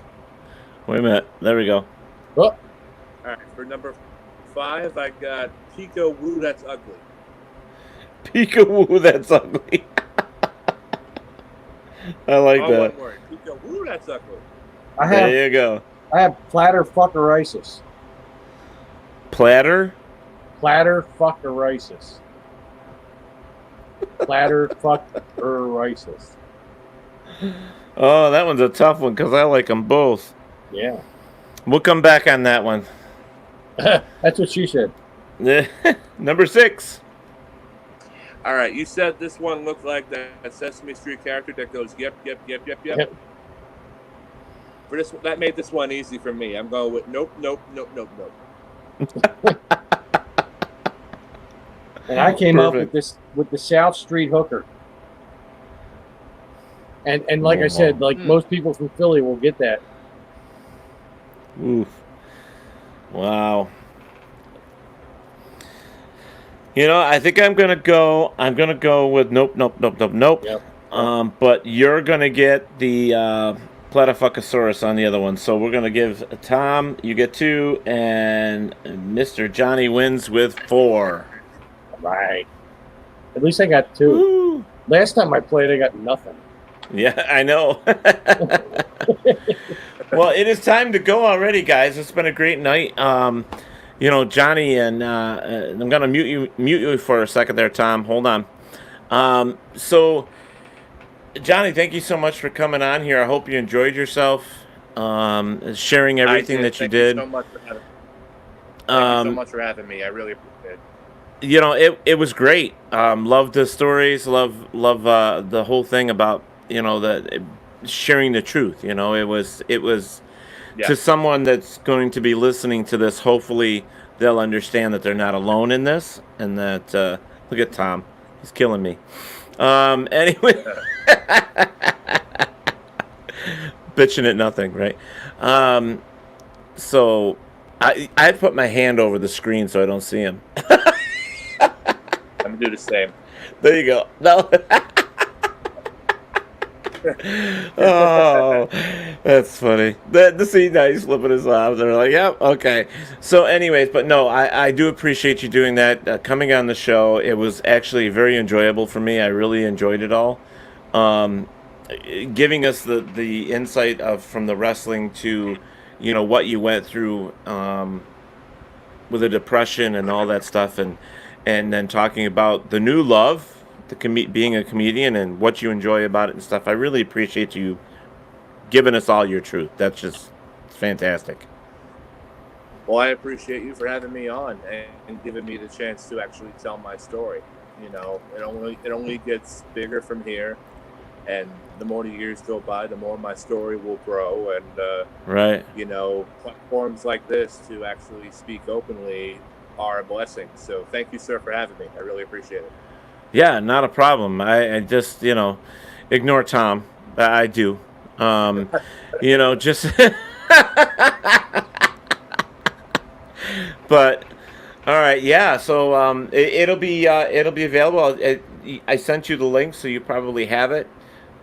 Wait a minute. There we go. Oh. All right, for number 5, I got Pico Woo That's Ugly. Peekaboo, that's ugly. I like All that. one word. Pico Woo That's Ugly. There you go. I have platter fuckeritis. Platter? Platter fuckeritis. Platter fuckeritis. Oh, that one's a tough one because I like them both. Yeah. We'll come back on that one. That's what she said. Number 6. All right, you said this one looked like that Sesame Street character that goes yep. Yep. For this, that made this one easy for me. I'm going with nope. And I came up with the South Street hooker. And like I said, like most people from Philly will get that. Oof. Wow. You know, I think I'm gonna go with nope. Yep. But you're gonna get the Platyfuckosaurus on the other one. So we're gonna give Tom, you get 2, and Mr. Johnny wins with 4. Right. At least I got 2. Woo. Last time I played, I got nothing. Yeah, I know. Well, it is time to go already, guys. It's been a great night. You know, Johnny, and I'm gonna mute you for a second there, Tom. Hold on. So, Johnny, thank you so much for coming on here. I hope you enjoyed yourself, sharing everything that you did. Thank you so much for having me. I really appreciate it. You know, it was great. Love the stories. Love the whole thing about, you know, the sharing the truth. You know, it was Yeah. to someone that's going to be listening to this. Hopefully, they'll understand that they're not alone in this, and that look at Tom, he's killing me. Anyway, bitching at nothing, right? So I put my hand over the screen so I don't see him. I'm gonna do the same. There you go. No. Oh, that's funny. The see now he's flipping his arms. They're like, yep, okay. So, anyways, but no, I do appreciate you doing that. Coming on the show, it was actually very enjoyable for me. I really enjoyed it all. Giving us the insight of from the wrestling to, what you went through with the depression and all that stuff, and then talking about the new love. Being a comedian and what you enjoy about it and stuff. I really appreciate you giving us all your truth. That's just fantastic. Well, I appreciate you for having me on and giving me the chance to actually tell my story. It only gets bigger from here, and the more the years go by, the more my story will grow. And right, platforms like this to actually speak openly are a blessing. So thank you, sir, for having me. I really appreciate it. Yeah, not a problem. I just, ignore Tom. I do. Just. But, all right, yeah. So it'll be available. I sent you the link, so you probably have it,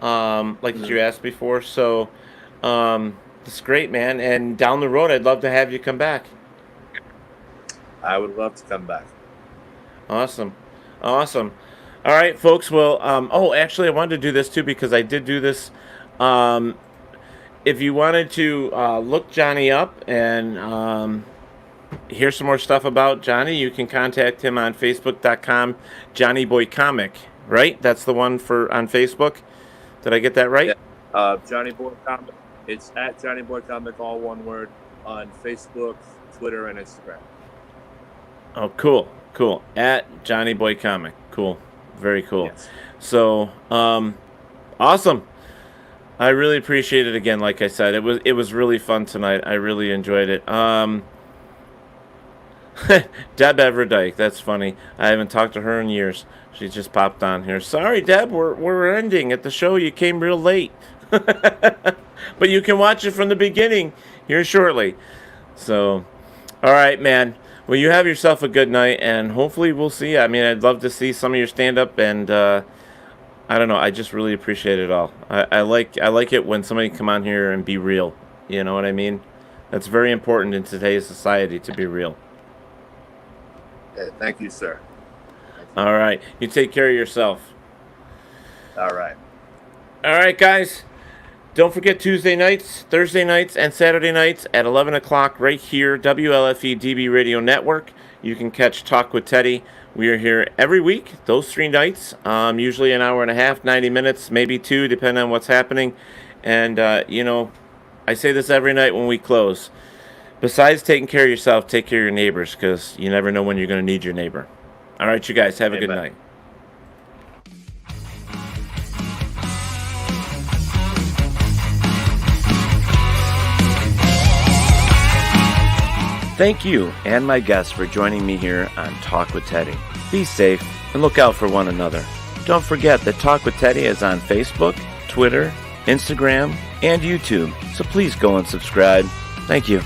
like you asked before. So, it's great, man. And down the road, I'd love to have you come back. I would love to come back. Awesome. All right, folks. Well, actually, I wanted to do this too because I did do this. If you wanted to look Johnny up and hear some more stuff about Johnny, you can contact him on Facebook.com, Johnny Boy Comic. Right? That's the one on Facebook. Did I get that right? Yeah. Johnny Boy Comic. It's at Johnny Boy Comic, all one word, on Facebook, Twitter, and Instagram. Oh, cool. At Johnny Boy Comic. Cool. Very cool. Yes. So, awesome. I really appreciate it again. Like I said, it was really fun tonight. I really enjoyed it. Deb Everdike, that's funny. I haven't talked to her in years. She just popped on here. Sorry, Deb, we're ending at the show. You came real late. But you can watch it from the beginning here shortly. So, all right, man. Well, you have yourself a good night, and hopefully we'll see you. I mean, I'd love to see some of your stand-up, and I don't know. I just really appreciate it all. I like it when somebody come on here and be real. You know what I mean? That's very important in today's society to be real. Thank you, sir. All right. You take care of yourself. All right. All right, guys. Don't forget Tuesday nights, Thursday nights, and Saturday nights at 11 o'clock right here, WLFE DB Radio Network. You can catch Talk with Teddy. We are here every week, those 3 nights, usually an hour and a half, 90 minutes, maybe 2, depending on what's happening. And, I say this every night when we close. Besides taking care of yourself, take care of your neighbors, because you never know when you're going to need your neighbor. All right, you guys, have a good night. Thank you and my guests for joining me here on Talk with Teddy. Be safe and look out for one another. Don't forget that Talk with Teddy is on Facebook, Twitter, Instagram, and YouTube, so please go and subscribe. Thank you.